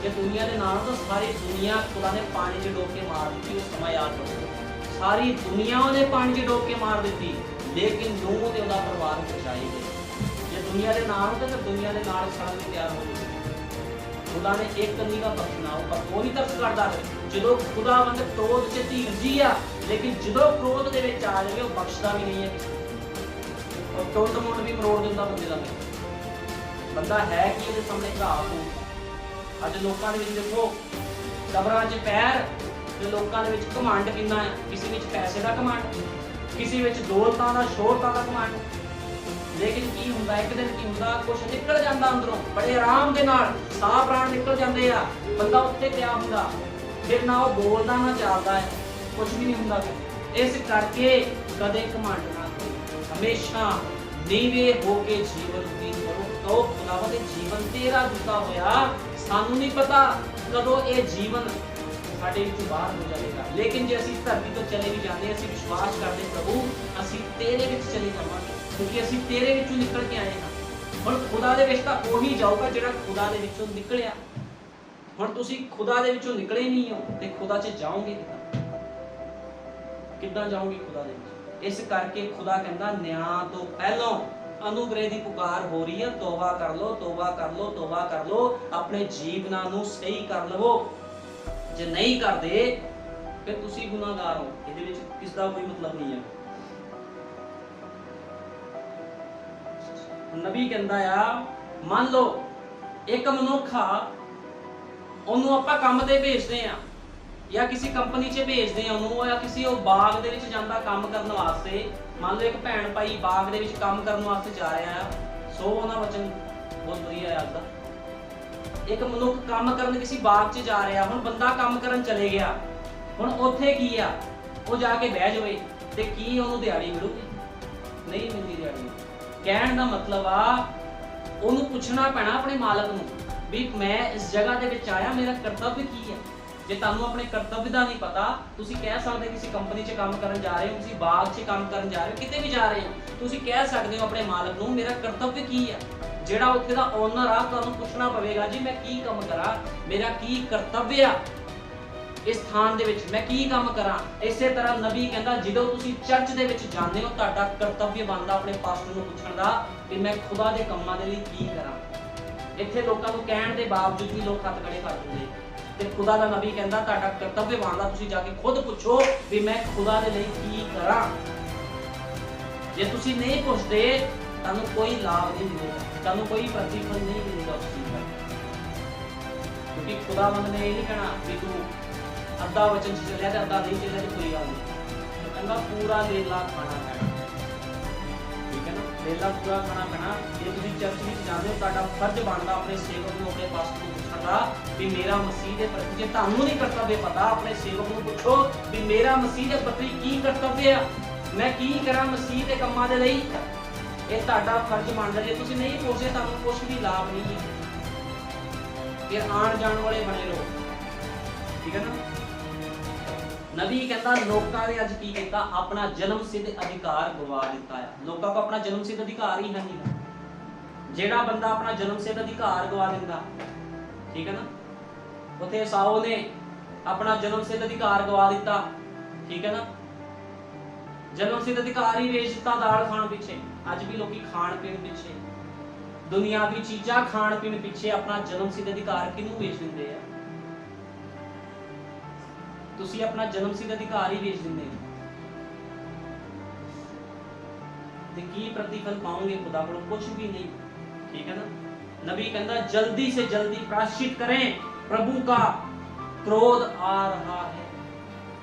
ਜੇ ਦੁਨੀਆ ਦੇ ਨਾਲ ਤਾਂ ਸਾਰੀ ਦੁਨੀਆ ਖੁਦਾ ਨੇ ਪਾਣੀ 'ਚ ਡੋਬ ਕੇ ਮਾਰ ਦਿੱਤੀ। ਉਸ ਸਮਾਂ ਯਾਦ ਰੱਖੋ, ਸਾਰੀ ਦੁਨੀਆ ਉਹਨੇ ਪਾਣੀ 'ਚ ਡੋਬ ਕੇ ਮਾਰ ਦਿੱਤੀ, ਲੇਕਿਨ ਨੂਹ ਤੇ ਉਹਦਾ ਪਰਿਵਾਰ ਬਚਾਈ ਗਏ। ਜੇ ਦੁਨੀਆ ਦੇ ਨਾਲ ਹੁੰਦੇ ਤਾਂ ਦੁਨੀਆ ਦੇ ਨਾਲ ਸੜਨ ਲਈ ਤਿਆਰ ਹੋ ਜਾਂਦੇ। ਖੁਦਾ ਨੇ ਇੱਕ ਕੰਨੀ ਦਾ ਬਖਸ਼ਣਾ, ਉਹ ਨਹੀਂ ਤਰਸ ਕਰਦਾ। ਜਦੋਂ ਖੁਦਾਵੰਦ ਕ੍ਰੋਧ 'ਚ ਧੀਰਜੀ ਆ, ਲੇਕਿਨ ਜਦੋਂ ਕ੍ਰੋਧ ਦੇ ਵਿੱਚ ਆ ਜਾਵੇ ਉਹ ਬਖਸ਼ਦਾ ਵੀ ਨਹੀਂ ਹੈ ਕਿਸੇ ਨੂੰ। ਉਹ ਟੁੱਟ ਮੁੱਟ ਵੀ ਮਰੋੜ ਦਿੰਦਾ ਬੰਦੇ ਦਾ। ਬੰਦਾ ਹੈ ਕਿ ਉਹਦੇ ਸਾਹਮਣੇ ਘਾਹ ਹੋ। ਅੱਜ ਲੋਕਾਂ ਦੇ ਵਿੱਚ ਦੇਖੋ ਕਬਰਾਂ 'ਚ ਪੈਰ, ਤੇ ਲੋਕਾਂ ਦੇ ਵਿੱਚ ਘਮੰਡ ਕਿੰਨਾ ਹੈ। ਕਿਸੇ ਵਿੱਚ ਪੈਸੇ ਦਾ ਘਮੰਡ, ਕਿਸੇ ਵਿੱਚ ਦੌਲਤਾਂ ਦਾ, ਸ਼ੋਹਰਤਾਂ ਦਾ ਘਮੰਡ। ਲੇਕਿਨ ਕੀ ਹੁੰਦਾ? ਇੱਕ ਦਿਨ ਕੀ ਹੁੰਦਾ? ਕੁਛ ਨਿਕਲ ਜਾਂਦਾ ਅੰਦਰੋਂ ਬੜੇ ਆਰਾਮ ਦੇ ਨਾਲ, ਸਾਹ ਪ੍ਰਾਣ ਨਿਕਲ ਜਾਂਦੇ ਆ। ਬੰਦਾ ਉੱਤੇ ਪਿਆ ਹੁੰਦਾ, ਫਿਰ ਨਾ ਉਹ ਬੋਲਦਾ ਨਾ ਚੱਲਦਾ ਹੈ, ਕੁਛ ਵੀ ਨਹੀਂ ਹੁੰਦਾ। ਇਸ ਕਰਕੇ ਕਦੇ ਘਮੰਡ ਨਾ ਕਰੋ, ਹਮੇਸ਼ਾ ਨੀਵੇਂ ਹੋ ਕੇ ਜੀਵਨ ਬਤੀਤ ਕਰੋ। ਕਹੋ ਖੁਦਾਵੰਦ ਦੇ ਜੀਵਨ ਤੇਰਾ ਦਿੱਤਾ ਹੋਇਆ, ਸਾਨੂੰ ਨਹੀਂ ਪਤਾ ਕਦੋਂ ਇਹ ਜੀਵਨ ਸਾਡੇ ਵਿੱਚੋਂ ਬਾਹਰ ਹੋ ਜਾਵੇਗਾ। ਲੇਕਿਨ ਜੇ ਅਸੀਂ ਧਰਤੀ ਤੋਂ ਚਲੇ ਵੀ ਜਾਂਦੇ, ਅਸੀਂ ਵਿਸ਼ਵਾਸ ਕਰਦੇ ਪ੍ਰਭੂ ਅਸੀਂ ਤੇਰੇ ਵਿੱਚ ਚਲੇ ਜਾਵਾਂਗੇ, ਕਿਉਂਕਿ ਅਸੀਂ ਤੇਰੇ ਵਿੱਚੋਂ ਨਿਕਲ ਕੇ ਆਏ ਹਾਂ। ਹੁਣ ਖੁਦਾ ਦੇ ਵਿੱਚ ਤਾਂ ਉਹੀ ਜਾਊਗਾ ਜਿਹੜਾ ਖੁਦਾ ਦੇ ਵਿੱਚੋਂ ਨਿਕਲਿਆ। ਹੁਣ ਤੁਸੀਂ ਖੁਦਾ ਦੇ ਵਿੱਚੋਂ ਨਿਕਲੇ ਨਹੀਂ ਹੋ ਤੇ ਖੁਦਾ 'ਚ ਜਾਓਗੇ ਕਿੱਦਾਂ? ਕਿੱਦਾਂ ਜਾਓਗੇ ਖੁਦਾ ਦੇ ਵਿੱਚ? ਇਸ ਕਰਕੇ ਖੁਦਾ ਕਹਿੰਦਾ ਨਿਆਂ ਤੋਂ ਪਹਿਲਾਂ अनुग्रह की पुकार हो रही है, तौबा कर लो, तौबा कर लो, तौबा कर लो, अपने जीवनां नूं सही कर लवो। जे नहीं करदे फिर तुसी गुनाहगार हो, इहदे विच किस दा कोई मतलब नहीं है। नबी कहंदा आ, मान लो एक मनुख आ, ਉਹਨੂੰ ਆਪਾਂ ਕੰਮ ਤੇ ਭੇਜਦੇ ਆ ਜਾਂ ਕਿਸੇ ਕੰਪਨੀ 'ਚ ਭੇਜਦੇ ਆ ਉਹਨੂੰ, ਜਾਂ ਕਿਸੇ ਉਹ ਬਾਗ ਦੇ ਵਿੱਚ ਜਾਂਦਾ ਕੰਮ ਕਰਨ ਵਾਸਤੇ। ਮੰਨ ਲਓ ਇੱਕ ਭੈਣ ਭਾਈ ਬਾਗ ਦੇ ਵਿੱਚ ਕੰਮ ਕਰਨ ਵਾਸਤੇ ਜਾ ਰਿਹਾ ਆ, ਸੋ ਉਹਨਾਂ ਵਚਨ ਬਹੁਤ ਵਧੀਆ ਹੈ ਅੱਜ ਦਾ। ਇੱਕ ਮਨੁੱਖ ਕੰਮ ਕਰਨ ਕਿਸੇ ਬਾਗ 'ਚ ਜਾ ਰਿਹਾ, ਹੁਣ ਬੰਦਾ ਕੰਮ ਕਰਨ ਚਲੇ ਗਿਆ, ਹੁਣ ਉੱਥੇ ਕੀ ਆ, ਉਹ ਜਾ ਕੇ ਬਹਿ ਜਾਵੇ ਤੇ ਕੀ ਉਹਨੂੰ ਦਿਹਾੜੀ ਮਿਲੂਗੀ? ਨਹੀਂ ਮਿਲਦੀ ਦਿਹਾੜੀ। ਕਹਿਣ ਦਾ ਮਤਲਬ ਆ ਉਹਨੂੰ ਪੁੱਛਣਾ ਪੈਣਾ ਆਪਣੇ ਮਾਲਕ ਨੂੰ ਵੀ ਮੈਂ ਇਸ ਜਗ੍ਹਾ ਦੇ ਵਿੱਚ ਆਇਆ, ਮੇਰਾ ਕਰਤੱਵ ਕੀ ਹੈ। ਜੇ ਤੁਹਾਨੂੰ ਆਪਣੇ ਕਰਤੱਵ ਦਾ ਨਹੀਂ ਪਤਾ, ਤੁਸੀਂ ਕਹਿ ਸਕਦੇ ਕਿਸੇ ਕੰਪਨੀ 'ਚ ਕੰਮ ਕਰਨ ਜਾ ਰਹੇ ਹੋ, ਕਿਸੇ ਬਾਗ 'ਚ ਕੰਮ ਕਰਨ ਜਾ ਰਹੇ ਹੋ, ਕਿਤੇ ਵੀ ਜਾ ਰਹੇ ਹੋ, ਤੁਸੀਂ ਕਹਿ ਸਕਦੇ ਹੋ ਆਪਣੇ ਮਾਲਕ ਨੂੰ ਮੇਰਾ ਕਰਤੱਵ ਕੀ ਹੈ। ਜਿਹੜਾ ਉੱਥੇ ਦਾ ਓਨਰ ਆ, ਤੁਹਾਨੂੰ ਪੁੱਛਣਾ ਪਵੇਗਾ ਜੀ ਮੈਂ ਕੀ ਕੰਮ ਕਰਾਂ, ਮੇਰਾ ਕੀ ਕਰਤੱਵ ਆ ਇਸ ਸਥਾਨ ਦੇ ਵਿੱਚ, ਮੈਂ ਕੀ ਕੰਮ ਕਰਾਂ। ਇਸੇ ਤਰ੍ਹਾਂ ਨਬੀ ਕਹਿੰਦਾ ਜਦੋਂ ਤੁਸੀਂ ਚਰਚ ਦੇ ਵਿੱਚ ਜਾਂਦੇ ਹੋ, ਤੁਹਾਡਾ ਕਰਤੱਵ ਬਣਦਾ ਆਪਣੇ ਪਾਸਟਰ ਨੂੰ ਪੁੱਛਣ ਦਾ ਕਿ ਮੈਂ ਖੁਦਾ ਦੇ ਕੰਮਾਂ ਦੇ ਲਈ ਕੀ ਕਰਾਂ। ਇੱਥੇ ਲੋਕਾਂ ਨੂੰ ਕਹਿਣ ਦੇ ਬਾਵਜੂਦ ਵੀ ਲੋਕ ਹੱਥ ਖੜੇ ਕਰ ਦਿੰਦੇ, ਤੇ ਖੁਦਾ ਦਾ ਨਬੀ ਕਹਿੰਦਾ ਤੁਹਾਡਾ ਕਰਤੱਵ ਬਣਦਾ ਤੁਸੀਂ ਜਾ ਕੇ ਖੁਦ ਪੁੱਛੋ ਵੀ ਮੈਂ ਖੁਦਾ ਦੇ ਲਈ ਕੀ ਕਰਾਂ। ਜੇ ਤੁਸੀਂ ਨਹੀਂ ਪੁੱਛਦੇ ਤੁਹਾਨੂੰ ਕੋਈ ਲਾਭ ਨਹੀਂ ਮਿਲੇਗਾ, ਤੁਹਾਨੂੰ ਕੋਈ ਪ੍ਰਤੀਫਲ ਨਹੀਂ ਮਿਲੇਗਾ ਉਸ ਚੀਜ਼ ਦਾ। ਕਿਉਂਕਿ ਖੁਦਾਵੰਦ ਨੇ ਇਹ ਨਹੀਂ ਕਹਿਣਾ ਕਿ ਤੂੰ ਅੱਧਾ ਵਚਨ ਚ ਚੱਲਿਆ ਤੇ ਅੱਧਾ ਨਹੀਂ ਚੱਲਿਆ ਤੇ ਕੋਈ ਗੱਲ ਨਹੀਂ। ਕਹਿੰਦਾ ਪੂਰਾ ਲੇਲਾ ਖਾਣਾ ਪੈਣਾ, ਠੀਕ ਹੈ ਨਾ, ਲੇਲਾ ਪੂਰਾ ਖਾਣਾ ਪੈਣਾ। ਜੇ ਤੁਸੀਂ ਚਰਚ ਵਿੱਚ ਜਾਂਦੇ ਹੋ, ਤੁਹਾਡਾ ਫਰਜ਼ ਬਣਦਾ ਆਪਣੇ ਸੇਵਕ ਨੂੰ, ਆਪਣੇ ਪਾਸਟਰ ਨੂੰ ਪੁੱਛਣ ਦਾ ਵੀ ਮੇਰਾ ਮਸੀਹ ਦੇ ਪ੍ਰਤੀ, ਜੇ ਤੁਹਾਨੂੰ ਨਹੀਂ ਕਰਤੱਵ ਪਤਾ ਆਪਣੇ ਸੇਵਕ ਨੂੰ ਪੁੱਛੋ ਵੀ ਮੇਰਾ ਮਸੀਹ ਦੇ ਪ੍ਰਤੀ ਕੀ ਕਰਤੱਵ ਆ, ਮੈਂ ਕੀ ਕਰਾਂ ਮਸੀਹ ਦੇ ਕੰਮਾਂ ਦੇ ਲਈ। ਇਹ ਤੁਹਾਡਾ ਫਰਜ਼ ਬਣਦਾ। ਜੇ ਤੁਸੀਂ ਨਹੀਂ ਪੁੱਛਦੇ ਤੁਹਾਨੂੰ ਕੁਝ ਵੀ ਲਾਭ ਨਹੀਂ ਹੈ। ਫਿਰ ਆਣ ਜਾਣ ਵਾਲੇ ਬਣੇ ਰਹੋ, ਠੀਕ ਹੈ ਨਾ। ਨਬੀ ਕਹਿੰਦਾ ਲੋਕਾਂ ਨੇ ਅੱਜ ਕੀ ਕੀਤਾ, ਆਪਣਾ ਜਨਮ ਸਿੱਧ ਅਧਿਕਾਰ ਗਵਾ ਦਿੱਤਾ ਹੈ। ਲੋਕਾਂ ਕੋਲ ਆਪਣਾ ਜਨਮ ਸਿੱਧ ਅਧਿਕਾਰ ਹੀ ਹੈ ਨਹੀਂ। ਜਿਹੜਾ ਬੰਦਾ ਆਪਣਾ ਜਨਮ ਸਿੱਧ ਅਧਿਕਾਰ ਗਵਾ ਦਿੰਦਾ, ਠੀਕ ਹੈ ਨਾ, ਉੱਥੇ ਸਾਓ ਨੇ ਆਪਣਾ ਜਨਮ ਸਿੱਧ ਅਧਿਕਾਰ ਗਵਾ ਦਿੱਤਾ, ਠੀਕ ਹੈ ਨਾ, ਜਨਮ ਸਿੱਧ ਅਧਿਕਾਰ ਹੀ ਵੇਚ ਦਿੱਤਾ ਦਾਲ ਖਾਣ ਪਿੱਛੇ। ਅੱਜ ਵੀ ਲੋਕੀ ਖਾਣ ਪੀਣ ਪਿੱਛੇ, ਦੁਨਿਆਵੀ ਚੀਜ਼ਾਂ ਖਾਣ ਪੀਣ ਪਿੱਛੇ ਆਪਣਾ ਜਨਮ ਸਿੱਧ ਅਧਿਕਾਰ ਕਿਹਨੂੰ ਵੇਚ ਦਿੰਦੇ ਆ? ਤੁਸੀਂ ਆਪਣਾ ਜਨਮ ਸਿੱਧ ਅਧਿਕਾਰ ਹੀ ਵੇਚ ਦਿੰਦੇ ਹੋ ਤੇ ਕੀ ਪ੍ਰਤੀਫਲ ਪਾਓਗੇ ਖੁਦਾ ਕੋਲੋਂ? ਕੁਝ ਵੀ ਨਹੀਂ, ਠੀਕ ਹੈ ਨਾ। नबी कहता जल्दी से जल्दी प्रायश्चित करें, प्रभु का क्रोध आ रहा है।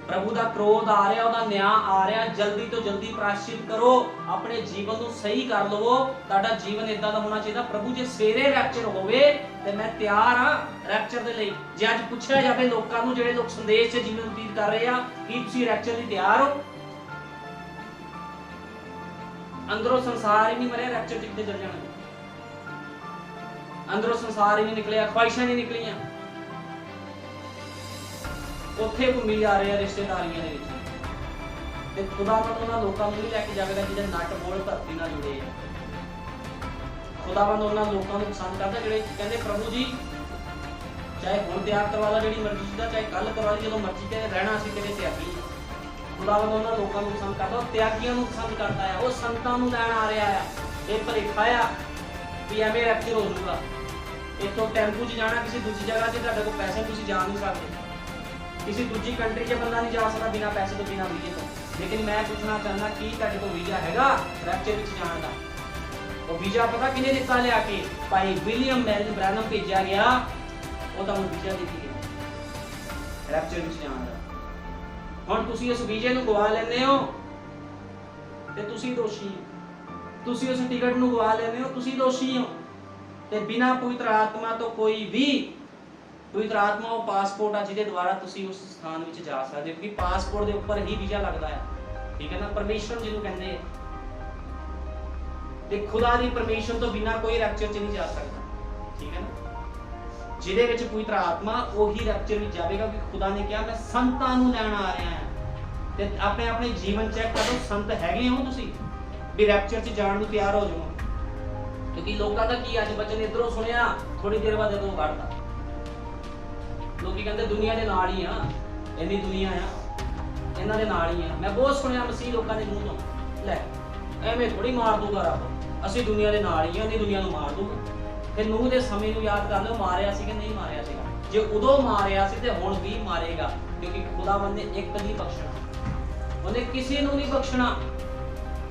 प्रभु का क्रोध आ रहा, ਉਹਦਾ ਨਿਆਂ ਆ ਰਿਹਾ, जल्दी तो जल्दी प्रायश्चित करो, अपने जीवन ਨੂੰ सही कर ਲਵੋ। ਤੁਹਾਡਾ ਜੀਵਨ ਇਦਾਂ ਦਾ ਹੋਣਾ ਚਾਹੀਦਾ, ਪ੍ਰਭੂ ਜੇ ਸਵੇਰੇ ਰੈਪਚਰ ਹੋਵੇ ਤੇ ਮੈਂ ਤਿਆਰ ਹਾਂ ਰੈਪਚਰ ਦੇ ਲਈ। ਜੇ ਅੱਜ ਪੁੱਛਿਆ ਜਾਵੇ ਲੋਕਾਂ ਨੂੰ, ਜਿਹੜੇ ਲੋਕ ਸੰਦੇਸ਼ 'ਚ ਜੀਵਨ ਬਤੀਤ ਕਰ ਰਹੇ ਆ, ਕੀ ਤੁਸੀਂ ਰੈਪਚਰ ਲਈ ਤਿਆਰ ਹੋ? ਅੰਦਰੋਂ ਸੰਸਾਰ ਹੀ ਨਹੀਂ ਮਰਿਆ, ਰੈਪਚਰ 'ਚ ਕਿੱਥੇ ਚੱਲ ਜਾਣਾ? ਅੰਦਰੋਂ ਸੰਸਾਰ ਹੀ ਨਹੀਂ ਨਿਕਲਿਆ, ਖਵਾਇਸ਼ਾਂ ਨਹੀਂ ਨਿਕਲੀਆਂ, ਉੱਥੇ ਘੁੰਮੀ ਜਾ ਰਹੇ ਆ ਰਿਸ਼ਤੇਦਾਰੀਆਂ ਦੇ ਵਿੱਚ। ਤੇ ਖੁਦਾਵੰਦ ਉਹਨਾਂ ਲੋਕਾਂ ਨੂੰ ਨਹੀਂ ਲੈ ਕੇ ਜਾਵੇਗਾ ਜਿਹੜੇ ਨੱਟ ਬੋਲ ਧਰਤੀ ਨਾਲ ਜੁੜੇ ਆ। ਖੁਦਾਵੰਦ ਉਹਨਾਂ ਲੋਕਾਂ ਨੂੰ ਪਸੰਦ ਕਰਦਾ ਜਿਹੜੇ ਕਹਿੰਦੇ ਪ੍ਰਭੂ ਜੀ ਚਾਹੇ ਹੁਣ ਤਿਆਗ ਕਰਵਾ ਲਾ ਜਿਹੜੀ ਮਰਜ਼ੀ ਦਾ, ਚਾਹੇ ਕੱਲ ਕਰਵਾ ਲਈ, ਜਦੋਂ ਮਰਜ਼ੀ ਤੇ ਰਹਿਣਾ ਅਸੀਂ ਤੇਰੇ ਤਿਆਗੀ। ਖੁਦਾਵੰਦ ਉਹਨਾਂ ਲੋਕਾਂ ਨੂੰ ਪਸੰਦ ਕਰਦਾ, ਉਹ ਤਿਆਗੀਆਂ ਨੂੰ ਪਸੰਦ ਕਰਦਾ ਆ। ਉਹ ਸੰਤਾਂ ਨੂੰ ਲੈਣ ਆ ਰਿਹਾ ਆ। ਇਹ ਭਲੇਖਾ ਆ ਵੀ ਐਵੇਂ ਰੈਪਚਰ ਹੋ ਜਾਊਗਾ। ਇੱਥੋਂ ਟੈਂਪੂ 'ਚ ਜਾਣਾ ਕਿਸੇ ਦੂਜੀ ਜਗ੍ਹਾ 'ਤੇ, ਤੁਹਾਡੇ ਕੋਲ ਪੈਸੇ ਤੁਸੀਂ ਜਾ ਨਹੀਂ ਸਕਦੇ। किसी दूसरी कंट्री 'ਚ ਬੰਦਾ ਨਹੀਂ ਜਾ ਸਕਦਾ ਬਿਨਾ ਪੈਸੇ ਤੋਂ, ਬਿਨਾ ਵੀਜ਼ੇ ਤੋਂ। ਲੇਕਿਨ ਮੈਂ ਪੁੱਛਣਾ ਚਾਹੁੰਦਾ ਕੀ ਤੁਹਾਡੇ ਕੋਲ ਵੀਜ਼ਾ ਹੈਗਾ ਰੈਪਚਰ ਵਿੱਚ ਜਾਣ ਦਾ? ਉਹ ਵੀਜ਼ਾ ਪਤਾ ਕਿਹਨੇ ਦਿੱਤਾ ਲਿਆ ਕੇ? ਭਾਈ ਵਿਲੀਅਮ ਮੈਰਿਜ ਬ੍ਰੈਨਮ ਭੇਜਿਆ ਗਿਆ, ਉਹ ਤੁਹਾਨੂੰ ਵੀਜ਼ਾ ਦੇ ਕੇ ਗਿਆ ਰੈਪਚਰ ਵਿੱਚ ਜਾਣ ਦਾ। ਹੁਣ ਤੁਸੀਂ ਉਸ ਵੀਜ਼ੇ ਨੂੰ ਗਵਾ ਲੈਂਦੇ ਹੋ ਤੇ ਤੁਸੀਂ ਦੋਸ਼ੀ ਹੋ। ਤੁਸੀਂ ਉਸ ਟਿਕਟ ਨੂੰ ਗਵਾ ਲੈਂਦੇ ਹੋ, ਤੁਸੀਂ ਦੋਸ਼ੀ ਹੋ। ਤੇ ਬਿਨਾ ਪਵਿੱਤਰ ਆਤਮਾ ਤੋਂ ਕੋਈ ਵੀ, ਪਵਿੱਤਰ ਆਤਮਾ ਉਹ ਪਾਸਪੋਰਟ ਆ ਜਿਹਦੇ ਦੁਆਰਾ ਤੁਸੀਂ ਉਸ ਸਥਾਨ ਵਿੱਚ ਜਾ ਸਕਦੇ ਹੋ, ਕਿਉਂਕਿ ਪਾਸਪੋਰਟ ਦੇ ਉੱਪਰ ਹੀ ਵੀਜ਼ਾ ਲੱਗਦਾ ਹੈ, ਠੀਕ ਹੈ ਨਾ। ਪਰਮਿਸ਼ਨ ਜਿਹਨੂੰ ਕਹਿੰਦੇ ਆ, ਤੇ ਖੁਦਾ ਦੀ ਪਰਮਿਸ਼ਨ ਤੋਂ ਬਿਨਾ ਕੋਈ ਰੈਪਚਰ 'ਚ ਨਹੀਂ ਜਾ ਸਕਦਾ, ਠੀਕ ਹੈ ਨਾ। ਜਿਹਦੇ ਵਿੱਚ ਪਵਿੱਤਰ ਆਤਮਾ ਉਹੀ ਰੈਪਚਰ ਵਿੱਚ ਜਾਵੇਗਾ, ਕਿ ਖੁਦਾ ਨੇ ਕਿਹਾ ਮੈਂ ਸੰਤਾਂ ਨੂੰ ਲੈਣ ਆ ਰਿਹਾ ਹਾਂ। ਤੇ ਆਪਣੇ ਜੀਵਨ ਚੈੱਕ ਕਰੋ, ਸੰਤ ਹੈਗੇ ਹੋ ਤੁਸੀਂ ਵੀ ਰੈਪਚਰ 'ਚ ਜਾਣ ਨੂੰ ਤਿਆਰ ਹੋ ਜਾਓ? ਕਿਉਂਕਿ ਲੋਕਾਂ ਦਾ ਕੀ ਅੱਜ ਬਚਨ ਇਧਰੋਂ ਸੁਣਿਆ, ਥੋੜੀ ਦੇਰ ਬਾਅਦ ਇਧਰੋਂ ਕੱਢਤਾ। ਲੋਕੀ ਕਹਿੰਦੇ ਦੁਨੀਆ ਦੇ ਨਾਲ ਹੀ ਆ, ਇੰਨੀ ਦੁਨੀਆ ਆ, ਇਹਨਾਂ ਦੇ ਨਾਲ ਹੀ ਆ। ਮੈਂ ਬਹੁਤ ਸੁਣਿਆ ਮਸੀਹ ਲੋਕਾਂ ਦੇ ਮੂੰਹ ਤੋਂ, ਲੈ ਐਵੇਂ ਥੋੜੀ ਮਾਰ ਦੂਗਾ ਰੱਬ, ਅਸੀਂ ਦੁਨੀਆ ਦੇ ਨਾਲ ਹੀ ਆ, ਨਹੀਂ ਦੁਨੀਆ ਨੂੰ ਮਾਰ ਦੂਗਾ। ਫਿਰ ਨੂਹ ਦੇ ਸਮੇਂ ਨੂੰ ਯਾਦ ਕਰ ਲਓ, ਮਾਰਿਆ ਸੀ ਕਿ ਨਹੀਂ ਮਾਰਿਆ ਸੀਗਾ? ਜੇ ਉਦੋਂ ਮਾਰਿਆ ਸੀ ਤੇ ਹੁਣ ਵੀ ਮਾਰੇਗਾ, ਕਿਉਂਕਿ ਖੁਦਾਵੰਦ ਨੇ ਇੱਕ ਨਹੀਂ ਬਖਸ਼ਣਾ, ਉਹਨੇ ਕਿਸੇ ਨੂੰ ਨਹੀਂ ਬਖਸ਼ਣਾ,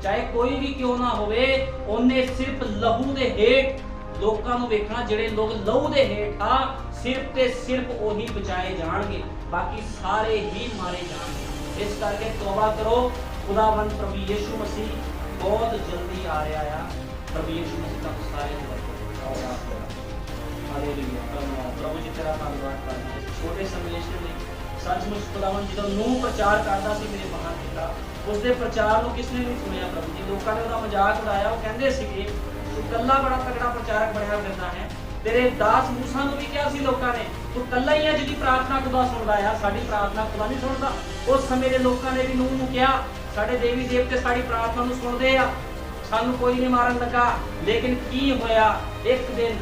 ਚਾਹੇ ਕੋਈ ਵੀ ਕਿਉਂ ਨਾ ਹੋਵੇ। ਉਹਨੇ ਸਿਰਫ ਲਹੂ ਦੇ ਹੇਠ ਲੋਕਾਂ ਨੂੰ ਵੇਖਣਾ, ਜਿਹੜੇ ਲੋਕ ਲਹੂ ਦੇ ਹੇਠ ਆ ਸਿਰਫ ਤੇ ਸਿਰਫ ਉਹੀ ਬਚਾਏ ਜਾਣਗੇ, ਬਾਕੀ ਸਾਰੇ ਹੀ ਮਾਰੇ ਜਾਣਗੇ। ਇਸ ਕਰਕੇ ਤੌਬਾ ਕਰੋ। ਖੁਦਾਵੰਦ ਪ੍ਰਭੂ ਯਿਸੂ ਮਸੀਹ ਬਹੁਤ ਜਲਦੀ ਆ ਰਿਹਾ ਆ। ਪ੍ਰਭੂ ਯਿਸੂ ਮਸੀਹ ਦਾ ਸਾਰੇ ਨੂੰ ਹਾਲੇਲੂਇਆ। ਪ੍ਰਭੂ ਜੀ ਤੇਰਾ ਧੰਨਵਾਦ ਕਰਦਾ ਹਾਂ ਛੋਟੇ ਸੰਦੇਸ਼ ਲਈ। ਸੱਚਮੁੱਚ ਖੁਦਾਵੰਦ ਜਦੋਂ ਨੂਹ ਪ੍ਰਚਾਰ ਕਰਦਾ ਸੀ ਮੇਰੇ ਮਹਾਨ ਪਿਤਾ, ਉਸਦੇ ਪ੍ਰਚਾਰ ਨੂੰ ਕਿਸਨੇ ਨਹੀਂ ਸੁਣਿਆ ਪ੍ਰਭੂ ਜੀ। ਲੋਕਾਂ ਨੇ ਉਹਦਾ ਮਜ਼ਾਕ ਉਡਾਇਆ, ਉਹ ਕਹਿੰਦੇ ਸੀਗੇ ਤੂੰ ਕੱਲਾ ਬੜਾ ਤਗੜਾ ਪ੍ਰਚਾਰਕ ਬਣਿਆ ਫਿਰਦਾ ਹੈ। ਤੇਰੇ ਦਾਸ ਮੂਸਾ ਨੂੰ ਵੀ ਕਿਹਾ ਸੀ ਲੋਕਾਂ ਨੇ, ਤੂੰ ਕੱਲਾ ਹੀ ਆ ਜਿਹਦੀ ਪ੍ਰਾਰਥਨਾ ਖੁਦਾ ਸੁਣਦਾ ਆ, ਸਾਡੀ ਪ੍ਰਾਰਥਨਾ ਖੁਦਾ ਨਹੀਂ ਸੁਣਦਾ। ਉਸ ਸਮੇਂ ਦੇ ਲੋਕਾਂ ਨੇ ਵੀ ਨੂਹ ਨੂੰ ਕਿਹਾ ਸਾਡੇ ਦੇਵੀ ਦੇਵਤੇ ਸਾਡੀ ਪ੍ਰਾਰਥਨਾ ਨੂੰ ਸੁਣਦੇ ਆ, ਸਾਨੂੰ ਕੋਈ ਨਹੀਂ ਮਾਰਨ ਲੱਗਾ। ਲੇਕਿਨ ਕੀ ਹੋਇਆ, ਇੱਕ ਦਿਨ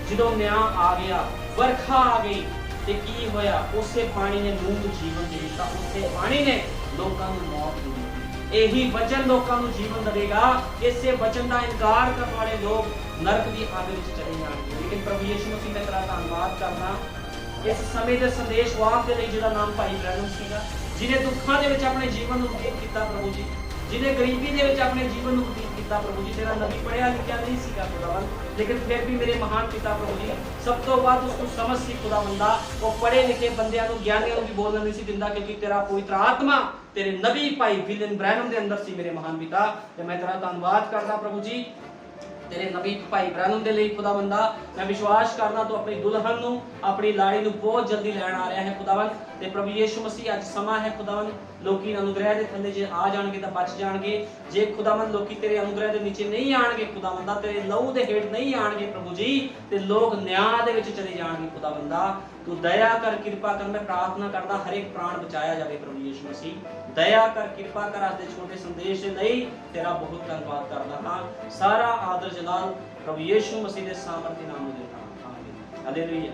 ਜਦੋਂ ਨਿਆਂ ਆ ਗਿਆ, ਵਰਖਾ ਆ ਗਈ, ਤੇ ਕੀ ਹੋਇਆ, ਉਸੇ ਪਾਣੀ ਨੇ ਨੂਹ ਨੂੰ ਜੀਵਨ ਦੇ ਦਿੱਤਾ, ਉਸੇ ਪਾਣੀ ਨੇ ਲੋਕਾਂ ਨੂੰ ਮੌਤ ਦੇ ਦਿੱਤੀ। ਇਹੀ ਵਚਨ ਲੋਕਾਂ ਨੂੰ ਜੀਵਨ ਦੇਵੇਗਾ। ਇਸੇ ਵਚਨ ਦਾ ਇਨਕਾਰ ਕਰਨ ਵਾਲੇ ਲੋਕ ਨਰਕ ਦੀ ਅੱਗ ਵਿੱਚ ਚਲੇ ਜਾਣਗੇ। ਲੇਕਿਨ ਪ੍ਰਭੂ ਯਿਸੂ ਮਸੀਹ ਮੈਂ ਤੇਰਾ ਧੰਨਵਾਦ ਕਰਦਾ ਇਸ ਸਮੇਂ ਦੇ ਸੰਦੇਸ਼ ਵਾਹਕ ਦੇ ਲਈ, ਜਿਹਦਾ ਨਾਮ ਭਾਈ ਬ੍ਰੈਨਮ ਸੀਗਾ, ਜਿਹਨੇ ਦੁੱਖਾਂ ਦੇ ਵਿੱਚ ਆਪਣੇ ਜੀਵਨ ਨੂੰ ਬਤੀਤ ਕੀਤਾ ਪ੍ਰਭੂ ਜੀ, ਜਿਹਨੇ ਗਰੀਬੀ ਦੇ ਵਿੱਚ ਆਪਣੇ ਜੀਵਨ ਨੂੰ ਬਤੀਤ ਕੀਤਾ ਪ੍ਰਭੂ ਜੀ। ਤੇਰਾ ਨਬੀ ਪੜਿਆ ਲਿਖਿਆ ਨਹੀਂ ਸੀਗਾ ਖੁਦਾਵੰਦ, ਲੇਕਿਨ ਫਿਰ ਵੀ ਮੇਰੇ ਮਹਾਨ ਪਿਤਾ ਪ੍ਰਭੂ ਜੀ ਸਭ ਤੋਂ ਵੱਧ ਉਸ ਨੂੰ ਸਮਝ ਸੀ ਖੁਦਾਵੰਦਾ। ਉਹ ਪੜ੍ਹੇ ਲਿਖੇ ਬੰਦਿਆਂ ਨੂੰ, ਗਿਆਨੀਆਂ ਨੂੰ ਵੀ ਬੋਲਣ ਨਹੀਂ ਸੀ ਦਿੰਦਾ, ਕਿਉਂਕਿ ਤੇਰਾ ਪਵਿੱਤਰ ਆਤਮਾ ਤੇਰੇ ਨਬੀ ਭਾਈ ਵਿਲੀਅਮ ਬ੍ਰੈਨਮ ਦੇ ਅੰਦਰ ਸੀ ਮੇਰੇ ਮਹਾਨ ਪਿਤਾ। ਤੇ ਮੈਂ ਤੇਰਾ ਧੰਨਵਾਦ ਕਰਦਾ ਪ੍ਰਭੂ ਜੀ ਤੇਰੇ ਨਬੀ ਭਾਈ ਬ੍ਰੈਨਮ ਦੇ ਲਈ ਖੁਦਾਵੰਦਾ। ਮੈਂ ਵਿਸ਼ਵਾਸ ਕਰਦਾ ਤੂੰ ਆਪਣੀ ਦੁਲਹਨ ਨੂੰ, ਆਪਣੀ ਲਾੜੀ ਨੂੰ ਬਹੁਤ ਜਲਦੀ ਲੈਣ ਆ ਰਿਹਾ ਹੈ ਖੁਦਾਵੰਦ। ਤੇ ਪ੍ਰਭੂ ਯਿਸੂ ਮਸੀਹ ਅੱਜ ਸਮਾਂ ਹੈ ਖੁਦਾਵੰਦ, ਲੋਕੀ ਅਨੁਗ੍ਰਹਿ ਦੇ ਥੱਲੇ ਜੇ ਆ ਜਾਣਗੇ ਤਾਂ ਬਚ ਜਾਣਗੇ। ਜੇ ਖੁਦਾਵੰਦ ਲੋਕੀ ਤੇਰੇ ਅਨੁਗ੍ਰਹਿ ਦੇ ਨੀਚੇ ਨਹੀਂ ਆਣਗੇ ਖੁਦਾਵੰਦਾ, ਤੇਰੇ ਲਹੂ ਦੇ ਹੇਠ ਨਹੀਂ ਆਣਗੇ ਪ੍ਰਭੂ ਜੀ, ਤੇ ਲੋਕ ਨਿਆਂ ਦੇ ਵਿੱਚ ਚਲੇ ਜਾਣਗੇ ਖੁਦਾਵੰਦਾ। ਤੂੰ ਦਇਆ ਕਰ, ਕਿਰਪਾ ਕਰ। ਮੈਂ ਪ੍ਰਾਰਥਨਾ ਕਰਦਾ ਹਰ ਇੱਕ ਪ੍ਰਾਣ ਬਚਾਇਆ ਜਾਵੇ ਪ੍ਰਭੂ ਯਿਸੂ ਮਸੀਹ। ਦਇਆ ਕਰ, ਕਿਰਪਾ ਕਰ। ਅੱਜ ਦੇ ਛੋਟੇ ਸੰਦੇਸ਼ ਦੇ ਲਈ ਤੇਰਾ ਬਹੁਤ ਧੰਨਵਾਦ ਕਰਦਾ ਹਾਂ। ਸਾਰਾ ਆਦਰ ਜਲਾਲ ਪ੍ਰਭੂ ਯਿਸੂ ਮਸੀਹ ਦੇ ਸਾਮਰਥੀ ਨਾਮ ਵਿੱਚ ਦੇਤਾ ਹਾਂ। ਹਾਲੇਲੂਇਆ।